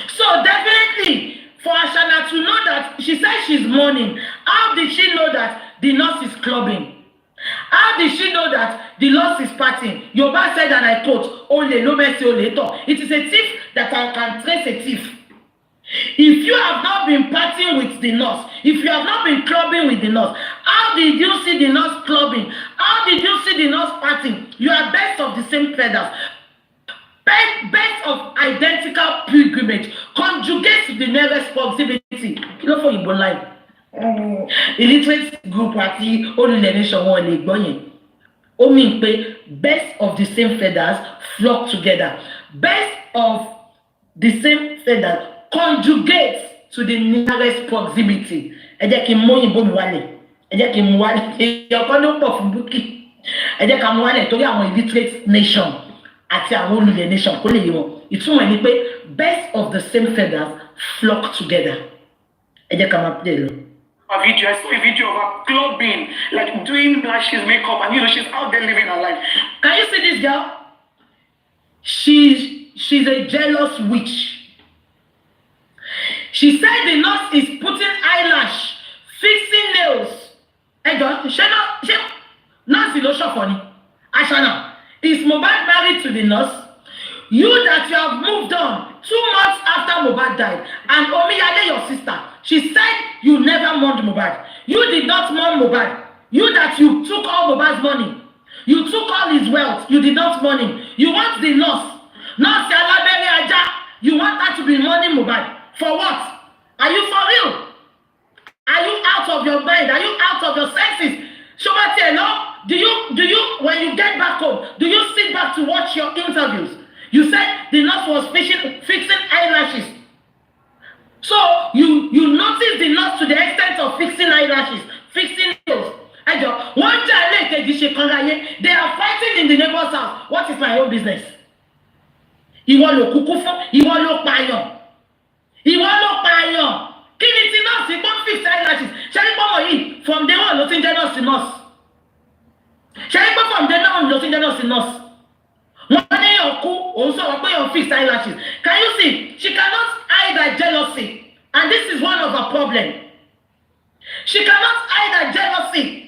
So definitely, for Ashana to know that, she said she's mourning. How did she know that the nurse is clubbing? How did she know that the nurse is partying? Yoba said, and I quote, Ole, no mercy, ole, it is a thief that I can trace a thief. If you have not been partying with the nurse, if you have not been clubbing with the nurse, how did you see the nurse clubbing? How did you see the nurse partying? You are birds of the same feathers. Birds of identical pilgrimage. Conjugate to the nearest proximity. You know for Igbo life. Illiterate group party, only nation one leg boy. O mean pé birds of the same feathers flock together. Birds of the same feathers conjugate to the nearest proximity. Ẹ jẹ́ kí n mú Òyìnbó mi wálẹ̀. Ẹ jẹ́ kí n mú wálẹ̀. Èèyàn ló pọ̀ fún Bukky. Ẹ jẹ́ ká mú wálẹ̀ torí àwọn illiterate nation àti àwọn olùlẹ̀ nation kó lè yé wọn. Ìtumọ̀ ni pé birds of the same feathers flock together. Ẹ jẹ́ ká máa play lọ. I saw a video of her clubbing, like doing lashes, makeup, and she's out there living her life. Can you see this girl? She's a jealous witch. She said the nurse is putting eyelash, fixing nails. Hey God, she nurse is no funny. Ashana, is Mohbad married to the nurse? You that you have moved on 2 months after Mohbad died, and Omiyade, your sister, she said you never mourned Mohbad. You did not mourn Mohbad. You that you took all Mohbad's money. You took all his wealth. You did not mourn him. You want the nurse. Nurse Alabere Aja. You want her to be mourning Mohbad. For what? Are you for real? Are you out of your mind? Are you out of your senses? Shobate, no? Do you, when you get back home, do you sit back to watch your interviews? You said the nurse was fixing eyelashes. So you notice the nurse to the extent of fixing eyelashes, fixing nails. One child, they are fighting in the neighbor's house. What is my own business? Ìwọ ló kúkú fún, ìwọ ló pààyàn. Ìwọ ló pààyàn. Kí ni ti nurse tó fix eyelashes? Ṣé ní pọ́nmọ̀ yìí from day one ló ti ń jẹ́ nurse nurse? Ṣé ní pọ́ from day one ló ti ń jẹ́ nurse nurse? Wọ́n ní ọkú, òun sọ̀rọ̀ pé yóò fix eyelashes. Can you see? She cannot hide her jealousy. And this is one of her problems. She cannot hide her jealousy.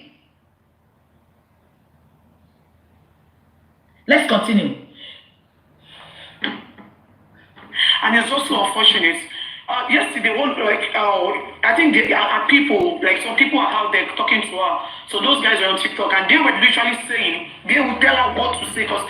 Let's continue. And it's also unfortunate. Yesterday, I think there are people, like some people are out there talking to her. So those guys were on TikTok and they were literally saying, they would tell her what to say because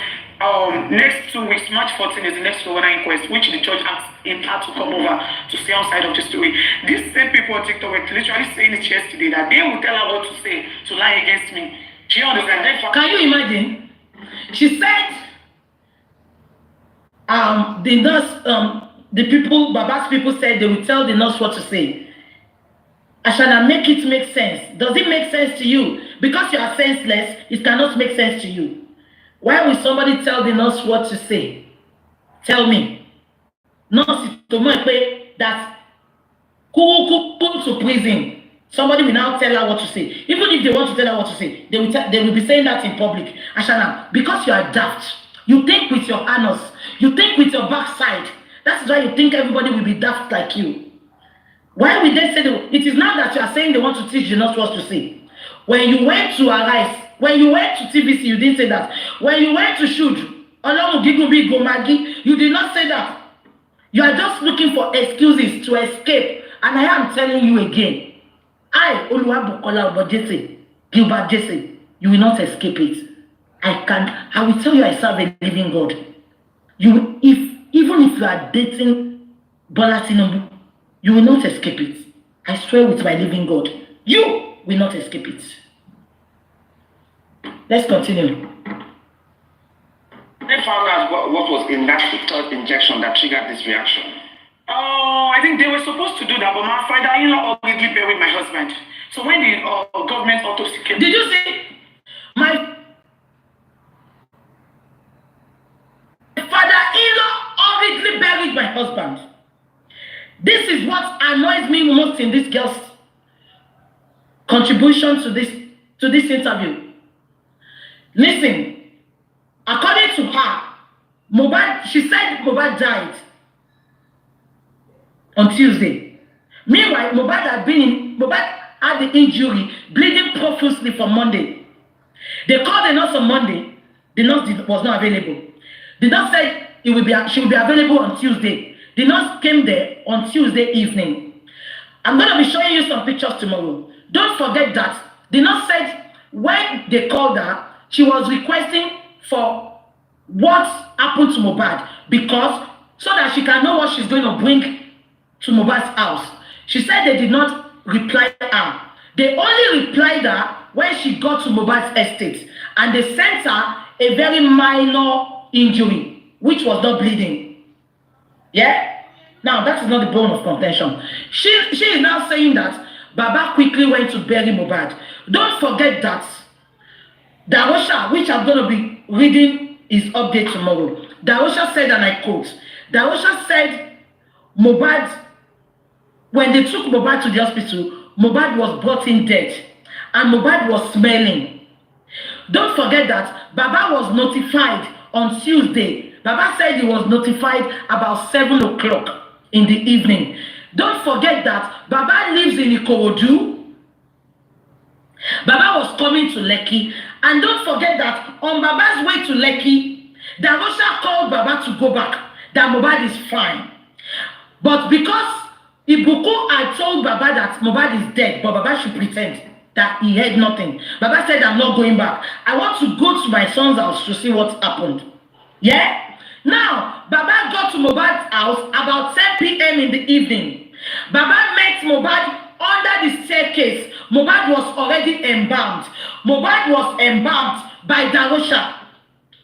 next 2 weeks, March 14 is the next Inquest, which the judge asked him to come over to stay outside of the story. These same people on TikTok were literally saying it yesterday that they would tell her what to say to lie against me. She understands. Can you imagine? She said, the nurse, the people, Baba's people said they will tell the nurse what to say. Ashana, make it make sense. Does it make sense to you? Because you are senseless, it cannot make sense to you. Why will somebody tell the nurse what to say? Tell me. Nurse to make that who put to prison. Somebody will now tell her what to say. Even if they want to tell her what to say, they will be saying that in public. Ashana, because you are daft, you think with your anus, you think with your backside. That's why you think everybody will be daft like you. Why will they say that? It is now that you are saying they want to teach you not what to say. When you went to Arise, when you went to TVC, you didn't say that. When you went to Shoot, you did not say that. You are just looking for excuses to escape. And I am telling you again, I, Oluwabukola Obojese, Gilbert Jesse, you will not escape it. I will tell you I serve a living God. Even if you are dating Bola Tinubu, you will not escape it. I swear with my living God, you will not escape it. Let's continue. They found out what was in that third injection that triggered this reaction. I think they were supposed to do that, but my father-in-law already buried my husband. So when the government autopsy came... Did you see? My father-in-law already buried my husband. This is what annoys me most in this girl's contribution to this interview. Listen, according to her, she said Mohbad died on Tuesday. Meanwhile, Mohbad had the injury, bleeding profusely from Monday. They called the nurse on Monday. The nurse was not available. The nurse said she will be available on Tuesday. The nurse came there on Tuesday evening. I'm going to be showing you some pictures tomorrow. Don't forget that the nurse said when they called her, she was requesting for what happened to Mohbad because so that she can know what she's going to bring to Mohbad's house. She said they did not reply her. They only replied her when she got to Mohbad's estate, and they sent her a very minor injury, which was not bleeding. Yeah? Now, that is not the bone of contention. She is now saying that Baba quickly went to bury Mohbad. Don't forget that Darosha, which I'm going to be reading his update tomorrow. Darosha said, and I quote, Darosha said Mohbad, when they took Mohbad to the hospital, Mohbad was brought in dead and Mohbad was smelling. Don't forget that Baba was notified on Tuesday. Baba said he was notified about 7 o'clock in the evening. Don't forget that Baba lives in Ikorodu. Baba was coming to Lekki. And don't forget that on Baba's way to Lekki, Darosha called Baba to go back, that Mohbad is fine. But because Ibuku had told Baba that Mohbad is dead, but Baba should pretend that he heard nothing. Baba said, I'm not going back. I want to go to my son's house to see what happened. Yeah? Now, Baba got to Mohbad's house about 10 p.m. in the evening. Baba met Mohbad under the staircase. Mohbad was already embalmed. Mohbad was embalmed by Darosha,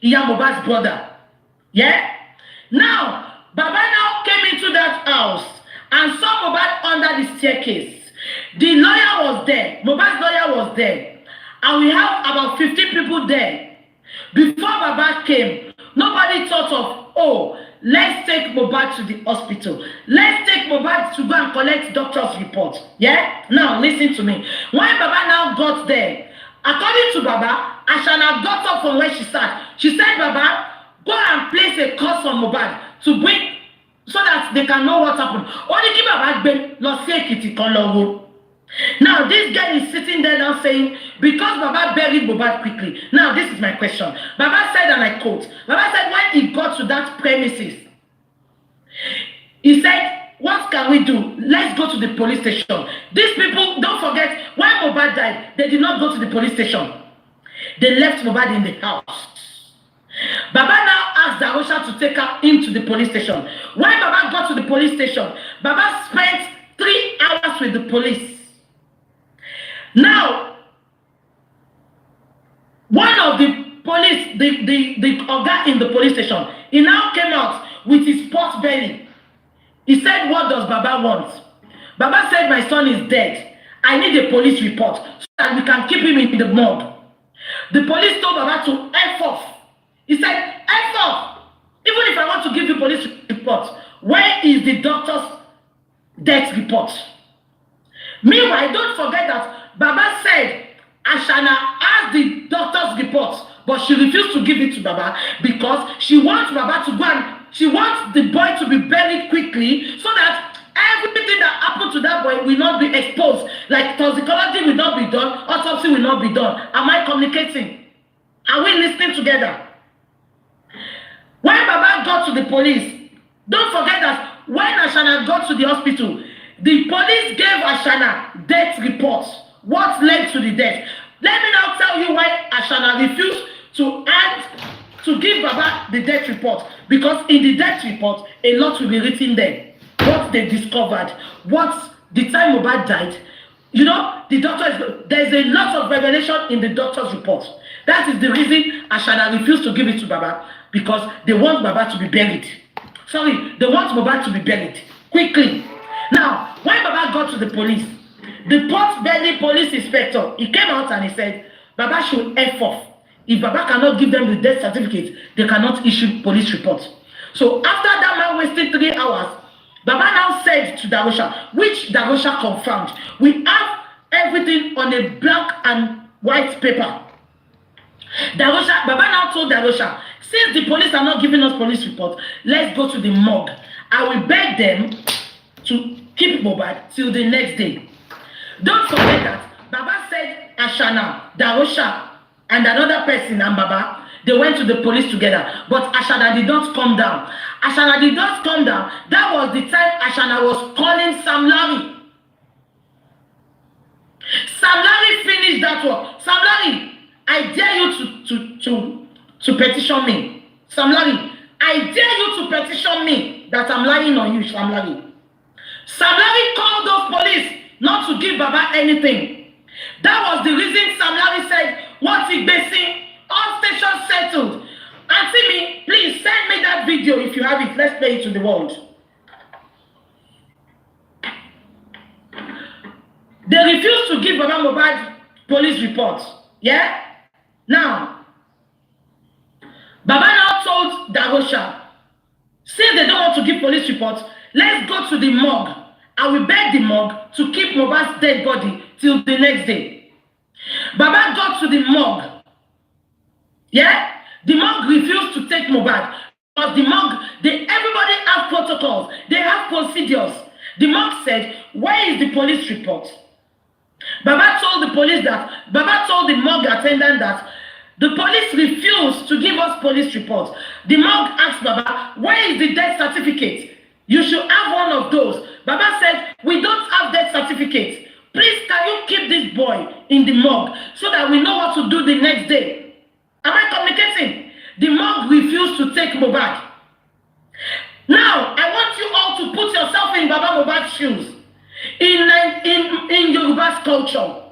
Mohbad's brother. Yeah? Now, Baba now came into that house and saw Mohbad under the staircase. The lawyer was there. Mohbad's lawyer was there. And we have about 50 people there. Before Baba came, nobody thought of, oh, let's take Mohbad to the hospital. Let's take Mohbad to go and collect doctor's report. Yeah? Now, listen to me. When Baba now got there, according to Baba, Ashana got up from where she sat. She said, Baba, go and place a curse on Mohbad to bring, so that they can know what happened. Only Baba lost Ekiti Konlowo. Now, this guy is sitting there now saying, because Baba buried Mohbad quickly. Now, this is my question. Baba said, and I quote, Baba said when he got to that premises, he said, what can we do? Let's go to the police station. These people, don't forget, when Mohbad died, they did not go to the police station. They left Mohbad in the house. Baba now asked Darosha to take him to the police station. When Baba got to the police station, Baba spent 3 hours with the police. Now, one of the police, the guy in the police station, he now came out with his pot belly. He said, what does Baba want? Baba said, my son is dead. I need a police report so that we can keep him in the morgue. The police told Baba to F off. He said, F off. Even if I want to give you police report, where is the doctor's death report? Meanwhile, don't forget that Baba said Ashana asked the doctor's report, but she refused to give it to Baba because she wants Baba to go and she wants the boy to be buried quickly so that everything that happened to that boy will not be exposed. Like toxicology will not be done, autopsy will not be done. Am I communicating? Are we listening together? When Baba got to the police, don't forget that when Ashana got to the hospital, the police gave Ashana death reports. What led to the death? Let me now tell you why Ashana refused to give Baba the death report. Because in the death report, a lot will be written there. What they discovered, what the time Mohbad died. You know, there's a lot of revelation in the doctor's report. That is the reason Ashana refused to give it to Baba, because they want Baba to be buried. Sorry, they want Mohbad to be buried quickly. Now, when Baba got to the police, the Port Belly police inspector, he came out and he said, Baba should F off. If Baba cannot give them the death certificate, they cannot issue police reports. So after that man wasted 3 hours, Baba now said to Darosha, which Darosha confirmed, we have everything on a black and white paper. Baba now told Darosha, since the police are not giving us police reports, let's go to the morgue. I will beg them to keep Mohbad till the next day. Don't forget that Baba said Ashana, Darosha, and another person and Baba, they went to the police together. But Ashana did not come down. Ashana did not come down. That was the time Ashana was calling Sam Larry. Sam Larry finished that work. Sam Larry, I dare you to petition me. Sam Larry, I dare you to petition me that I'm lying on you, Sam Larry. Sam Larry called those police not to give Baba anything. That was the reason Sam Larry said, what's it basing? All stations settled. Auntie me, please send me that video if you have it. Let's play it to the world. They refused to give Baba Mohbad police reports. Yeah? Now, Baba now told Darosha, since they don't want to give police reports, let's go to the morgue. I will beg the morgue to keep Mohbad's dead body till the next day. Baba got to the morgue. Yeah? The morgue refused to take Mohbad. Because the morgue, everybody have protocols. They have procedures. The morgue said, where is the police report? Baba told the morgue attendant that the police refused to give us police reports. The morgue asked Baba, where is the death certificate? You should have one of those. Baba said, we don't have death certificates. Please, can you keep this boy in the morgue so that we know what to do the next day? Am I communicating? The morgue refused to take Mohbad. Now, I want you all to put yourself in Baba Mohbad's shoes. In Yoruba's culture,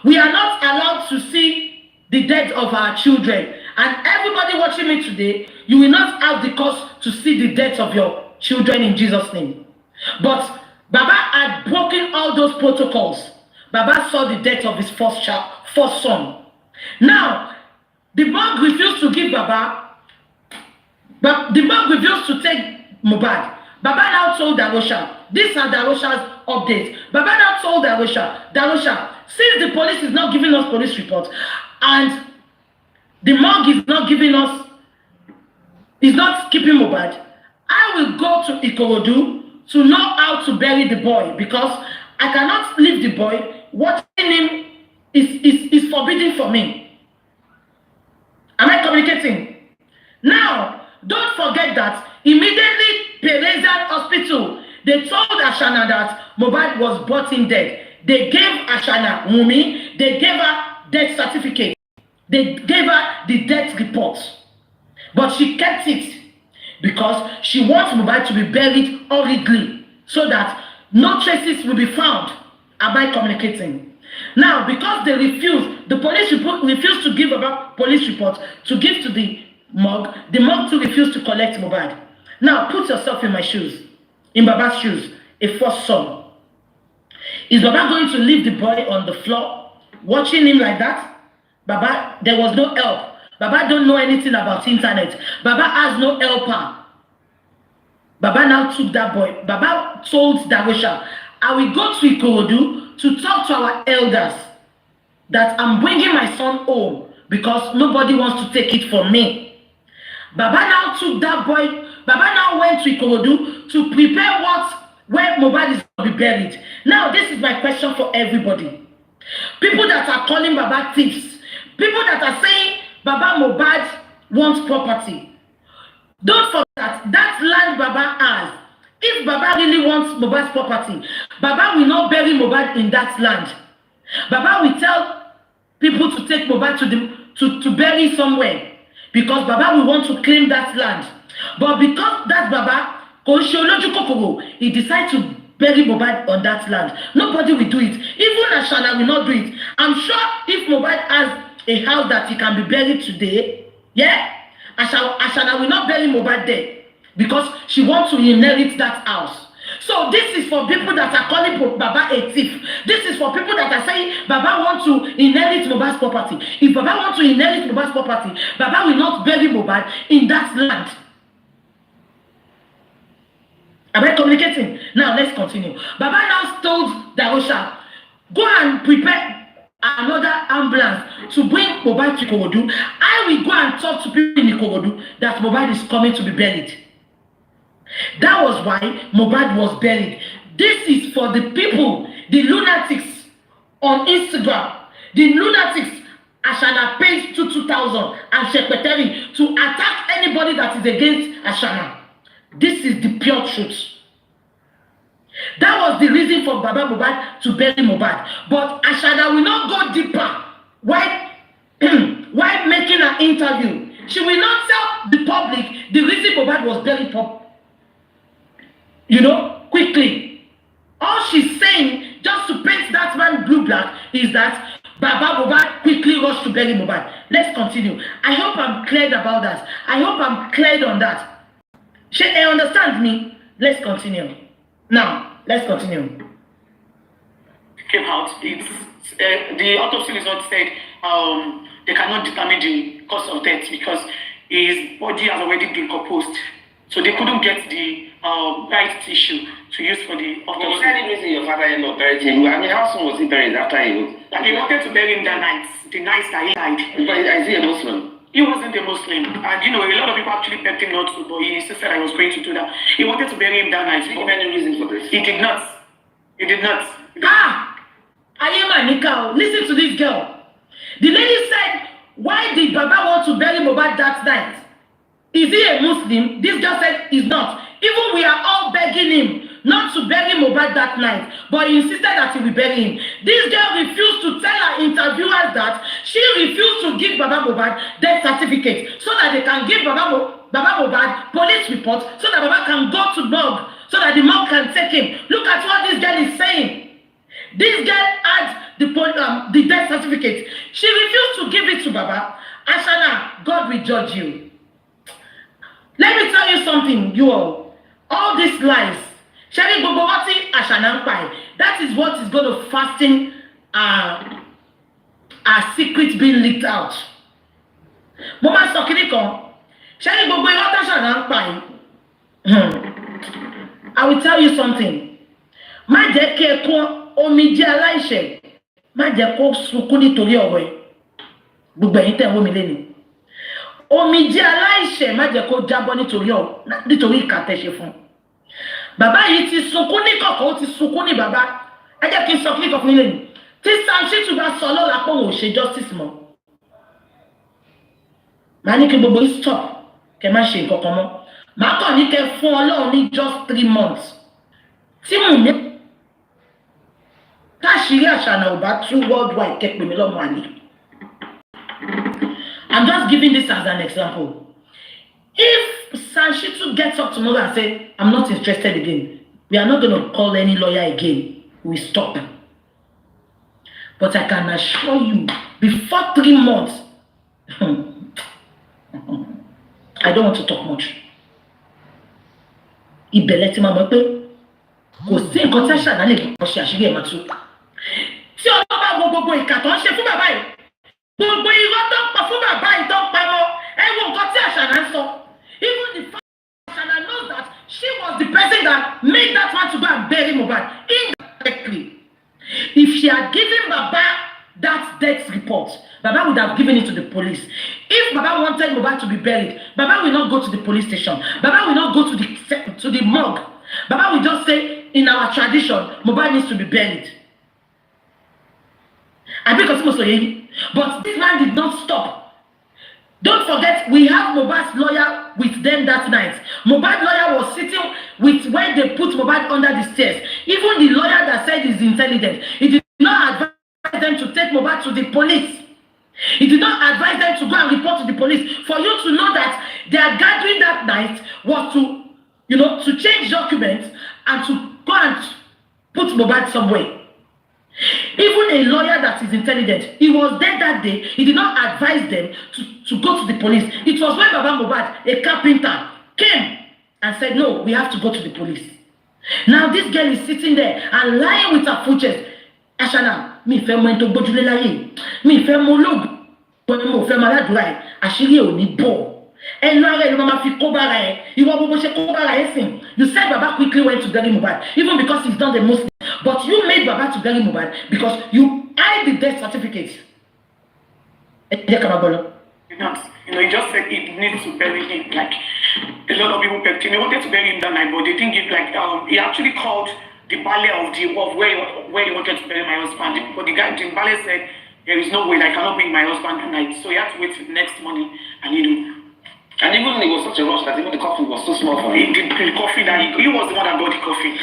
we are not allowed to see the death of our children. And everybody watching me today, you will not have the cause to see the death of your children in Jesus' name. But Baba had broken all those protocols. Baba saw the death of his first son. Now, the morgue refused to give Baba, but the morgue refused to take Mohbad. Baba now told Darosha, these are Darosha's updates. Baba now told Darosha, since the police is not giving us police reports and the morgue is not giving us, is not keeping Mohbad, I will go to Ikorodu to know how to bury the boy, because I cannot leave the boy. Watching him is forbidden for me. Am I communicating? Now, don't forget that immediately Perezan Hospital, they told Ashana that Mohbad was brought in dead. They gave Ashana Wummi, they gave her death certificate. They gave her the death report. But she kept it because she wants Mohbad to be buried hurriedly so that no traces will be found. Am I communicating? Now, because they refused, the police refused to give about police report to give to the morgue too refused to collect Mohbad. Now, put yourself in my shoes, in Baba's shoes, a first son. Is Baba going to leave the boy on the floor, watching him like that? Baba, there was no help. Baba don't know anything about internet. Baba has no helper. Baba now took that boy. Baba told Darosha, I will go to Ikorodu to talk to our elders that I'm bringing my son home because nobody wants to take it from me. Baba now took that boy. Baba now went to Ikorodu to prepare where Mohbad is going to be buried. Now, this is my question for everybody. People that are calling Baba thieves, people that are saying Baba Mohbad wants property. Don't forget that land Baba has If Baba really wants Mohbad's property, Baba will not bury Mohbad in that land. Baba will tell people to take Mohbad to bury somewhere because Baba will want to claim that land. But because that Baba, he decides to bury Mohbad on that land. Nobody will do it. Even Ashana will not do it. I'm sure if Mohbad has a house that he can be buried today, yeah, Ashana will not bury Mohbad there because she wants to inherit that house. So this is for people that are calling Baba a thief. This is for people that are saying Baba wants to inherit Mohbad's property. If Baba wants to inherit Mohbad's property, Baba will not bury Mohbad in that land. Am I communicating? Now let's continue. Baba now told Darosha, go and prepare another ambulance to bring Mohbad to Ikorodu. I will go and talk to people in Ikorodu that Mohbad is coming to be buried. That was why Mohbad was buried. This is for the people, the lunatics on Instagram, the lunatics Ashana pays 2,000 and secretary to attack anybody that is against Ashana. This is the pure truth. That was the reason for Baba Mohbad to bury Mohbad. But Ashana will not go deeper. Why making an interview? She will not tell the public the reason Mohbad was buried quickly. All she's saying, just to paint that man blue-black, is that Baba Mohbad quickly rushed to bury Mohbad. Let's continue. I hope I'm clear about that. I hope I'm clear on that. She understand me. Let's continue. Now, let's continue. Came out. The autopsy result said they cannot determine the cause of death because his body has already decomposed. So they couldn't get the right tissue to use for the autopsy. Was there any reason your father-in-law buried him? I mean, how soon was he buried after he? Like they wanted to bury him that night, the night that he died. But is he a Muslim? He wasn't a Muslim. And a lot of people actually begged him not to, but he insisted I was going to do that. He wanted to bury him that night. Did he give any reason for this? He did not. He did not. Ayema Nika, listen to this girl. The lady said, why did Baba want to bury Mohbad that night? Is he a Muslim? This girl said he's not. Even we are all begging him not to bury Mohbad that night, but he insisted that he will bury him. This girl refused to tell her interviewers that she refused to give Baba Mohbad death certificate so that they can give Baba Mohbad police report so that Baba can go to morgue so that the morgue can take him. Look at what this girl is saying. This girl had the death certificate. She refused to give it to Baba. Ashana, God will judge you. Let me tell you something, you all these lies. Sherry Bobowati Ashanampai. That is what is going to fasten our secret being leaked out. Mama Sokiniko. Sherry Bobowati Ashanampai. I will tell you something. My jeke ko omije alaise. My jeko sukuni tori owe. Gbogbo yin te wo mi leni. Omije alaise má jẹ́ kó jábọ́ nítorí ìkà tẹ́ ṣe fún. Bàbá yìí ti sunkún ní kọ̀kọ̀, ó ti sunkún ní bàbá. Ẹ jẹ́ kí n sọ kíkọ̀ fún ilé mi. Tí Samshitu bá sọ lọ́la pé òun ò ṣe justice mọ́. Màá ní kí gbogbo yìí stop kẹ́ má ṣe nǹkan kan mọ́. Màá kàn ní kẹ́ fún Ọlọ́run ní just 3 months. Tí mò ń táṣìírí Àṣànà ò bá tú worldwide kẹ́ pè mí lọ́mọ àlè. I'm just giving this as an example. If Samshitu gets up tomorrow and says, I'm not interested again, we are not going to call any lawyer again. We stop. But I can assure you, before 3 months, I don't want to talk much. Ibeleti mama pe kò sí nǹkan tí Àṣànà lè kọ́ ṣe àṣírí ẹ̀ máa tú. Tí ọlọ́ba gbogbo ìkà tó ń ṣe fún bàbá yìí, gbogbo irọ́ tó ń pa fún bàbá yìí tó ń pa mọ́, ẹ wo nǹkan tí Àṣànà ń sọ. Even the fact that Àṣànà knows that she was the person that made that man to go and bury Mohbad indirectly. If she had given Baba that death report, Baba would have given it to the police. If Baba wanted Mohbad to be buried, Baba will not go to the police station. Baba will not go to the morgue. Baba will just say, in our tradition, Mohbad needs to be buried. But this man did not stop. Don't forget, we have Mohbad's lawyer with them that night. Mohbad's lawyer was sitting with when why they put Mohbad under the stairs. Even the lawyer that said he's intelligent, he did not advise them to take Mohbad to the police. He did not advise them to go and report to the police. For you to know that their gathering that night was to, to change documents and to go and put Mohbad somewhere. Even a lawyer that is intelligent, he was there that day. He did not advise them to go to the police. It was when Baba Mohbad, a carpenter, came and said, no, we have to go to the police. Now this girl is sitting there and lying with her full chest. Ashana, mi fẹ́ mọ ento gbójúlé láyé. Mi fẹ́ mọ ológun. Mo fẹ́ mọ aládùúrà ẹ̀. Àṣírí ò ní bọ̀. Ẹnu ara ẹ̀ ló máa fi kó bára ẹ̀. Ìwọ gbogbo ṣe kó bára ẹ̀ sìn. You said Baba quickly went to bury Mohbad, even because he's not the Muslim. But you made Baba to bury Mohbad because you hide the death certificate. He just said he needs to bury him. Like a lot of people pecked him. They wanted to bury him that night, but they didn't give he actually called the ballet of where he wanted to bury my husband. But the ballet said there is no way I cannot bring my husband tonight. So he had to wait till the next morning and and even it was such a rush that even the coffin was too small for him. The coffin that he was the one that got the coffin.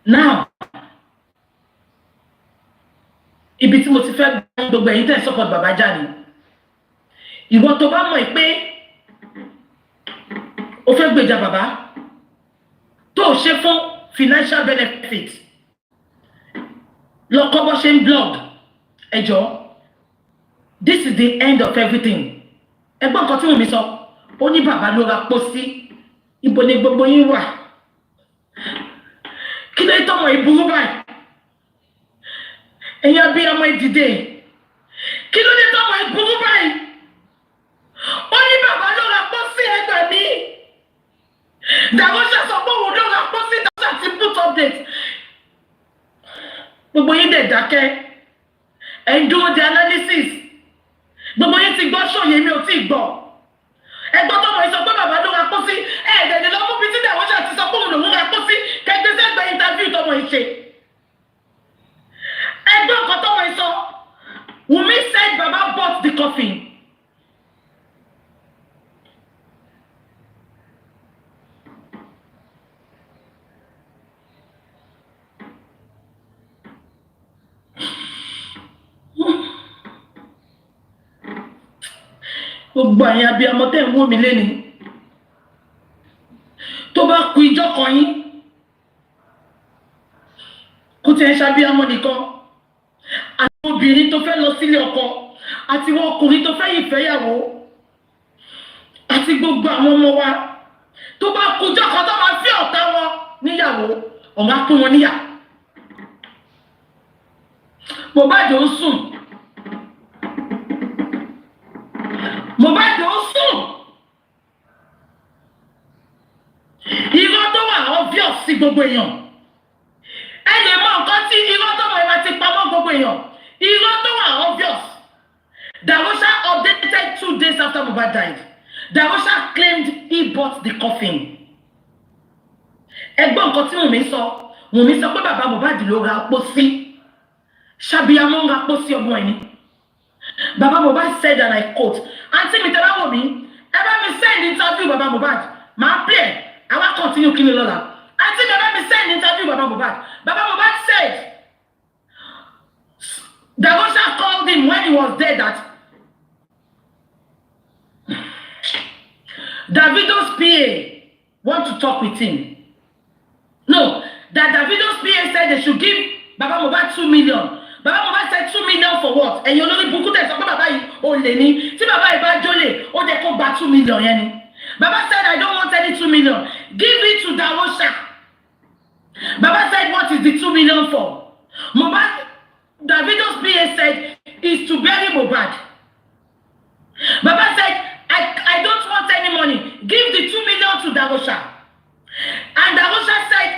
Now, ibi tí mo ti fẹ́ gbogbo ẹ̀yin tẹ́ support Baba Jani. Ìwọ tó bá mọ̀ pé o fẹ́ gbèjà bàbá tó ṣe fún financial benefit. Lọ kọ́ bó ṣe ń blog. Ẹjọ́, this is the end of everything. Ẹgbọ́n nǹkan tí Wùmí sọ, ó ní bàbá ló ra pósí. Ibo ni gbogbo yín wà? Kí ló ń tọ́mọ ìburú báyìí? Ẹ̀yin abiyamọ ìdìde. Kí ló dé tọ́mọ ìburú báyìí? Ó ní bàbá ló ra pósí ẹgbẹ̀ mi. Dàwọ́ṣà sọ pé òun ló ra pósí Dàwọ́ṣà ti put update. Gbogbo yín dẹ̀ dákẹ́. Ẹ̀ ń dúró de analysis. Gbogbo yín ti gbọ́ ṣòye mi ò tí ì gbọ́. Ẹgbọ́n tọ́mọ ìsọ pé bàbá ló ra pósí. Ẹ̀ẹ́dẹ̀dẹ̀ lọ́mú bí tí Dàwọ́ṣà ti sọ pé òun lòún ra pósí. Kẹgbẹ́ sẹ́gbẹ́ interview tọ́mọ ìṣe. Ẹgbọ́n nǹkan tọ́mọ ìsọ. Wùmí said Baba bought the coffin. Gbogbo àyìn abiyamọ tẹ́ ń wò mí lénìí. Tó bá kù ìjọ kan yín. Kò tí ẹ ṣàbíamọ nìkan. Àti obìnrin tó fẹ́ lọ sílé ọkọ. Àti wọn ọkùnrin tó fẹ́ ìfẹ́yàwó. Àti gbogbo àwọn ọmọ wa. Tó bá kù ìjọ kan tó máa fi ọ̀tá wọn níyàwó. Ọ̀gá pín wọn níyà. Mohbad ń sùn. Mohbad ń sùn. Irọ́ tó wà obvious sí gbogbo èèyàn. Ẹ lè mọ nǹkan tí irọ́ tó wà ìwà ti pamọ́ gbogbo èèyàn. Irọ́ tó wà obvious. Dàwọ́ṣà updated 2 days after Mohbad died. Dàwọ́ṣà claimed he bought the coffin. Ẹgbọ́n nǹkan tí Wùmí sọ. Wùmí sọ pé bàbá Mohbad ló ra pósí. Ṣàbíamọ ń ra pósí ọmọ ẹni. Baba Mohbad said, and I quote, Auntie mi tẹ́lá wò mí, ẹ bá mi send interview Baba Mohbad, máa play, I will continue kí ni lọ́la. Auntie mi ẹ bá mi send interview Baba Mohbad. Baba Mohbad said, Dàwọ́ṣà called him when he was there that Davido's PA want to talk with him. No, that Davido's PA said they should give Baba Mohbad 2 million. Baba Mohbad said 2 million for what? And you only book it so Baba yìí ó lè ní. Tí Baba yìí bá jólè, ó dẹ̀ kó gba 2 million yẹn ni. Baba said I don't want any 2 million. Give it to Dàwọ́ṣà. Baba said what is the 2 million for? Mohbad, Davido's PA said is to bury Mohbad. Baba said I don't want any money. Give the 2 million to Dàwọ́ṣà. And Dàwọ́ṣà said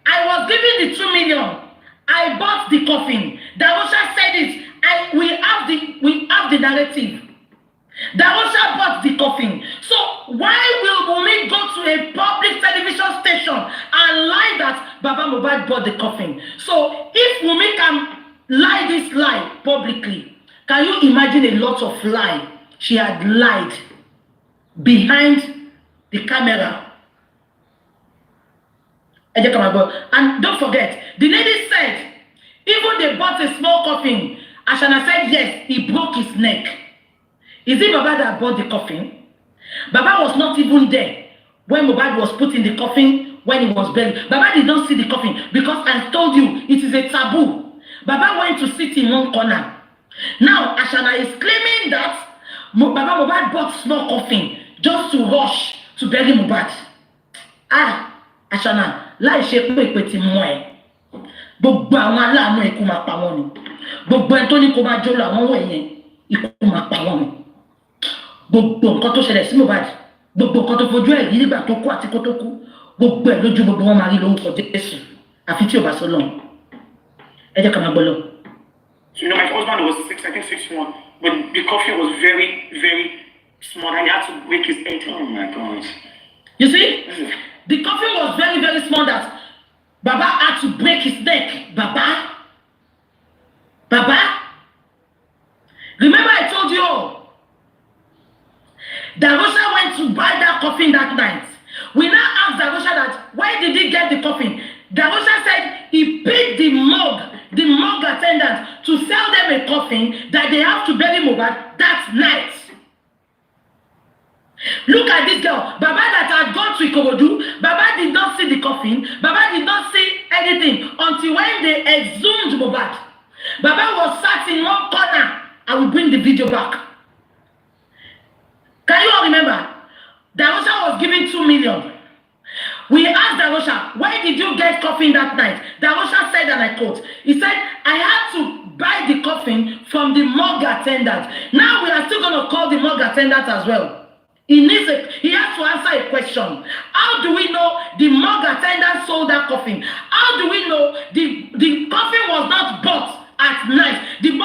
I was giving the 2 million. I bought the coffin. Dàwọ́ṣà said it. We have the narrative. Mohbad bought the coffin. So if Wummi can lie this lie publicly, can you imagine a lot of lie she had lied behind the camera? And don't forget, the lady said, even they bought a small coffin. Ashana said, yes, he broke his neck. Is it Baba that bought the coffin? Baba was not even there when Mohbad was put in the coffin, when he was buried. Baba did not see the coffin because I told you it is a taboo. Baba went to sit in one corner. Now Ashana is claiming that Baba Mohbad bought small coffin just to rush to bury Mohbad. Ashana, láì ṣe pé ti mọ́ ẹ. Gbogbo àwọn aláàánú ikú máa pa wọ́n ni. Gbogbo ẹni tó ní kó máa jó lọ àwọn wọ̀nyẹn ikú máa pa wọ́n ni. Gbogbo nǹkan tó ṣẹlẹ̀ sí Mohbad, gbogbo nǹkan tó fojú ẹ̀ rí nígbà tó kú àti kó tó kú, gbogbo ẹ̀ lójú gbogbo wọn máa rí lórúkọ Jésù. Àfi tí ò bá sọ lọ́hùn. Ẹ jẹ́ ká máa gbọ́ lọ. You know, my husband was 6'1", but the coffin was very, very small and he had to break his head. Oh my God. You see? The coffin was very, very small that Baba had to break his neck. Baba. Remember I told you Darosha went to buy that coffin that night. We now asked Darosha that why did he get the coffin? Darosha said he paid the morgue attendant to sell them a coffin that they have to bury Mohbad that night. Look at this girl. Baba that had gone to Ikorodu, Baba did not see the coffin. Baba did not see anything until when they exhumed Mohbad. Baba was sat in one corner. I will bring the video back. Can you all remember? Darosha was given 2 million. We asked Darosha, why did you get coffin that night? Darosha said, and I quote, he said, I had to buy the coffin from the morgue attendant. Now we are still going to call the morgue attendant as well. He has to answer a question. How do we know the morgue attendant sold that coffin? How do we know the coffin was not bought at night? The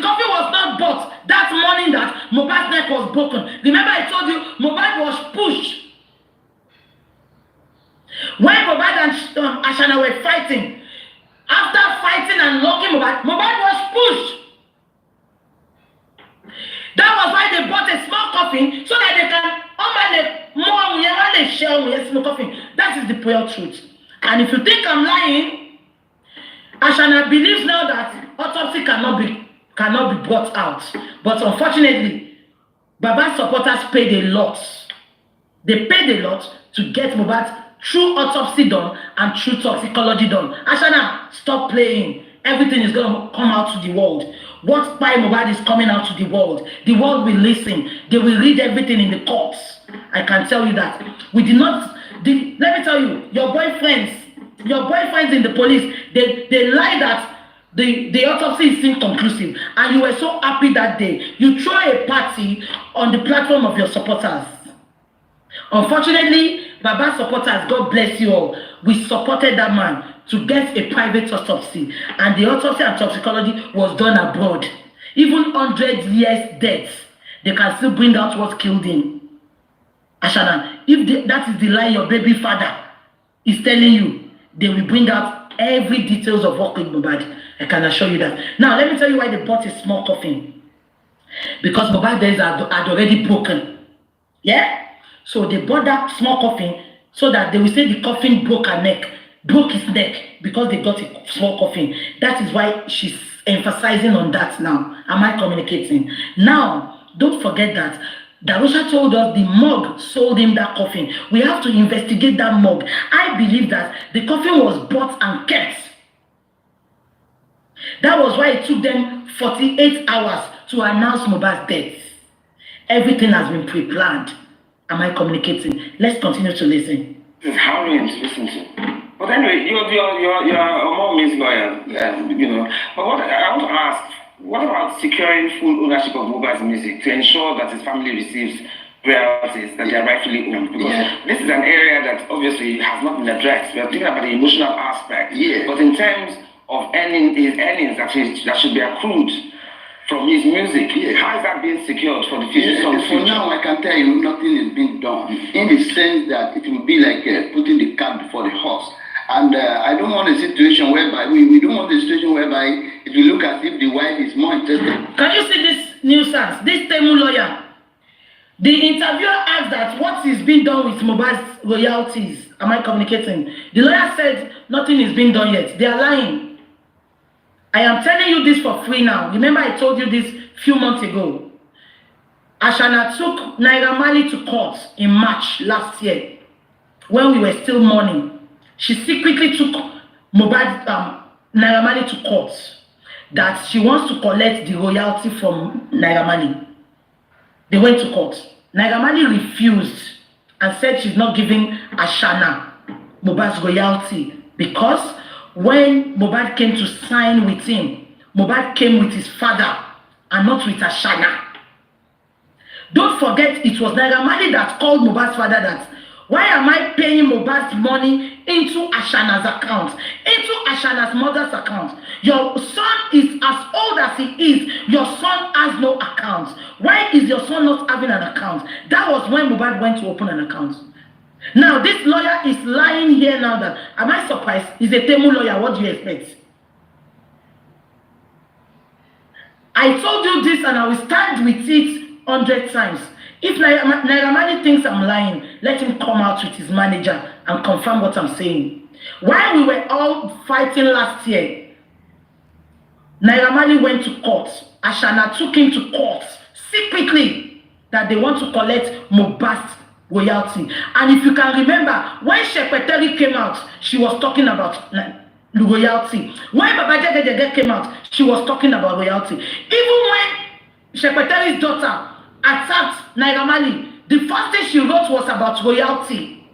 coffin was not bought that morning that Mohbad's neck was broken. Remember I told you Mohbad was pushed. When Mohbad and Ashana were fighting, after fighting and locking Mohbad was pushed. That was why they bought a small coffin so that they can coffin. That is the pure truth. And if you think I'm lying, Ashana believes now that autopsy cannot be brought out. But unfortunately, Baba's supporters paid a lot. They paid a lot to get Mohbad true autopsy done and true toxicology done. Ashana, stop playing. Everything is going to come out to the world. What by Mohbad is coming out to the world. The world will listen. They will read everything in the courts. I can tell you that. We did not. Let me tell you, your boyfriends in the police, they lie that the autopsy is inconclusive, and you were so happy that day. You throw a party on the platform of your supporters. Unfortunately, Baba's supporters, God bless you all, we supported that man to get a private autopsy, and the autopsy and toxicology was done abroad. Even 100 years death, they can still bring out what killed him. Ashana, if that is the lie your baby father is telling you, they will bring out every details of what killed Mohbad. I can assure you that. Now, let me tell you why they bought a small coffin. Because Mohbad days had already broken. Yeah? So they bought that small coffin so that they will say the coffin broke his neck because they got a small coffin. That is why she's emphasizing on that now. Am I communicating? Now, don't forget that Darosha told us the morgue sold him that coffin. We have to investigate that morgue. I believe that the coffin was bought and kept. That was why it took them 48 hours to announce Mohbad's death. Everything has been pre-planned. Am I communicating? Let's continue to listen. This is harrowing to listen to. But anyway, you're a mommy's lawyer, you know. But what I want to ask, what about securing full ownership of Mohbad's music to ensure that his family receives royalties that they are rightfully owned? Because this is an area that obviously has not been addressed. We are thinking about the emotional aspect. Yeah. But in terms of his earnings that should be accrued from his music, how is that being secured for the future? For now, I can tell you nothing is being done in the sense that it will be like putting the cart before the horse. And I don't want a situation whereby we don't want a situation whereby it will look as if the wife is more interested. Can you see this nuisance? This Temu lawyer. The interviewer asked that what is being done with Mohbad's royalties. Am I communicating? The lawyer said nothing is being done yet. They are lying. I am telling you this for free now. Remember I told you this few months ago. Ashana took Naira Marley to court in March last year when we were still mourning. She secretly took Naira Marley to court that she wants to collect the royalty from Naira Marley. They went to court. Naira Marley refused and said she's not giving Ashana Mohbad's royalty because when Mohbad came to sign with him, Mohbad came with his father and not with Ashana. Don't forget, it was Naira Marley that called Mohbad's father that, why am I paying Mohbad's money into Ashana's account, into Ashana's mother's account? Your son is as old as he is. Your son has no account. Why is your son not having an account? That was when Mohbad went to open an account. Now, this lawyer is lying here now that, am I surprised? He's a Temu lawyer. What do you expect? I told you this and I will stand with it 100 times. If Naira Marley thinks I'm lying, let him come out with his manager and confirm what I'm saying. While we were all fighting last year, Naira Marley went to court. Ashana took him to court secretly that they want to collect Mohbad's royalty. And if you can remember, when Shepeteri came out, she was talking about the royalty. When Baba Jege came out, she was talking about royalty. Even when Shepeteri's daughter attacked Naira Marley, the first thing she wrote was about royalty.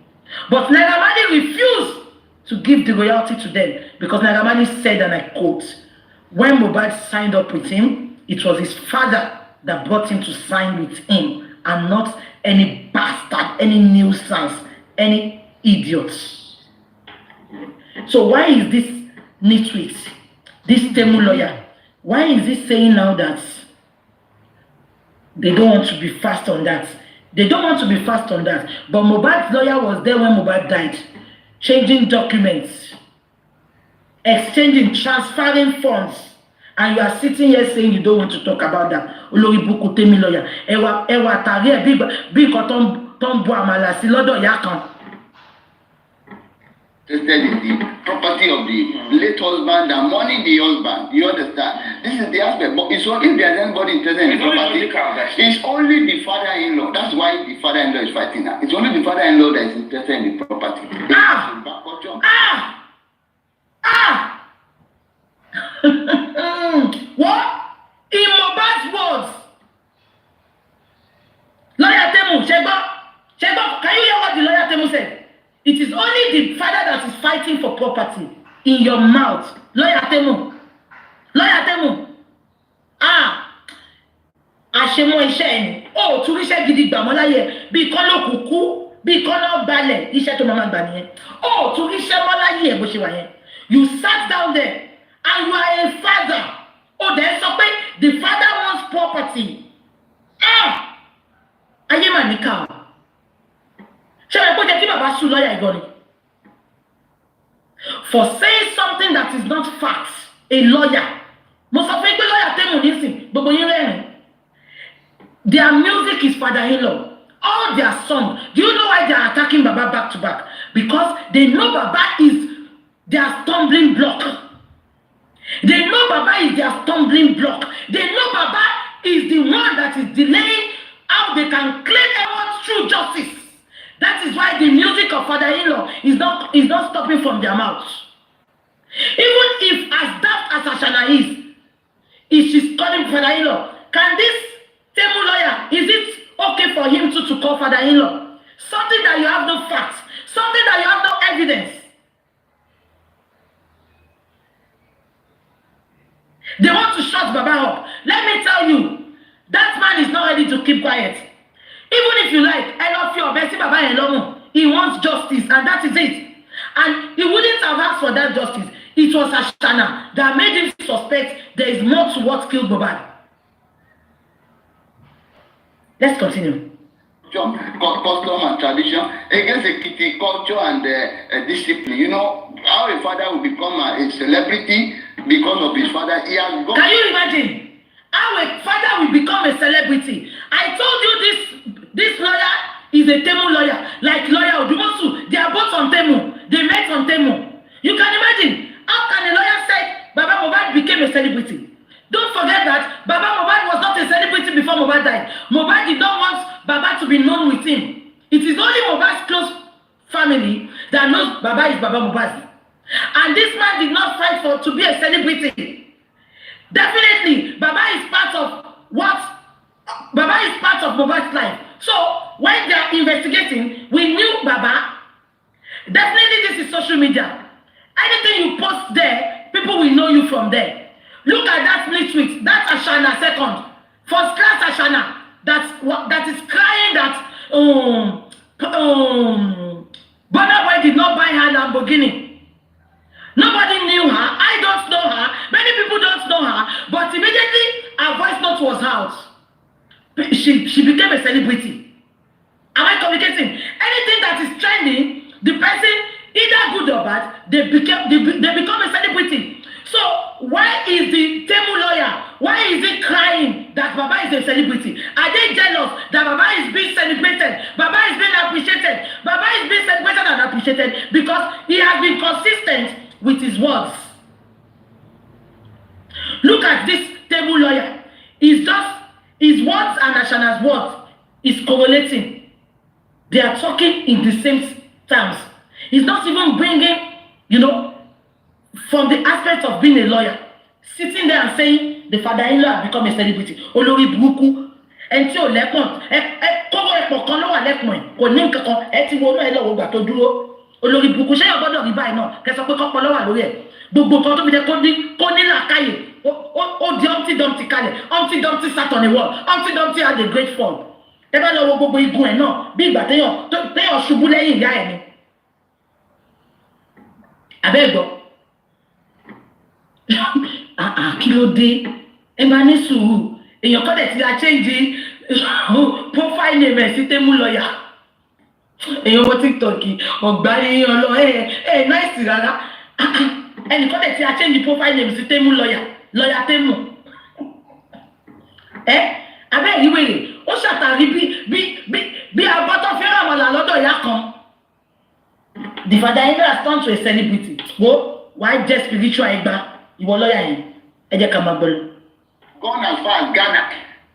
But Naira Marley refused to give the royalty to them because Naira Marley said, and I quote, when Mohbad signed up with him, it was his father that brought him to sign with him and not any bastard, any nuisance, any idiot. So why is this nitwit, this Temu lawyer, why is he saying now that they don't want to be fast on that? They don't want to be fast on that. But Mohbad's lawyer was there when Mohbad died, changing documents, exchanging, transferring funds. And you are sitting here saying you don't want to talk about that. Olori Bukky Temi lawyer. Ewa tari e bi nkan ton bo amala si lọ́dọ̀ ìyá kan. Interested in the property of the late husband and money the husband. You understand? This is the aspect. But it's only if there's anybody interested in the property, it's only the father-in-law. That's why the father-in-law is fighting now. It's only the father-in-law that is interested in the property. What? In Mohbad's words, Lawyer Temu, Shego, can you hear what the Lawyer Temu said? It is only the father that is fighting for property in your mouth. Lawyer Temu. Àṣemọ iṣẹ́ ẹni. Ó tún ríṣẹ́ gidi gbà mọ́ láyé bí kán ló kúkú, bí kán ló balẹ̀, iṣẹ́ tó máa gbà nìyẹn. Ó tún ríṣẹ́ mọ́ láyé bó ṣe wà yẹn. You sat down there and you are a father. Oh, then so the father wants property. Ayé mà ní ká. Ṣé ẹ kó jẹ́ kí bàbá sùn lọ́yà ìgọ́ni? For saying something that is not fact, a lawyer. Mo sọ fún pé lawyer Temu nísìn, gbogbo yín rẹ́rìn. Their music is father-in-law. All their songs. Do you know why they are attacking Baba back to back? Because they know Baba is their stumbling block. They know Baba is their stumbling block. They know Baba is the one that is delaying how they can claim everyone's true justice. That is why the music of father-in-law is not stopping from their mouths. Even if as daft as Ashana is, if she's calling father-in-law, can this Temu lawyer, is it okay for him to call father-in-law? Something that you have no facts, something that you have no evidence. They want to shut Baba up. Let me tell you, that man is not ready to keep quiet. Even if you like, I love you, Bessie Baba and Lomo. He wants justice, and that is it. And he wouldn't have asked for that justice. It was Ashana that made him suspect there is more to what killed Mohbad. Let's continue. custom and tradition, against Ekiti culture and discipline. You know how a father will become a celebrity because of his father. He has gone. Can you imagine how a father will become a celebrity? I told you this lawyer is a Temu lawyer, like lawyer Odumosu. They are both on Temu. They met on Temu. You can imagine how can a lawyer say Baba Mohbad became a celebrity? Don't forget that Baba Mohbad was not a celebrity before Mohbad died. Mohbad did not want Baba to be known with him. It is only Mohbad's close family that knows Baba is Baba Mohbad. And this man did not fight to be a celebrity. Definitely, Baba is part of Mohbad's life. So when they are investigating, we knew Baba. Definitely, this is social media. Anything you post there, people will know you from there. Look at that split tweet. That's Ashana second. First class Ashana. That is crying that Burna Boy did not buy her Lamborghini. Nobody knew her. I don't know her. Many people don't know her. But immediately her voice note was out. She became a celebrity. Am I communicating? Anything that is trending, the person, either good or bad, they become a celebrity. So why is the Temu lawyer, why is he crying that Baba is a celebrity? Are they jealous that Baba is being celebrated? Baba is being appreciated. Baba is being celebrated and appreciated because he has been consistent with his words. Look at this Temu lawyer. It's just his words and Ashana's words is correlating. They are talking in the same terms. He's not even bringing, from the aspect of being a lawyer, sitting there and saying the father-in-law has become a celebrity. Olórí burúkú, ẹni tí ò lẹ́pọ̀n, kọ́wọ́ ẹ̀pọ̀ kan ló wà lẹ́pọ̀n ẹ̀, kò ní nǹkan kan, ẹ ti wo náà ẹ lọ́wọ́ gbà tó dúró. Olórí burúkú, ṣé yóò gbọ́dọ̀ rí báyìí náà? Kẹ́ sọ pé kọ́pọ̀ ló wà lórí ẹ̀. Gbogbo nǹkan tó fi jẹ́ kó ní làákàyè, ó di Humpty Dumpty kalẹ̀. Humpty Dumpty sat on a wall. Humpty Dumpty had a great fall. Ẹ bá lọ wo gbogbo igun ẹ̀ náà bí ìgbà téèyàn ṣubú lẹ́yìn ìyá ẹ̀ ni. Àbẹ́ẹ̀gbọ́. Kí ló dé? Ẹ máa ní sùúrù. Èèyàn kọ́ dẹ̀ ti a change profile name ẹ̀ sí Temu lawyer. Èèyàn wọ TikTok ọ̀gbárí nice rárá. Ẹnì kọ́ dẹ̀ ti a change profile name sí Temu lawyer Temu. Abẹ́ ìwéèrè ó ṣàtàrí bí abọ́tọ̀ fẹ́ràn àmàlà lọ́dọ̀ ìyá kan. The father-in-law has turned to a celebrity. Why just spiritual ẹgbà? Ìwọ lọ́yà yìí, ẹ jẹ́ ká máa gbọ́ lọ. Gone as far as Ghana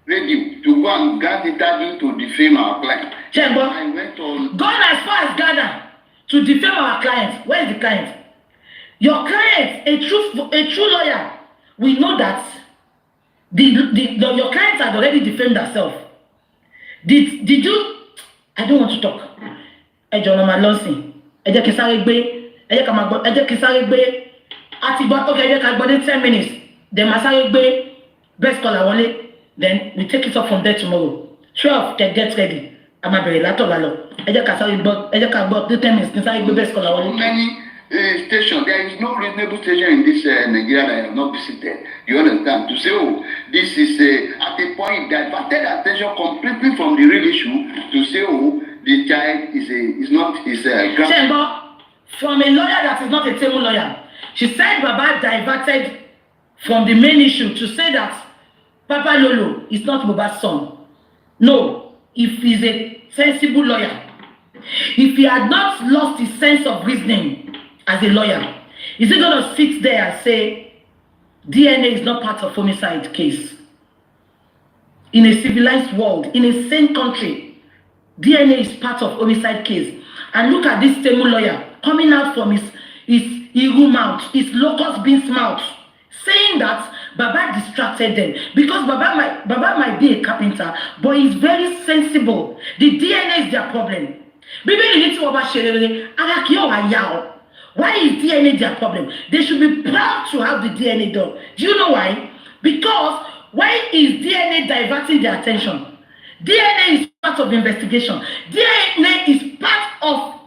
radio to go and grant interview to defame our client. I went on. Gone as far as Ghana to defame our client. Where is the client? Your client, a true lawyer, we know that your client had already defamed herself. Did you? I don't want to talk. Ẹ jọ̀ọ́ ma lọ sìn. Ẹ jẹ́ kí sáré gbé. Ẹ jẹ́ ká máa gbọ́. Ẹ jẹ́ kí sáré gbé. Àti gbọ́ okay, ẹ jẹ́ ká gbọ́ ní 10 minutes. Then ma sáré gbé best caller wọlé. Then we take it up from there tomorrow. 12 get ready. A máa bẹ̀rẹ̀ látọ̀la lọ. Ẹ jẹ́ ká sáré gbọ́. Ẹ jẹ́ ká gbọ́ ní 10 minutes. Kí sáré gbé best caller wọlé. Many station, there is no reasonable station in this Nigeria that I have not visited. You understand? To say, this is at a point diverted attention completely from the real issue to say, the child is not Chembo, from a lawyer that is not a Temu lawyer, she said Baba diverted from the main issue to say that Papa Lolo is not Baba's son. No, if he's a sensible lawyer, if he had not lost his sense of reasoning as a lawyer, is he going to sit there and say DNA is not part of homicide case? In a civilized world, in a sane country, DNA is part of homicide case. And look at this Temu lawyer coming out from his Iru mouth, his locust beans mouth, saying that Baba distracted them because Baba might be a carpenter, but he's very sensible. The DNA is their problem. Why is DNA their problem? They should be proud to have the DNA done. Do you know why? Because why is DNA diverting their attention? DNA is part of investigation. DNA is part of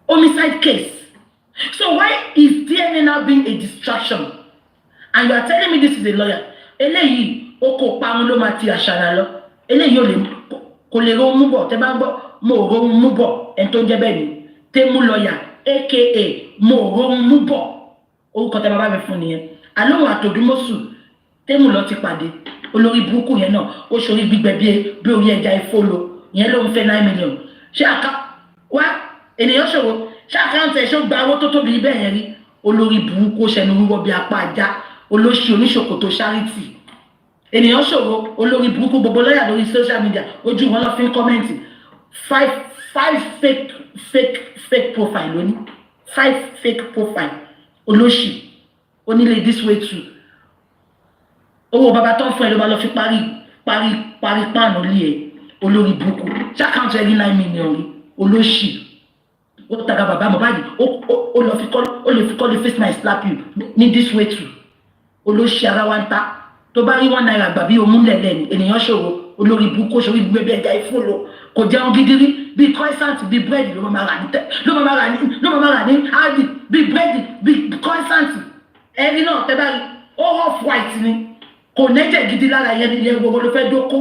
homicide case. So why is DNA now being a distraction? And you are telling me this is a lawyer. Eléyìí oko pamọ́ ló máa ti àṣàrà lọ. Eléyìí ò lè kò lè rohun mú bọ̀ tẹ́ bá gbọ́ mo rohun mú bọ̀ ẹni tó ń jẹ́ bẹ́ẹ̀ ni Temu lọ́ọ̀yà aka mo rohun mú bọ̀ orúkọ tẹ́ bàbá mi fún nìyẹn àlóhùn àtòdúmọ́sù Temu lọ ti pàdé olórí burúkú yẹn náà ó ṣorí gbígbẹ bí orí ẹja ìfolo yẹn ló ń fẹ́ 9 million ṣé wá ènìyàn ṣòro ṣé àkáǹtì ẹ̀ṣọ́ gba owó tó tóbi bẹ́ẹ̀ yẹn rí olórí burúkú ṣẹnu wíwọ́ bí apá ajá olóṣì oníṣòkòtò charity ènìyàn ṣòro olórí burúkú gbogbo lọ́yà lórí social media ojú wọn lọ fi ń kọ́mẹ́ǹtì 5 fake profile lóní 5 fake profile olóṣì onílé this way too owó bàbá tó ń fún ẹ ló bá lọ fi parí páànù lé ẹ olórí burúkú ṣàkáǹtì ẹ ní 9 million rí olóṣì ó taga bàbá Mohbad ó lè fi kọ́ lè face my slap you ní this way too olóṣì ara wa ń ta tó bá rí 1 naira gbà bí omúlẹ̀lẹ̀ ni ènìyàn ṣòro olórí burúkú ṣorí gbẹgbẹ ẹja ìfúnlọ kò jẹun gidi rí bí croissant bí búrẹ́dì ló máa rà ní aldi bí búrẹ́dì bí croissant ẹni náà tẹ́ bá rí ó off white ni kò nẹ́jẹ̀ gidi lára yẹn gbogbo ló fẹ́ dókó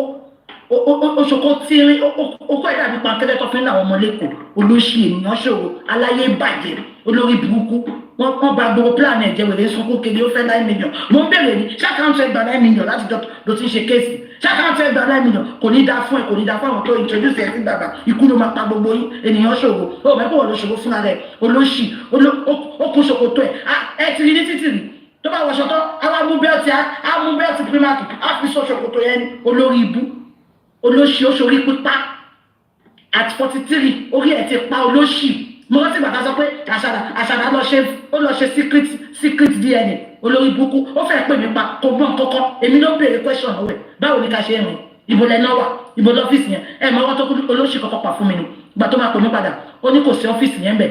ó ṣokó tíírín ó kọ́ ẹ̀dá nípa akẹ́lẹ́ tó fi ń láwọn ọmọ lẹ́kọ̀ọ́ olóṣì ènìyàn ṣòro aláyé bàjẹ́ olórí burúkú wọ́n bá gbogbo plan ẹ̀jẹ̀ wèrè sunkún kiri ó fẹ́ 9 million mo ń bèrè ní ṣàkáǹtì ẹgbàá 9 million láti jọ ló ti ń ṣe kéèsì ṣàkáǹtì ẹgbàá 9 million kò ní dá fún ẹ kò ní dá fún àwọn tó introduce ẹ sí bàbá ikú ló máa pa gbogbo yín ènìyàn ṣòro ó mẹ́kọ̀ wọ́n ló ṣòro fúnra rẹ̀ olóṣì ó kún ṣòkòtó ẹ ti rí ní títì rí tó bá wọṣọ tán á mú bẹ́ẹ̀tì primark á fi sọ ṣòkòtó yẹn olórí ibú olóṣì ó ṣorí pípa at 43 orí ẹ̀ ti pa olóṣì mo rántí bàtà sọ pé àṣàdá lọ ṣe secret DNA olórí burúkú ó fẹ́ pè mí pa kò gbọ́n kọ́kọ́ èmi ló béèrè question ọ̀wẹ̀ báwo ni ká ṣe rìn ibo lẹ́nà wà ibo lọ́fíìsì yẹn ẹ mọ ọwọ́ tó olóṣì kọ́kọ́ pa fún mi ni ìgbà tó máa pè mí padà ó ní kò sí ọ́fíìsì yẹn bẹ̀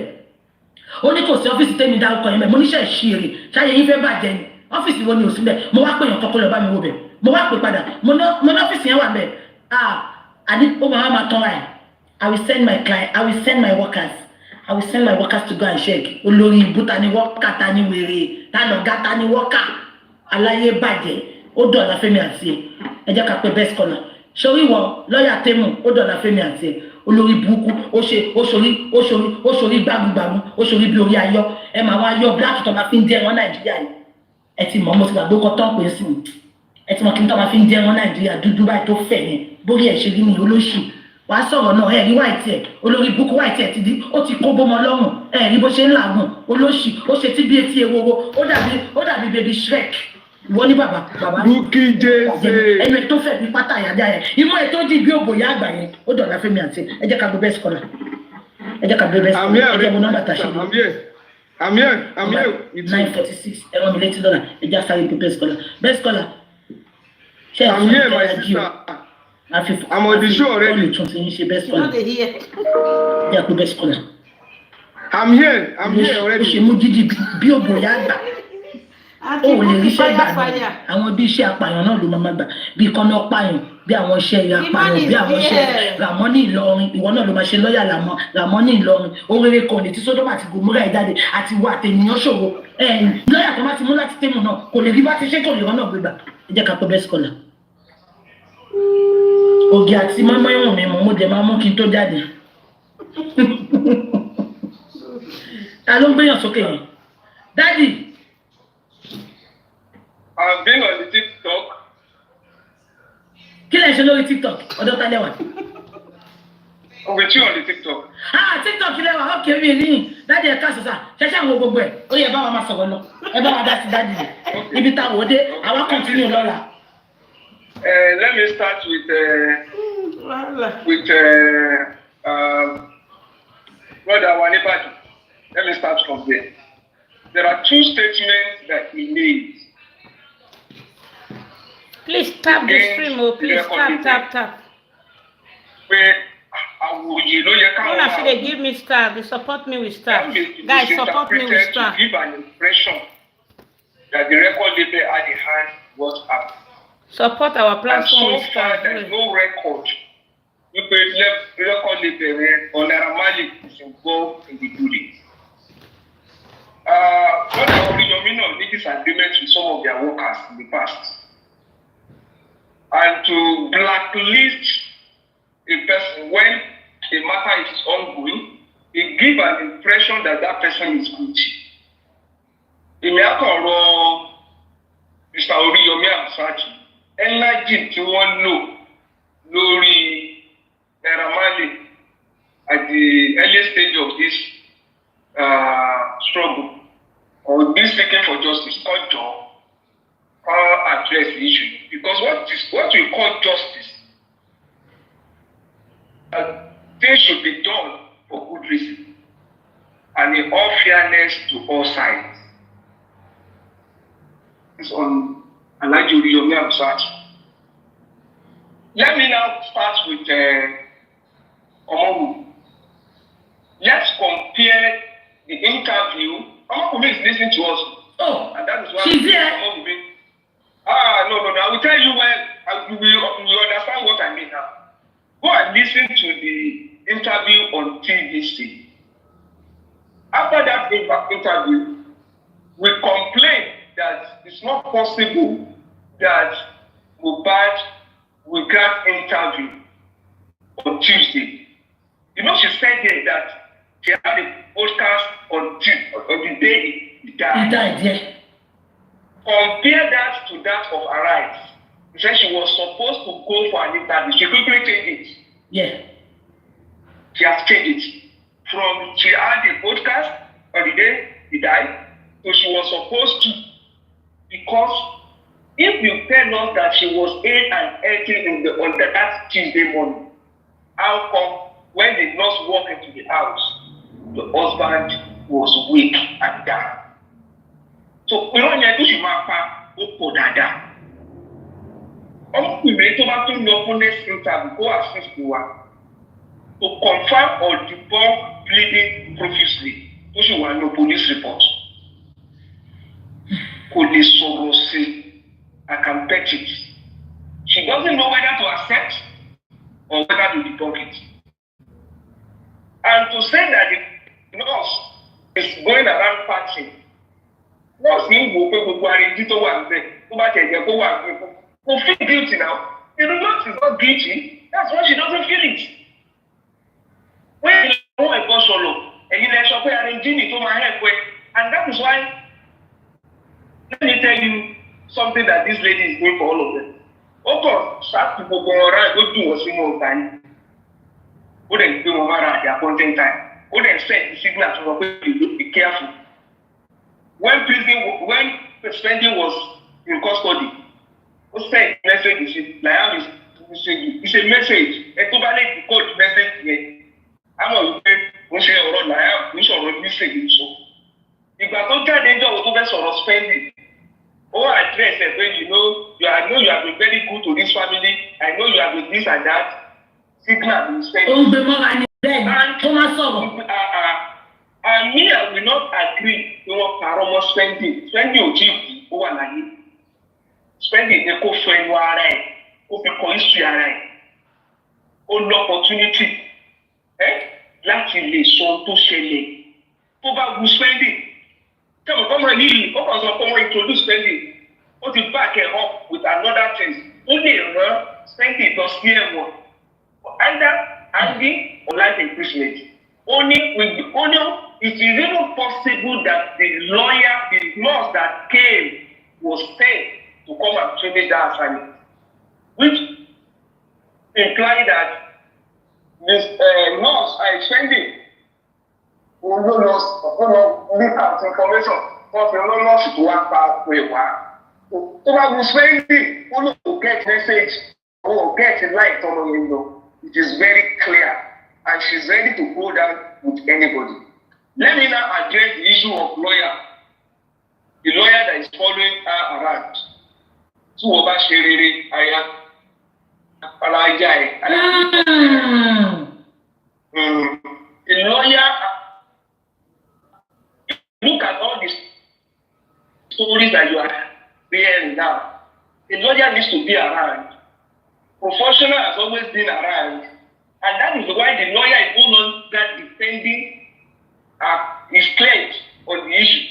ó ní kò sí ọ́fíìsì tẹ́mi dárúkọ yẹn bẹ̀ mo níṣẹ́ ìṣirè ṣáyé yín fẹ́ bàjẹ́ ni ọ́fíìsì wo ni ò sí bẹ̀ mo wá pè yàn kọ́kọ́ lọ bá mi wo bẹ̀ mo wá pè padà mo ní ọ́fíìsì yẹn wà bẹ̀ àní ó máa tán ra ẹ̀ I will send my workers to go and check olórí ibú ta ni wọ́kà ta ni wèrè ta lọ̀gá ta ni wọ́kà aláyé bàjẹ́ ó dọ̀la Fẹ́mi àti ẹ jẹ́ ká pé best corner sórí wọ lọ́ọ̀yà Temu ó dọ̀la Fẹ́mi àti olórí burúkú ó ṣorí gbàgbùgbàmù ó ṣorí bí orí ayọ̀ ẹ máa wá yọ black tó máa fi ń jẹ wọn Nàìjíríà yìí ẹ ti mọ̀ mo ti gbàgbé kọ́ tán pé sí ẹ ti mọ̀ kí n tó máa fi ń jẹ wọn Nàìjíríà dúdú báyìí tó fẹ̀ yẹn bórí ẹ̀ ṣe rí ni olóṣù wàá sọ̀rọ̀ náà ẹ̀rí wáìtì ẹ̀ olórí burúkú wáìtì ẹ̀ ti di ó ti kó bọ́mọ lọ́rùn ẹ̀rí bó ṣe ń làágùn olóṣì ó ṣe tí bí etí ewúro ó dàbí baby Shrek ìwọ ní bàbá Bukky jẹ́sẹ̀ ẹ̀yẹ tó fẹ̀ bí pátá àyájá yẹn ìmọ̀ ẹ̀ tó di bí òbòyá àgbà yẹn ó dọ̀la Fẹ́mi àti ẹ jẹ́ ká gbé best corner ẹ jẹ́ ká gbé best corner ẹ jẹ́ mo nọ́mbà tàṣe I'm here 946 ẹ̀rọ mi létí dọ́là ẹ jẹ́ sáré gbé best corner I'm here my sister. I'm on the show already. Not here. Yeah, best corner. I'm here already. Ṣé mú jíjí bí òbòyá àgbà. Ó lè rí iṣẹ́ ìgbà náà. Àwọn bí iṣẹ́ apààyàn náà ló máa gbà. Bí kọ́nà pààyàn, bí àwọn iṣẹ́ apààyàn, bí àwọn iṣẹ́ Ràmọ́nì Ìlọrin. Ìwọ náà ló máa ṣe lọ́ọ̀yà Ràmọ́nì Ìlọrin. Orere kan ní tí Sódómà àti Gòmórà ẹ̀ jáde àti wà àtẹ̀yìn ṣòro. Lọ́ọ̀yà tó bá ti mú láti Temu náà kò lè rí bá ti ṣe kò lè rán náà gbégbà. Ẹ jẹ́ ká pé best corner. Ògì àti mọ́mọ́ ìwọ̀n mi mo jẹ máa mú kí n tó jáde. Ta ló ń gbéyàn sókè yẹn? Daddy. I've been on the TikTok. Kí lẹ ṣe lórí TikTok? Ọ̀dọ̀ ta lẹ́wà. With you on the TikTok. TikTok lẹ́wà, okay mi ní. Daddy ẹ̀ka sọ̀sà, ṣẹ̀ṣẹ̀ àwọn gbogbo ẹ̀. Ó yẹ bá wa máa sọ̀rọ̀ lọ. Ẹ bá wa dá sí daddy rẹ̀. Ibi tá a wò dé, àwa continue lọ́la. Let me start with Brother Wanibadu. Let me start from there. There are two statements that he made. Please tap the stream, please tap. Where I they give me star, they support me with star. Guys, support me with star. To give an impression that the record label at the hand was up. Support our platform. And so far, there's no record. We could record label on Naramali is involved in the building. What I already made disagreements with some of their workers in the past. And to blacklist a person, when a matter is ongoing, it gives an impression that that person is guilty. Èmi á kàn rọ Mr. Oriyomi Hamzat energy tí wọ́n lò lórí Naira Marley at the early stage of this struggle or this seeking for justice called job address the issue, because what we call justice, things should be done for good reason and in all fairness to all sides. It's on Alhaji Oriyomi Hamzat. Let me now start with Omowu. Let's compare the interview. Omowu is listening to us. Oh, and that is why she's here. Omowu. No. I will tell you when you will understand what I mean now. Go and listen to the interview on TVC. After that interview, we complained that it's not possible that Mohbad will grant interview on Tuesday. You know, she said there that she had a podcast on the day he died. He died, yeah. Compare that to that of Arise. She said she was supposed to go for an interview. She quickly changed it. Yeah. She has changed it. From she had a podcast on the day he died, so she was supposed to. Because if you tell us that she was 8 and 18 on that Tuesday morning, how come when the nurse walked into the house, the husband was weak and down? So, we don't need to see my pa or dada. We may talk about the next interview, go assist the one to confirm or debunk pleading profusely. Those who want no police report. Police sorrow, I can bet it. She doesn't know whether to accept or whether to debunk it. And to say that the nurse is going around patching. Nurse in Bukky to one day. Who feel guilty now? The nurse is not guilty. That's why she doesn't feel it. When you know a boss solo, and you let her arranging it to my head, and that is why. Let me tell you something that this lady is doing for all of them. Of course, start people go around, go do what's more time. Go then do over at their appointed time. Go then set the signal to people, be careful. When spending was in custody, who sent message, like it's a message. A totally code message here. I'm not going to say, oh, I we shall message so. If I don't tell them to go for spending, or address it when you know I know you have been very good to this family. I know you have been this and that. Signal in spending. And me, I will not agree to what Paromo spending. Spending your GP over Nani. Spending the co-friend wire, open history, on opportunity. Láti lè sọ tó ṣẹlẹ̀ tó bá wù spending. Come on, introduce spending. What you back it up with another thing? Only spending does here one. Either angry or life imprisonment. Only it is even possible that the lawyer, the nurse that came was paid to come and finish that assignment, which implied that this nurse are spending. We don't leak out information. But we don't know to work out where we are. So we spending, we don't get message or get a light on the window. It is very clear, and she's ready to go down with anybody. Let me now address the issue of lawyer. The lawyer that is following her around. Two of us share aya. The lawyer. Look at all these stories that you are hearing now. The lawyer needs to be around. Professional has always been around. And that is why the lawyer is no longer defending his claims on the issue.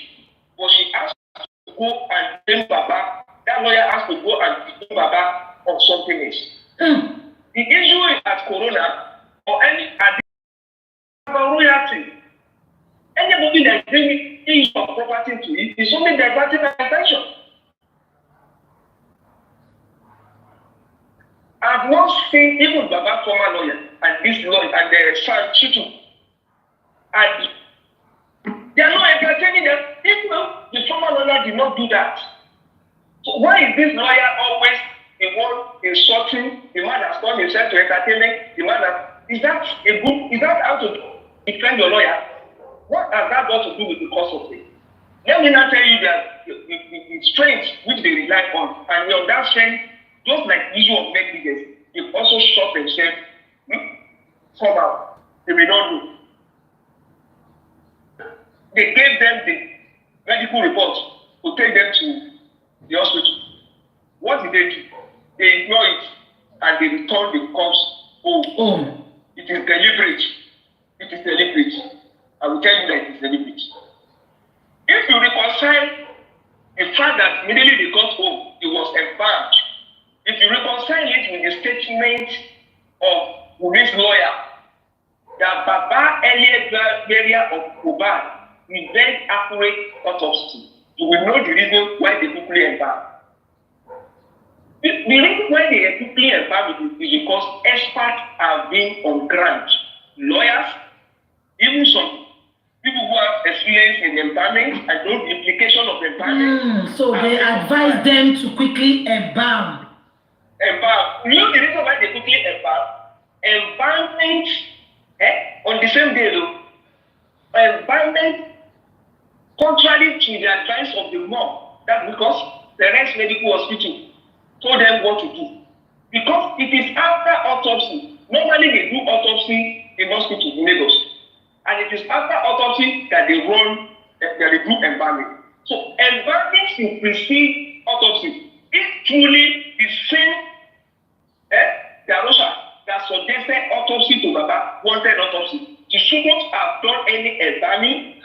But she has to go and defend Baba. That lawyer has to go and defend Baba on something else. The issue at Corona or any royalty. Anybody that brings in your property to it is only diverting attention. I've not seen even Baba former lawyer and this lawyer and the son Chitu. And they are not entertaining them. If the former lawyer did not do that, so why is this lawyer always the one insulting the man that's turned himself to entertainment? The man that is that how to defend your lawyer? What has that got to do with the cause of it? Let me now tell you that the strength which they rely on, and on that strength, just like the issue of negligence, they also shot themselves somehow. They may not know. They gave them the medical report to take them to the hospital. What did they do? They ignored it and they returned the corpse home. It is deliberate. It is deliberate. I will tell you that it is deliberate. If you reconcile the fact that immediately they got home, it was embalmed. If you reconcile it with the statement of Wummi's lawyer, that Baba earlier burial of Mohbad is very accurate autopsy, you will know the reason why they quickly embalmed. The reason why they quickly embalmed is because experts have been on ground. Lawyers, even some people who have experience in embalming and know the implication of embalming. So they advise them to quickly embalm. You know the reason why they quickly embalm? Embalmment on the same day though. Embalmment, contrary to the advice of the mom, that because the rest medical hospital told them what to do. Because it is after autopsy. Normally they do autopsy in hospital in Lagos. And it is after autopsy that they do embalming. So embalming should precede autopsy. If truly the same Darosha that suggested autopsy to Baba wanted autopsy, she shouldn't have done any embalming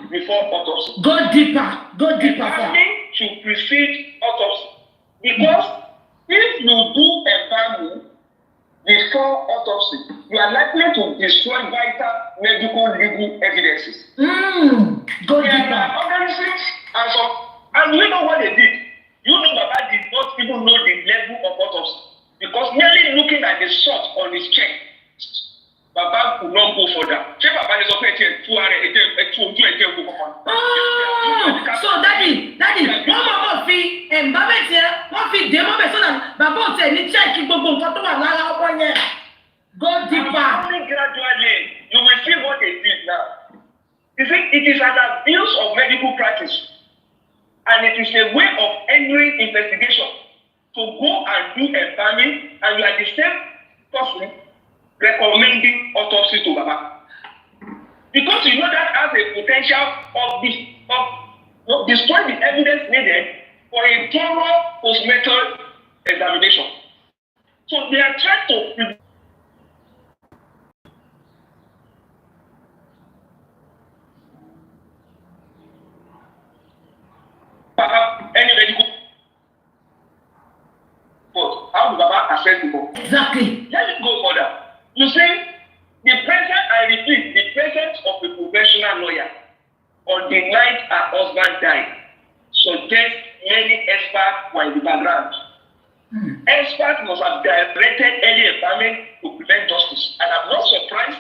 before autopsy. Go deeper. Embalming should precede autopsy. Because if you do embalming before autopsy, you are likely to destroy vital medical legal evidences. Go deeper. Organisms and you know what they did? You know Baba did not even know the level of autopsy. Because merely looking at the shot on his check, Baba could not go further. So daddy, one fi embalmment here, one fi demo so that Baba say ni check gbogbo nǹkan tó wà lára ọmọ yẹn. Go deeper. Only gradually, you will see what they did now. You see, it is an abuse of medical practice. And it is a way of entering investigation to go and do embalming, and you are the same person recommending autopsy to Baba. Because you know that has a potential of destroying the evidence needed for a thorough postmortem examination. So they are trying to any medical but how will Baba assess the ball? Exactly. Let me go further. You see, the presence, I repeat, the presence of a professional lawyer on the night her husband died suggests many experts were in the background. Experts must have directed early embalming to prevent justice. And I'm not surprised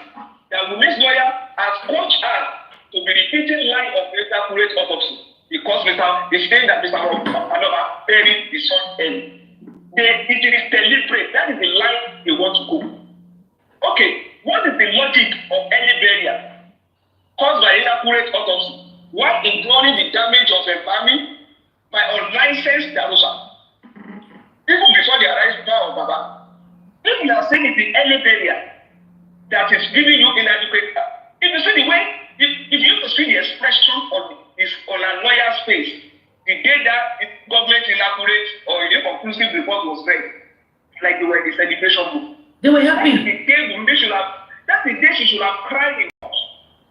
that Wummi's lawyer has coached her to be repeating line of inaccurate autopsy because he's saying that Mr. Anova buried his son early. It is deliberate. That is the line they want to go. Okay, what is the logic of early burial caused by inaccurate autopsy? While ignoring the damage of embalming by unlicensed Darusa, even before the arrival of Baba. If you are saying it's the early burial that is giving you inadequate, if you see the way, if you see the expression on a lawyer's face, the day that the government inaccurate or inconclusive report was read, like they were in the celebration book. They were happy. That's the day she should have cried.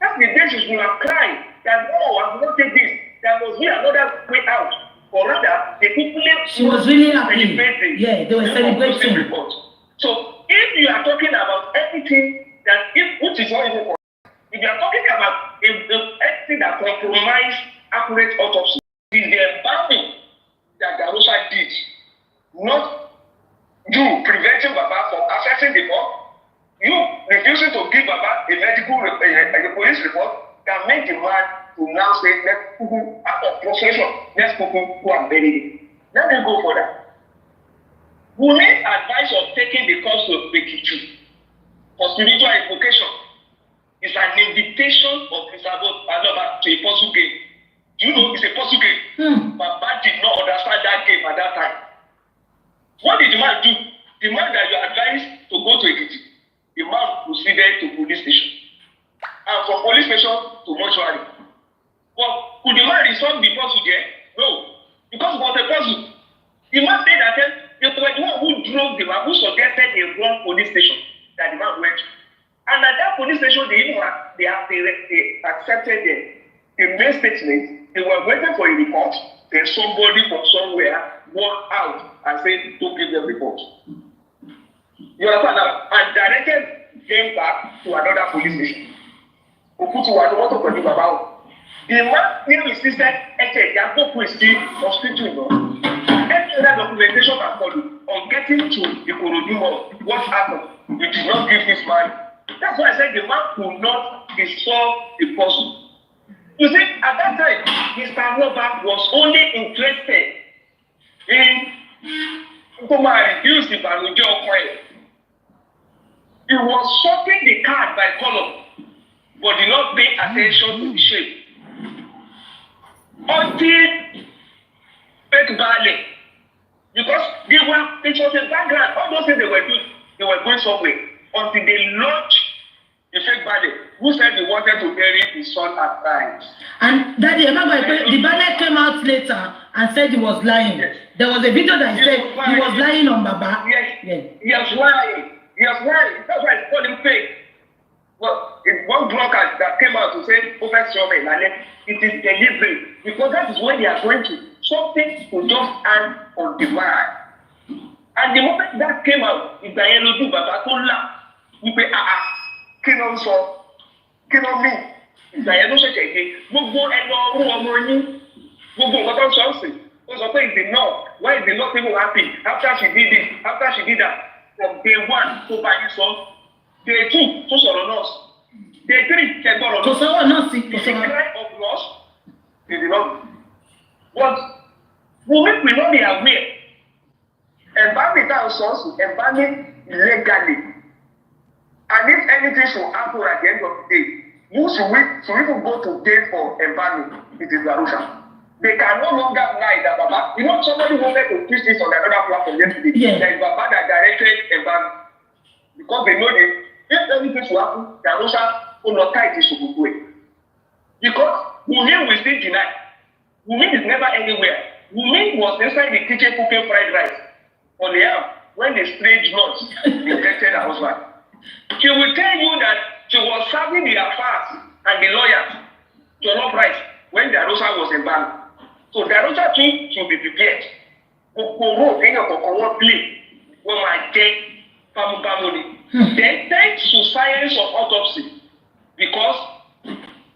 That's the day she should have cried that I've not taken this. There must be another way out. Or rather, they quickly she was really happy. Yeah, they were celebrating. So if you are talking about anything that, which is not even correct, if you are talking about anything that compromise accurate autopsy, is the embalming that Darusha did, not you preventing Baba from accessing the body, you refusing to give Baba a medical a police report can make the man to now say, let's people out of profession, let's people who are buried it. Let me go for that. Wummi advice of taking the course of Bukky for spiritual invocation is an invitation of Mr. Baloba to a puzzle game. You know, it's a puzzle game. Baba did not understand that game at that time. What did the man do? The man that you advised to go to Ekiti, the man proceeded to police station. And from police station to mortuary. But could the man resolve the puzzle there? No. Because it was a puzzle. The man said that they were the one who drove the man, who suggested a wrong police station that the man went to. And at that police station, they accepted the main statement. They were waiting for a report. Then somebody from somewhere walked out and said, don't give them report. You understand now? And directed them back to another police station. The man still insisted, okay, they are going to see hospital, you know. Every other documentation can follow on getting to the Ikorodu Mall. What happened? We did not give this man. That's why I said the man could not solve the puzzle. You see, at that time, Mr. Robert was only interested in reduce the value of coin. He was sorting the card by color, but did not pay attention to the shape. Until fake ballet, because it was a background, all those things they were doing, they were going somewhere until they launched the fake ballet. Who said they wanted to bury his son at times? And Daddy, remember the ballet came out later and said he was lying. Yes. There was a video that said he was lying on Baba. Yes. He was lying. That's why I called him fake. Well, if one drunkard that came out to say, Prophet Shome, it is deliberate, because that is what they are going to. Something to just hang on the man. And the moment that came out, if I do Baba to laugh, we pay, kino so, kino me. If I don't say again, Mugo and Romani, Mugo, what I'm saying. Because I think the Lord, why is the Lord people happy after she did this, after she did that? From day one, to buy you son. Day two, to sort of us. Day three, can go on us. The cry of loss, they did not. But women will not be aware. Embalming that source, embalming legally. And if anything should happen at the end of the day, who should even go to jail for embalming? It is Darusha. They can no longer lie that Baba. You know, somebody wanted to teach this on another platform yesterday. Yeah. There is Baba that directed embalming. Because they know that if anything should happen, Darusha will not tie this to go away. Because Wummi will still deny. Wummi is never anywhere. Wummi was inside the kitchen cooking fried rice on the arm when the strange nuts infected her husband. She will tell you that she was serving the affairs and the lawyers jollof rice when Darusha was in bank. So Darusha too should be prepared. Then thanks to science of autopsy, because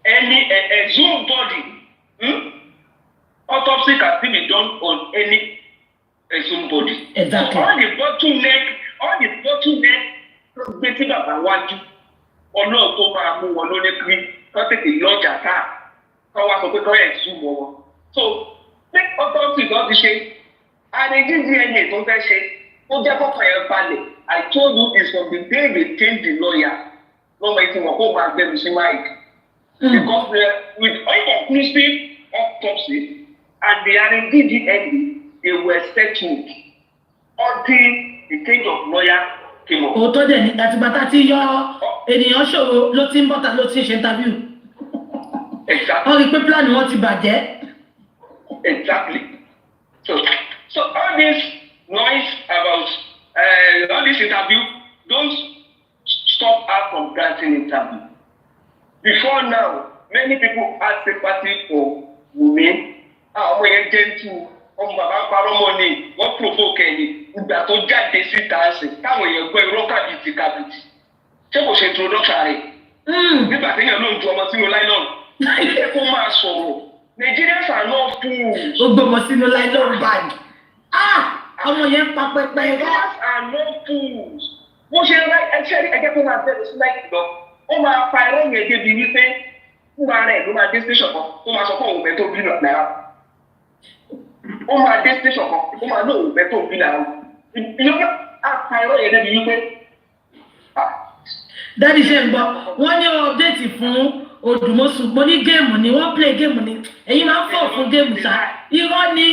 any exhumed body, autopsy can still be done on any exhumed body. Exactly. So all the bottleneck, getting up and watching, or no, to move on the creek, not take the large attack. So, take autopsy not the shape, and they did DNA don't that shape. I told you it's from the day they changed the lawyer. No matter what, go back there to see Mike. Because with inconclusive autopsy and they are indeed DNA, they were settled until the change of lawyer came up. Òótọ́ dẹ̀ ni àtìgbàtà tí yọ ènìyàn ṣòro ló ti ń bọ́ta ló ti ń ṣe interview. Exactly. All the people ni wọ́n ti bàjẹ́. Exactly. So all this noise about all this interview, don't stop her from granting interview. Before now, many people had sympathy for women. ọmọ bàbá parọ́ mọ́ ni wọ́n provoke ẹ̀yìn ìgbà tó jáde síta ẹ̀sìn táwọn èèyàn gbọ́ irọ́ kàbìtì ṣé kò ṣe introduction rẹ̀ nígbà téèyàn ló ń ju ọmọ sínú nylon ẹ kó máa sọ̀rọ̀ Nigerians are not fools. ó gbọmọ sínú nylon bag ọmọ yẹn pa pẹpẹ. Nigerians are not fools. bó ṣe ń ẹjẹ kó máa bẹ̀rẹ̀ sí láì lọ ó máa fa irọ́ yẹn débi wípé fúnra rẹ̀ ló máa dé station kan tó máa sọ fún òun bẹ́ẹ̀ tó bí náírà. ó máa dé station kan ó máa lóun bẹ́ẹ̀ tó bí náírà. ìyọ́nà àfa irọ́ yẹn débi wípé. dáàdi ṣe ń gbọ́ wọ́n ní update fún Odùmọ̀ṣù mo ní géèmù ni wọ́n play géèmù ni ẹ̀yin máa ń fọ̀ fún géèmù ṣá irọ́ ni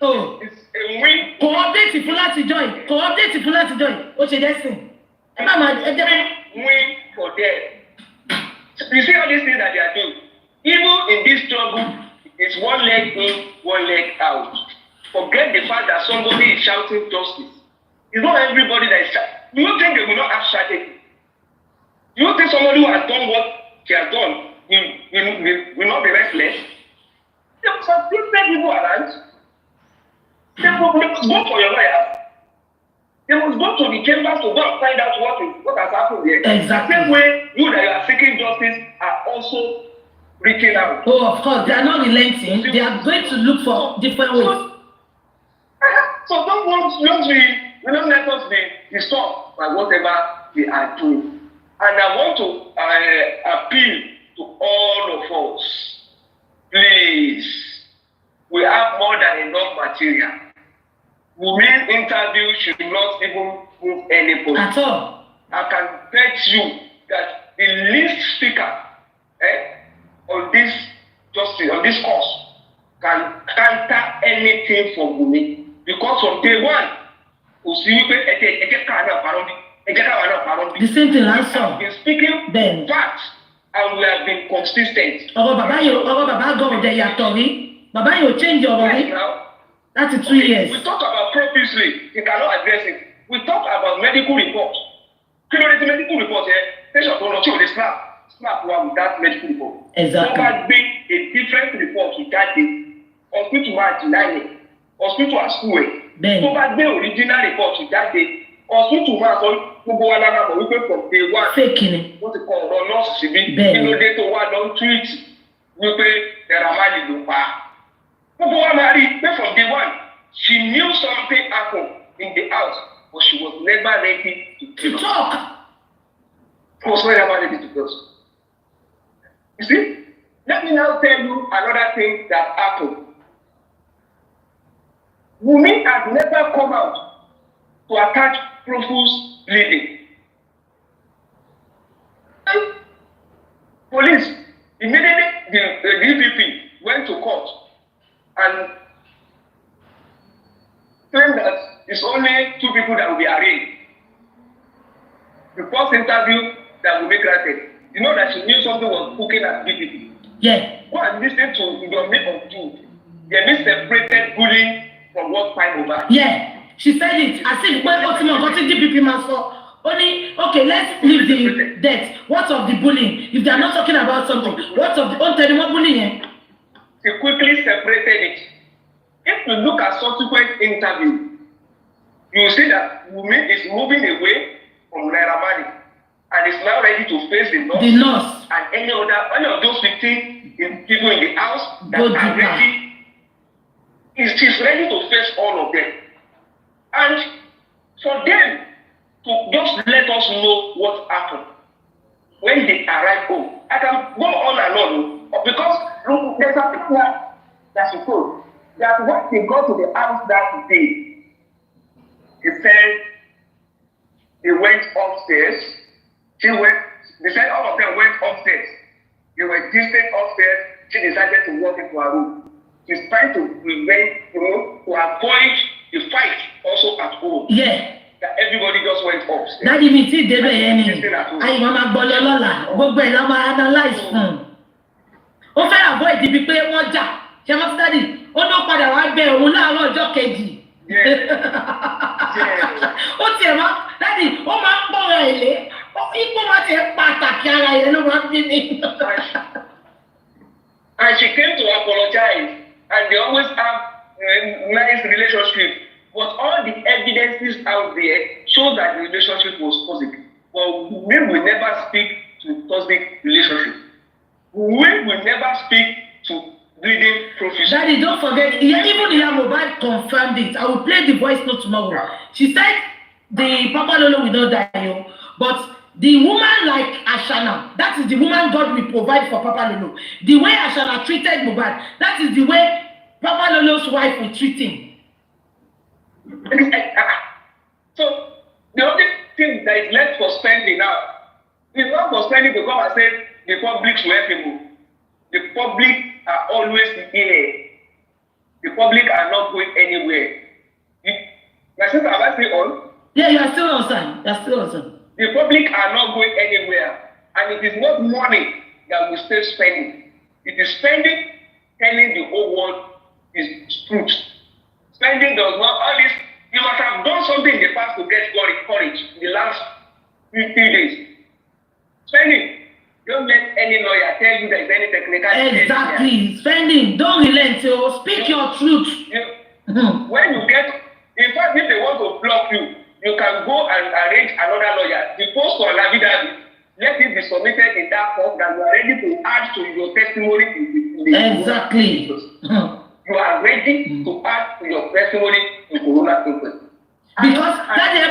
kò update fún láti join ó ṣe dẹ́sìn ẹ má máa ẹ jẹ́ win for them. You see all these things that they are doing even in this struggle it's one leg in one leg out. Forget the fact that somebody is shouting justice. It's not everybody that is shouting. You think they will not have strategy? You think somebody who has done what he has done will not be restless? There are some different people around. They must go for your lawyer. They must go to the chambers to go and find out what has happened here. Exactly. The same way you that you are seeking justice are also reaching out. Oh, of course, they are not relenting. They are going to look for different ways. So don't let us be disturbed by whatever they are doing. And I want to appeal to all of us. Please, we have more than enough material. Wummi interview should not even move anybody. At all. I can bet you that the least speaker on this justice, on this cause, can counter anything from Wummi. Because from day one, we see the same thing last we have been speaking then. facts and we have been consistent. Baba God there yàtọ̀ Baba yóò change ọ̀rọ̀ rí. That's 2 years. We talk about previously, you cannot address it. We talk about medical reports. Medical reports here, patient don't know they snap one with that medical report. Exactly. Over big a different report with that day. Hospital man deny it. Hospital and school. Over the original report with that day. Hospital man sọ gbogbo wa lára mọ̀ wípé from day one. Fake ni. Wọ́n ti kọ ọ̀rọ̀ nọ́ọ̀sì síbí. Kí ló dé tó wá lọ tweet wípé Naira ló pa. Gbogbo wa máa rí i pé from day one she knew something happened in the house but she was never ready to talk. She was never ready to talk. You see? Let me now tell you another thing that happened. Wummi has never come out to attack Profu's bleeding. Police immediately the DPP went to court and claimed that it's only 2 people that will be arraigned. The first interview that will be granted, you know that she knew something was cooking at DPP. Yeah. Go and listen to the make of two. They separated bullying from what time over. Yeah. She said it. I said, well, DPP must only okay, let's leave the death. What of the bullying? If they are not talking about something, what of the bullying? She quickly separated it. If you look at subsequent interview, you will see that Wummi is moving away from Naira and is now ready to face the nurse and any of those 15 people in the house that are ready. She's ready to face all of them. And for them to just let us know what happened when they arrive home. I can go on and on because look, there's a thing that she told that when they got to the house that day, he said they went upstairs. They said all of them went upstairs. They were distant upstairs. She decided to walk into her room. She's trying to prevent, to avoid the fight also at home. Yeah. That everybody just went upstairs. Daddy mi ti debe yẹn ni. Ayi mama gbọ́lọ́ lọ́la. Gbogbo ẹ̀ la máa analyse fún. Ó fẹ́ avoid ibi pé wọ́n jà. Ṣé wọ́n ti daddy? Ó ló padà wá bẹ òun láàárọ̀ ọjọ́ kejì. Ó tiẹ̀ máa daddy ó máa ń pọ̀ rẹ̀ lé. Ipò máa ti pàtàkì ara yẹn ló máa ń bí mi. And she came to apologize. And they always have evidences out there show that the relationship was toxic. But we will never speak to toxic relationship. We will never speak to bleeding proficiency. Daddy, don't forget, even the mobile confirmed it. I will play the voice note tomorrow. She said the Papa Lolo will not die, but the woman like Ashana, that is the woman God will provide for Papa Lolo. The way Ashana treated Mohbad, that is the way Papa Lolo's wife will treat him. So the only thing that is left for spending now is not for spending to come and say the public should help people. The public are always here. The public are not going anywhere. My sister, am I still on? Yeah, you are still on, son. You are still on, son. The public are not going anywhere. And it is not money that we still spending. It is spending telling the whole world is truth. Spending does not, all this, you must have done something in the past to get courage in the last 3 days. Spending, don't let any lawyer tell you there is any technical. Exactly. Spending, don't relent, so speak your truth. When you get, in fact, if they want to block you, you can go and arrange another lawyer. The post on affidavit, let it be submitted in that form that you are ready to add to your testimony. Exactly. You are ready to add to your testimony in Corona Inquest. Because that is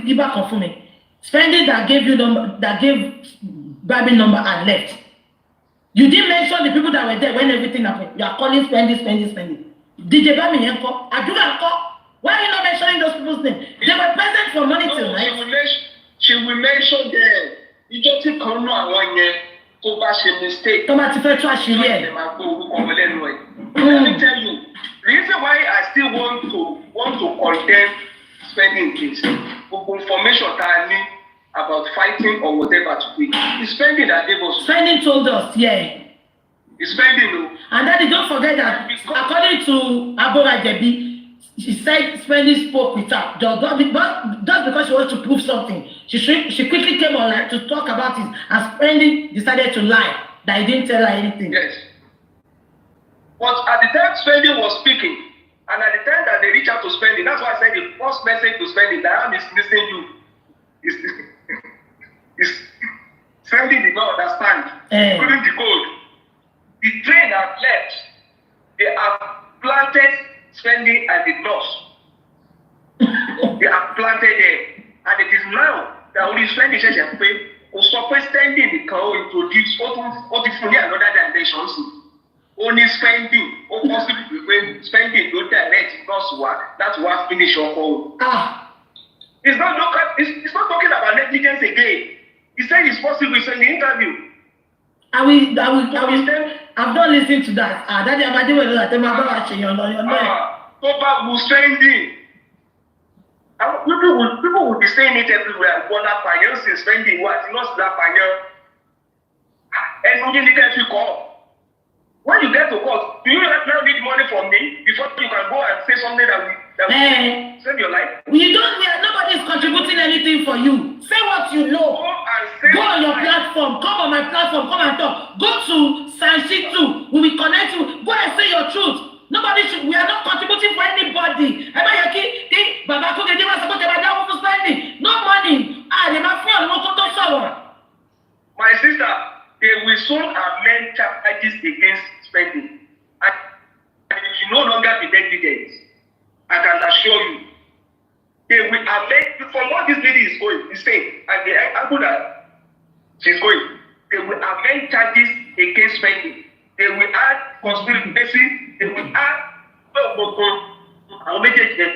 give back for me. Spending that gave you number, that gave Baby number and left. You didn't mention the people that were there when everything happened. You are calling spending. DJ Baby Yanko, Aduga. Why are you not mentioning those people's names? They were present for money tonight. She will mention them. You just take on one year. Tó bá ṣe mistake. Tó bá ti fẹ́ tú àṣírí ẹ̀. Let me tell you, the reason why I still want to condemn spending things, information that I need about fighting or whatever to be, the spending that they was. Spending told us, yeah. The spending, and then don't forget that according to Abora Jebi, she said Spending spoke with her just because she wants to prove something. She quickly came online to talk about it, and Spending decided to lie that he didn't tell her anything. Yes. But at the time Spending was speaking, and at the time that they reached out to Spending, that's why I said the first message to Spending, that I'm missing you. Is Spending did not understand. Couldn't decode. The train have left. They have planted Spending and the nurse. They have planted them. And it is now that only Spending says you pay. Or Spending the car introduce what if only another dimension. Only Spending, or possibly when Spending don't direct nurse work, that's what finish your whole. It's not talking about negligence again. He said it's possible, it's in the interview. I've not listened to that. Daddy, I'm doing that. Spending. People will be saying it everywhere. Spending what? Not that and you get to call. When you get to court, do you now need money from me before you can go and say something that will save your life? Nobody is contributing anything for you. Say what you know. Go on your platform. Come on my platform. Come and talk. Go to Sanshi 2. We will connect you. Go and say your truth. We are not contributing for anybody. No money. My sister, they will soon amend charges against Spending. And it will no longer be negligence. I can assure you. They will amend, from what this lady is going, is saying, and the angle that she's going, they will amend charges against Spending. They will add conspiracy, they will add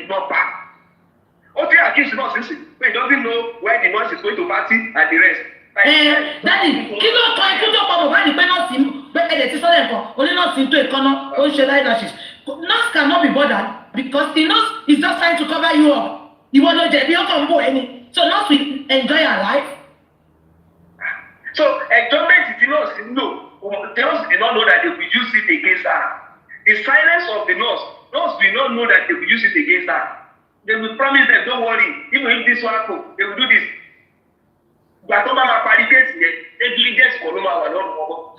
not back. Okay, against the nurse, he doesn't know where the nurse is going to party and the rest. Daddy, nurse cannot be bothered because the nurse is just trying to cover you up. You want to get so nurse will enjoy her life. So enjoyment is not no. The nurse did not know that they will use it against her. The silence of the nurse will not know that they will use it against her. They will promise them, don't worry, even if this one happens, they will do this. But Mama Parikes, negligence for no matter what.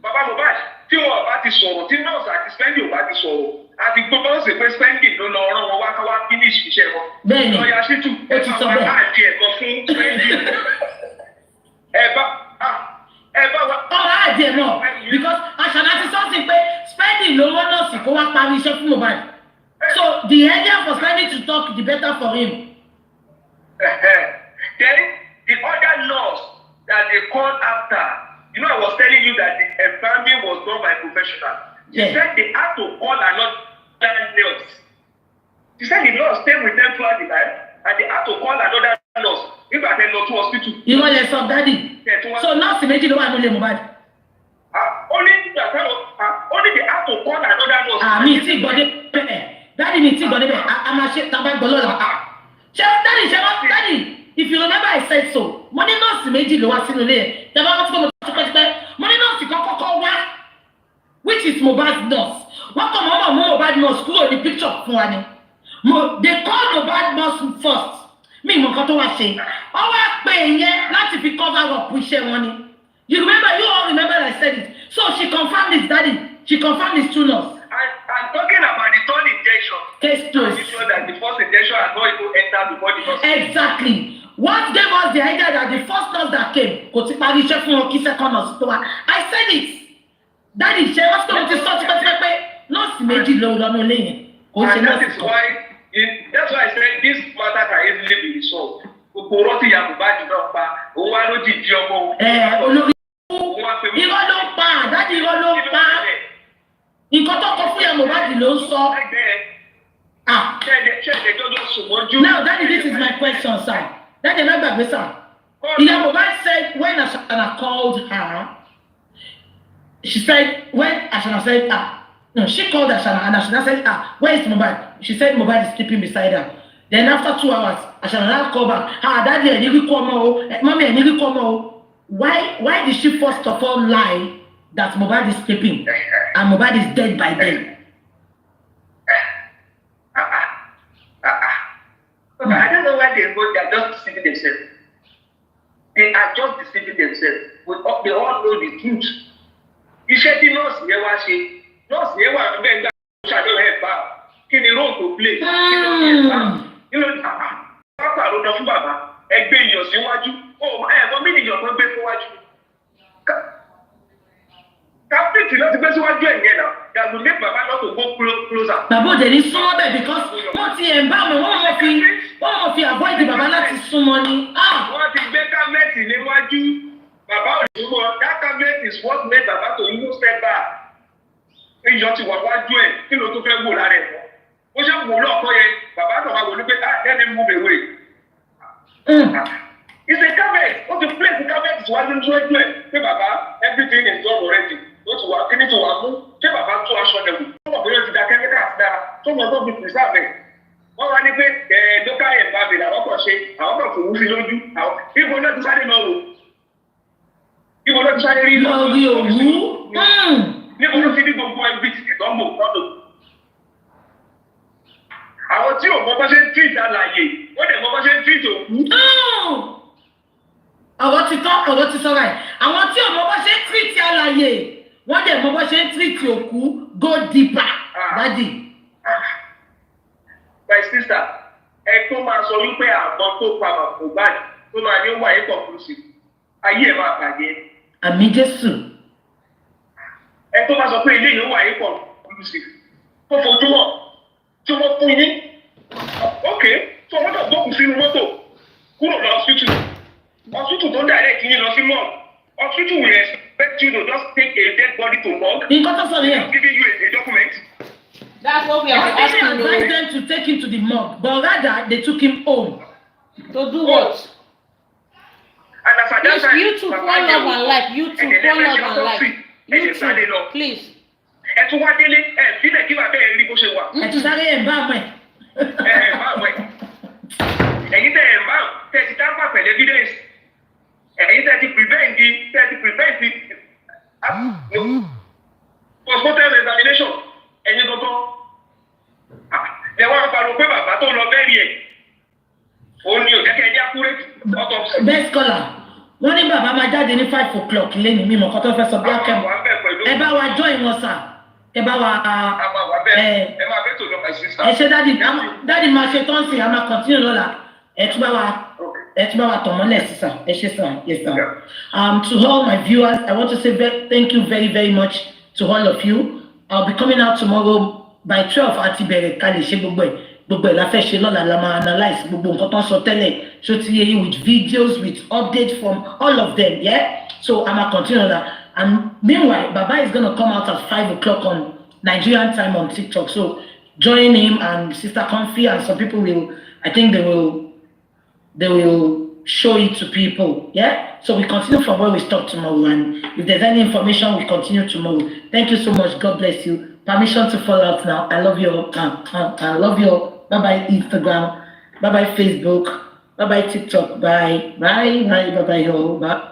Papa Mohbad, tí wọ́n bá ti sọ̀rọ̀, tí nọ́ọ̀sì àti Spending ò bá ti sọ̀rọ̀, àti gbogbo ṣe pé spending ló lọ ọ̀rọ̀ wọn wá ká wá finish iṣẹ́ wọn. Bẹ́ẹ̀ni. Lọ́ọ̀yà sí tù ẹ bá wá àti ẹ̀kọ́ fún spending. Ẹ bá wa. Ọmọ àdì ẹ̀ náà because Àṣànà ti sọ́ọ̀sì pé spending ló wọ́n náà sì kó wá parí iṣẹ́ fún Mohbad. So the earlier for spending to talk, the better for him. Then the other laws that they called after, you know, I was telling you that the embalming was done by professionals. They said they had to call another nurse. They said the nurse stayed with them throughout the night, and they had to call another nurse. If I tell to hospital. You know, yes, daddy. So nurse méjì ló wà nílé Mohbad. Only they had to call another nurse. Mi ti gbọ́dé bẹ́ẹ̀. Daddy mi ti gbọ́dé bẹ́ẹ̀. A máa ṣe tàbá gbọ́ lọ́la. Daddy, if you remember I said so. Mo ní nurse méjì ló wá sínú ilé ẹ̀. Tẹ́lá wọ́n ti kọ́ mo tó pẹ́pẹ́. Mo ní nurse kọ́kọ́ wá. Which is Mohbad's nurse. Wọ́n kọ́ mọ́ Mohbad nurse kúrò ní picture fún wa ni. They call Mohbad nurse first. Mi mọ̀ nǹkan tó wá ṣe. Ó wá pè yẹn láti fi cover up iṣẹ́ wọn ni. You all remember I said it. So she confirmed this, daddy. She confirmed this true nurse. I'm talking about the third injection. Case closed. I'm sure that the first injection had not even entered before the first. Exactly. What gave us the idea that the first nurse that came kò ti parí iṣẹ́ fún wọn kí second nurse tó wá. I said it. Daddy, ṣe wọ́n tó ti sọ tipẹ́tipẹ́ nọ́ọ̀sì méjì ló lọ́nà lẹ́yìn. And that is why I said this matter can easily be resolved. Gbogbo rọ́ọ̀tì ìyá Mohbad náà pa òun wá ló dìde ọmọ. Olórí irọ́ ló ń pa dáàdi irọ́ ló ń pa nǹkan tó kọ fún ìyá Mohbad ló ń sọ. Now daddy, this is my question, sir. Daddy, not gbàgbé sir. Ìyá Mohbad said when Ashana called her, she said when Ashana said no, she called Ashana and Ashana said where is Mohbad? She said Mohbad is sleeping beside her. Then after 2 hours, Ashana called back. Daddy, I need to come out. Mommy, I need to come out. Why did she first of all lie that Mohbad is sleeping and Mohbad is dead by then? I don't know why they are just deceiving themselves. They are just deceiving themselves. They all know the truth. Iṣẹ́ tí nọ́ọ̀sì yẹn wá ṣe, nọ́ọ̀sì yẹn wà níbẹ̀ nígbà tó ṣàdéhùn ẹ̀ bá kí ni role to play kí ló yẹ bá kí ló ní pápá ló dán fún bàbá ẹgbẹ́ iyọ̀ síwájú ẹ̀mọ́ mílíọ̀nù tó gbé síwájú. Kápẹ́tì ló ti gbé síwájú ẹ̀ yẹn náà yàgò ní bàbá náà tó go closer. Bàbá òde ní súnmọ́ bẹ́ẹ̀ because wọ́n ti ẹ̀ ń bá wọ́n fi avoid bàbá láti súnmọ́ ni. Wọ́n ti gbé kámẹ́tì níwájú. Bàbá òṣùwọ̀n that cabinet is what made bàbá to even step back. Iyọ̀ ti wà wájú ẹ̀ kí ló tó fẹ́ wò lára ẹ̀ mọ́. Ó ṣe wò lọ́ọ̀kọ́ yẹn bàbá tó máa wò ní pé let me move away. It's a cabinet. Ó ti place the cabinet síwájú ẹ̀ pé bàbá everything is done already. Ó ti wà kíní ti wà mú ṣé bàbá tó aṣọ ẹ̀ wò. Tó mọ̀ bóyá ti da kẹ́míkà sí dára tó mọ̀ tó fi preserve ẹ̀. Wọ́n wá ní pé local environment àwọn kan ṣe àwọn kan fòwú sí lójú. Ibo náà ti sáré lọ wò. Ibo ló ti sáré rí lórí òwú. Níbo ló ti ní gbogbo ẹbí ti tọ́ mọ̀ kọ́dọ̀. Àwọn tí ò mọ bá ṣe ń treat alàyè, wọ́n dẹ̀ mọ bá ṣe ń treat òkú. Ọ̀rọ̀ ti sọ̀rọ̀ ẹ̀. Àwọn tí ò mọ bá ṣe ń treat alàyè, wọ́n dẹ̀ mọ bá ṣe ń treat òkú go deeper. Daddy. My sister, ẹ tó máa sọ wípé àwọn tó pa Mohbad tó máa ní wà é conclusive. Ayé ẹ̀ máa bàjẹ́. Àmì Jésù. Ẹ tó bá sọ pé ilé ìlú wà yìí pọ̀ lùsì tó fojúmọ̀ tí wọ́n fún yín. Ok, tí wọ́n tó gbókùn sínú mọ́tò kúrò lọ hospital. Hospital tó direct yín lọ sí morgue. Hospital will expect you to just take a dead body to morgue. Nǹkan tó sọ nìyẹn. Giving you a document. That's what we are asking. They advised them to take him to the morgue, but rather they took him home. To do what? And as at that time, you two fall love and like. You two fall love and like. You two, please. Ẹ tún wá délé sílẹ̀ kí bàbá ẹ̀ rí bó ṣe wà. Ẹ tún sáré ẹ̀ ń bá àmọ́ ẹ̀. Ẹ̀ ń bá àmọ́ ẹ̀. Ẹ̀yin tẹ̀ ẹ̀ ń bá tẹ̀ ti dáńpà pẹ̀lú evidence. Ẹ̀yin tẹ̀ ti prevent postmortem examination. Ẹ̀yin gbogbo. Ẹ wá pariwo pé bàbá tó lọ bẹ́ẹ̀rì ẹ̀. Òun ni ò jẹ́ kẹ́ ẹ jẹ́ accurate autopsy. Best scholar. Wọ́n ní bàbá máa jáde ní 5 o'clock lẹ́nu mímọ́ kan tó fẹ́ sọ bí akẹ́mọ̀. Ẹ bá wa join wọn sà. Ẹ bá wa ẹ máa bẹ́ẹ̀ tó lọ my sister. Ẹ ṣe dáàdi máa ṣe tán sí i, a máa continue lọ́la. Ẹ tún bá wa tọ̀ mọ́lẹ̀ sísà. Ẹ ṣe sàn, yes sir. To all my viewers, I want to say thank you very, very much to all of you. I'll be coming out tomorrow by 12 àti bẹ̀rẹ̀ ká lè ṣe gbogbo ẹ̀ la fẹ́ ṣe lọ́la la máa analyse gbogbo nǹkan tó ń sọ tẹ́lẹ̀ ṣó ti yẹ yín with videos with updates from all of them, yeah? So I'm gonna continue that. And meanwhile, Baba is gonna come out at 5 o'clock on Nigerian time on TikTok. So join him and Sister Comfy and some people will, I think they will show it to people, yeah? So we continue from where we stop tomorrow, and if there's any information, we continue tomorrow. Thank you so much. God bless you. Permission to follow out now. I love you. I love you. Bye-bye Instagram. Bye-bye Facebook. Bye-bye TikTok. Bye. Bye. Bye. Bye-bye. Bye.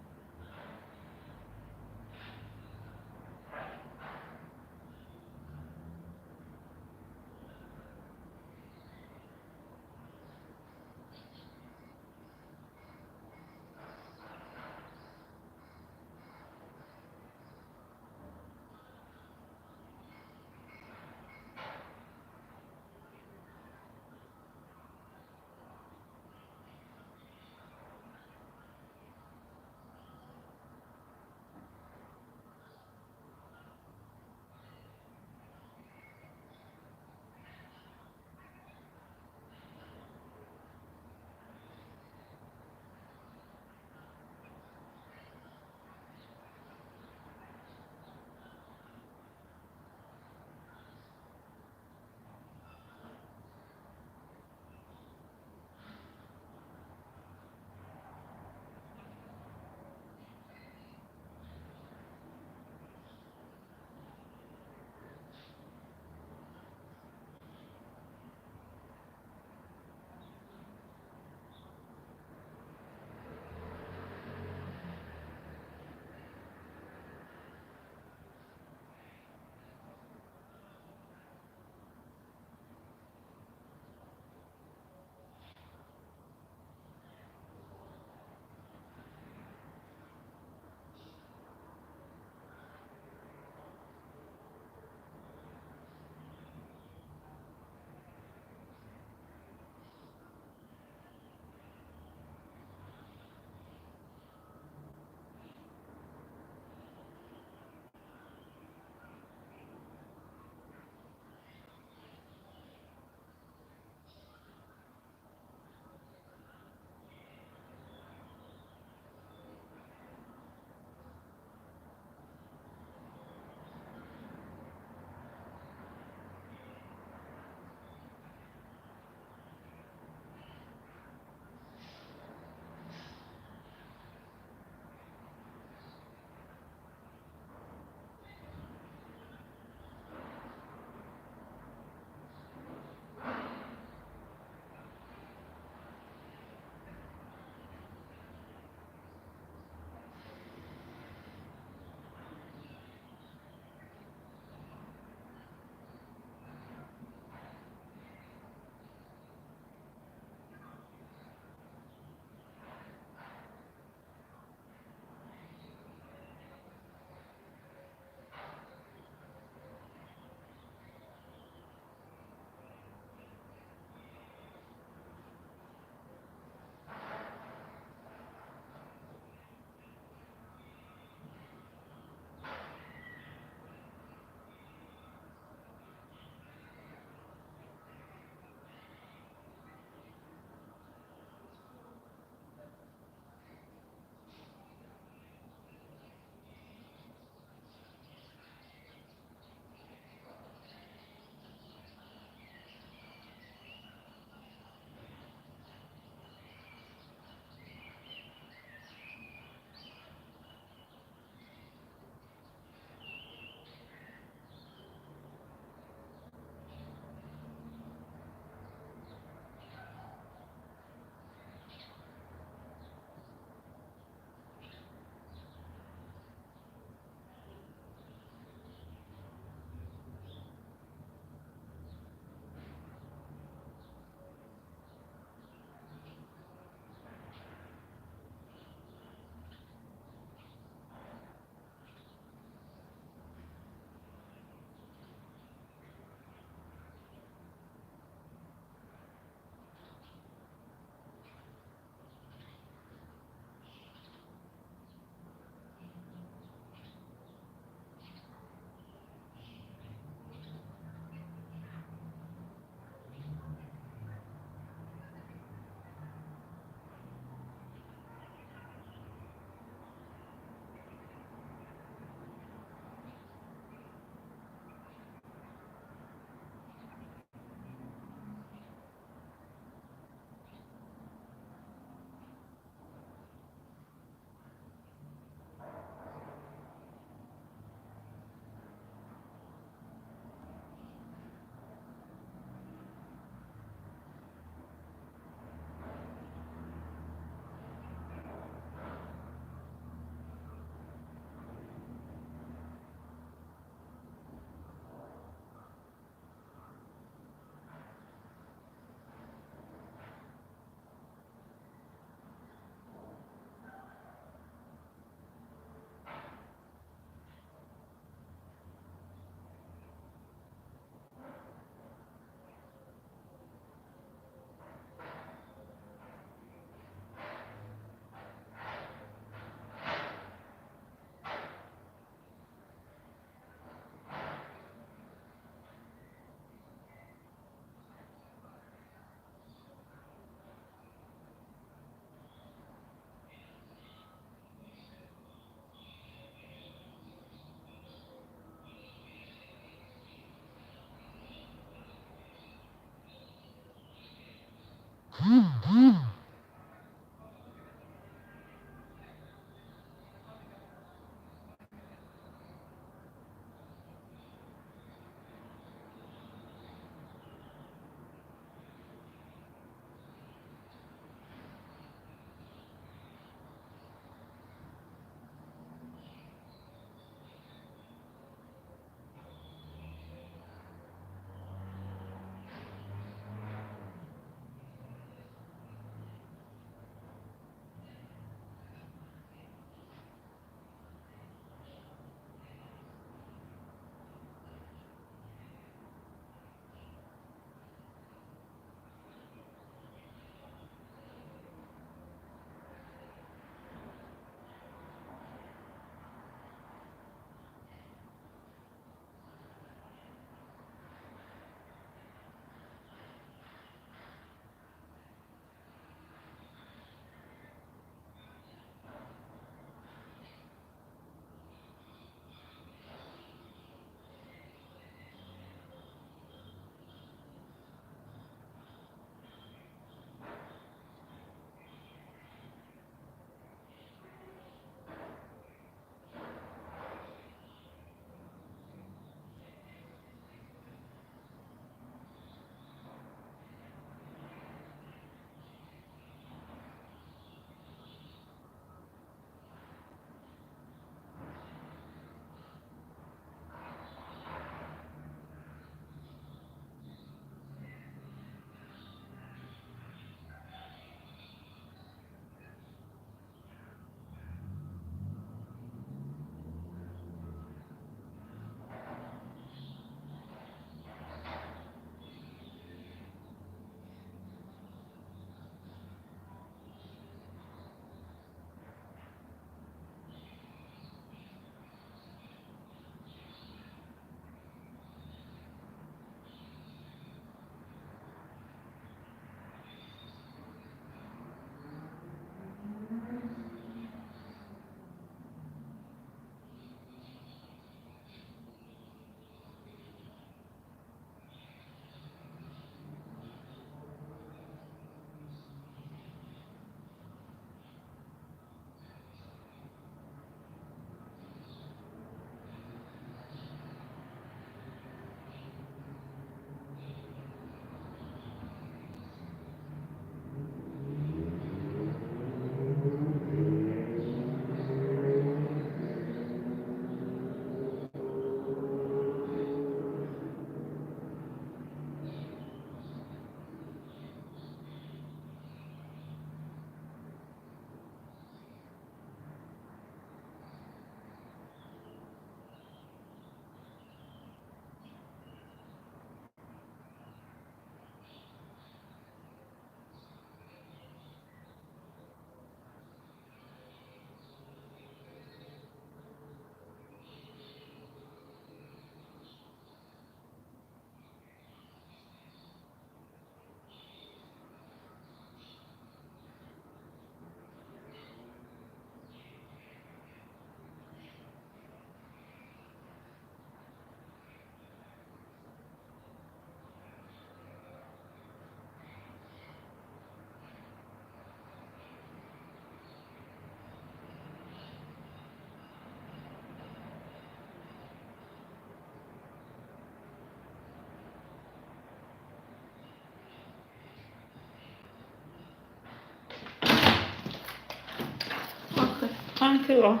Thank you, Lord.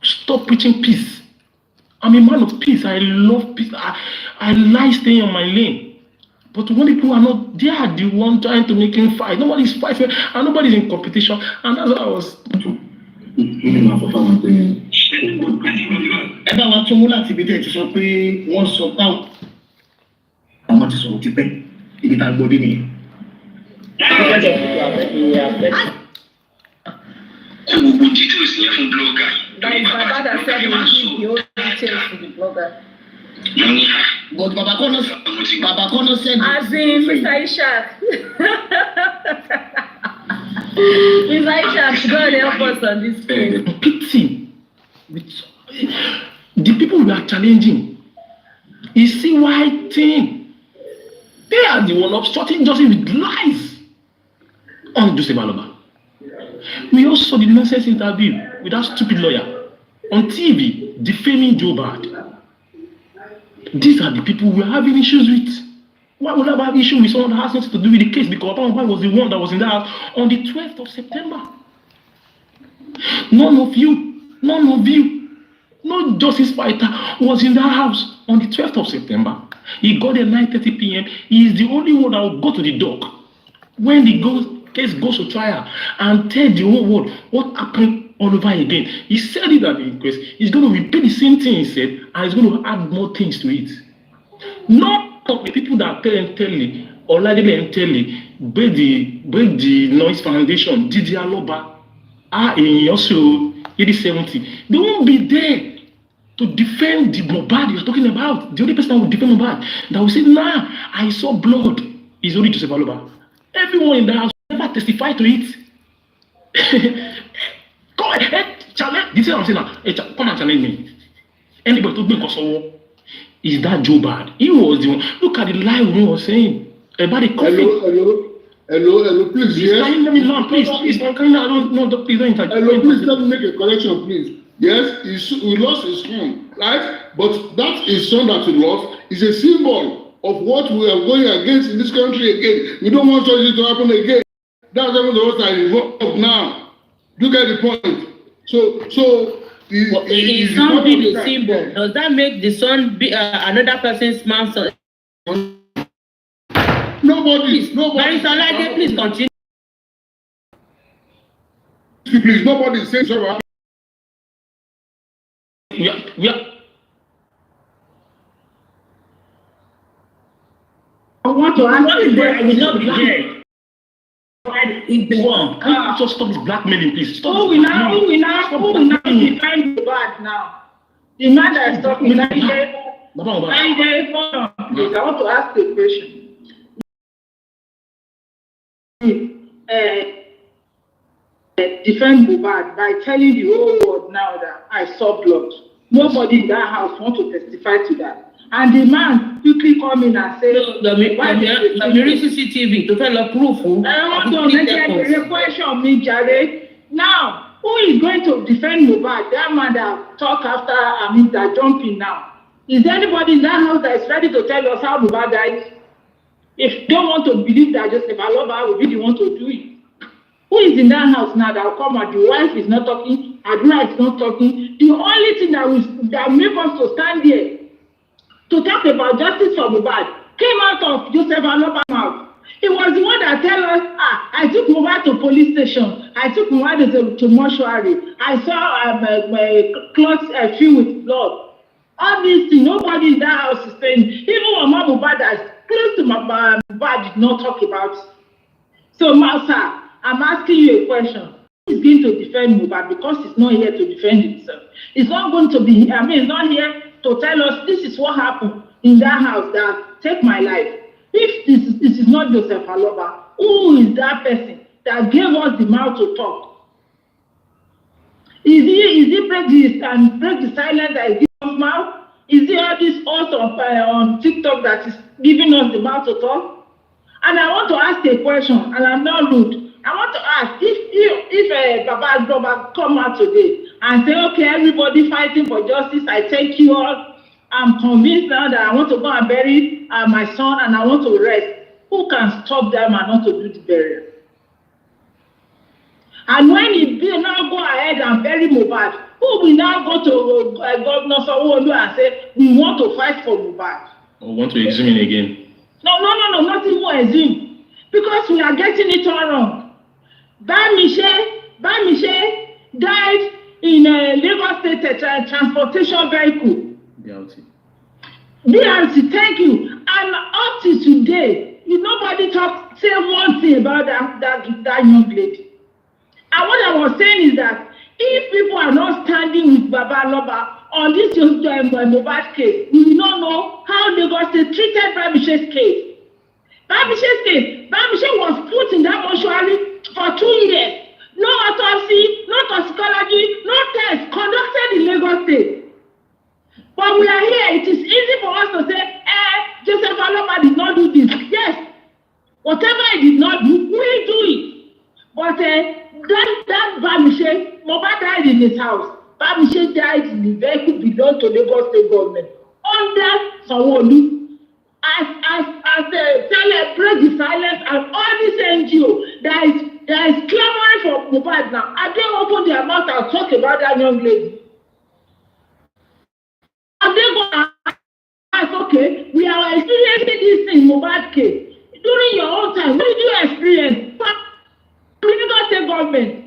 Stop preaching peace. I'm a man of peace. I love peace. I like staying on my lane. But when people are not, they are the one trying to make him fight. Nobody's fighting and nobody's in competition. And that's what I was. Ẹ bá wa tún mú láti ibi tẹ́ ẹ ti sọ pé wọ́n sọ táwọn àwọn ti sọ̀rọ̀ tipẹ́ ibi tá a gbọ́ dé nìyẹn. Kó gbogbo details yẹn fún blogger. Like Baba that said he will give the whole details to the blogger. But Baba Kono said. As in Mr. Ishak. Miss Aisha, God help us on this case. Pity. The people we are challenging. You see why thing? They are the one obstructing justice with lies on Joseph Aloba. We also saw the nonsense interview with that stupid lawyer on TV defaming Joe Bad. These are the people we are having issues with. Why would I have issue with someone that has nothing to do with the case? Because Obama was the one that was in the house on the 12th of September. None of you, no justice fighter was in the house on the 12th of September. He got there 9:30 p.m. He is the only one that will go to the dock when the case goes to trial and tell the whole world what happened all over again. He said it at the inquest. He's going to repeat the same thing he said, and he's going to add more things to it. None of the people that Telly or Ladele Telly break the noise foundation, Didi Aloba, are in also 80-70. They won't be there to defend the Mohbad you're talking about. The only person that will defend Mohbad that will say, nah, I saw blood is only Joseph Aloba. Everyone in the house never testify to it. Go ahead, challenge. This is what I'm saying now. Hey, come and challenge me. Anybody to make us all. Is that Joe Bad? He was the one. Look at the lie we was saying about the coffee. Hello, please. Yes. Can you let me learn, please? Please, can you, I don't know. Please don't interrupt. Hello, please let me make a correction, please. Yes, he lost his son, right? But that his son that he lost is a symbol of what we are going against in this country again. We don't want something to happen again. That's what I involved now. You get the point? So. His son being a symbol, does that make the son be another person's man's son? Nobody. Marisa Lade, please continue. Please, nobody says so. Yeah. I want to answer there. I will not be here. Is the one. Can you just stop this blackmailing, please? Stop. Who will now defend the bad now? The man that is talking now. I want to ask a question. Defend Mohbad by telling the whole world now that I saw blood. Nobody in that house wants to testify to that. And the man quickly come in and say, why the CCTV to tell a proof? I want to make a question, me, Jare. Now, who is going to defend Mohbad? That man that talk after, that jumping now. Is there anybody in that house that is ready to tell us how Mohbad died? If you don't want to believe that Joseph Aloba will be the one to do it. Who is in that house now that will come out? The wife is not talking, Aduna is not talking. The only thing that make us to stand here to talk about justice for Mohbad came out of Joseph Aloba's mouth. He was the one that tell us, I took Mohbad to police station. I took Mohbad to mortuary. I saw my clothes filled with blood. All these things, nobody in that house is saying. Even Mama Mohbad that is close to Mohbad did not talk about it. So, Master, I'm asking you a question. Who is going to defend Mohbad because he's not here to defend himself? He's not going to be, he's not here to tell us this is what happened in that house that take my life. If this is not Joseph Aloba, who is that person that gave us the mouth to talk? Is he prejudiced and break the silence that is giving us mouth? Is he all this also on TikTok that is giving us the mouth to talk? And I want to ask a question, and I'm not rude. I want to ask if Baba Groba come out today and say, okay, everybody fighting for justice, I thank you all. I'm convinced now that I want to go and bury my son and I want to rest. Who can stop them and not to do the burial? And when he now go ahead and bury Mohbad, who will now go to Governor Sanwo-Olu and say, we want to fight for Mohbad? Or want to exhume it again? No, not even exhume. Because we are getting it all wrong. Bamiche died in a Lagos State transportation vehicle. BRT, thank you. And up to today, nobody say one thing about that young lady. And what I was saying is that if people are not standing with Baba Aloba on this Mohbad case, we will not know how Lagos State treated Bamiche's case. Bamiche was put in that mortuary for 2 years. No autopsy, no toxicology, no test conducted in Lagos State. But we are here. It is easy for us to say, Joseph Aloba did not do this. Yes, whatever he did not do, we do it. But that Bamishe, Mohbad died in his house. Bamishe died in the vehicle belonging to Lagos State government under Sanwo-Olu. As celebrate the silence and all this NGO that is clamoring for Mohbad now. I don't open their mouth and talk about that young lady. And they go and ask, okay, we are experiencing this in Mohbad case. During your own time, what did you experience? Lagos State government.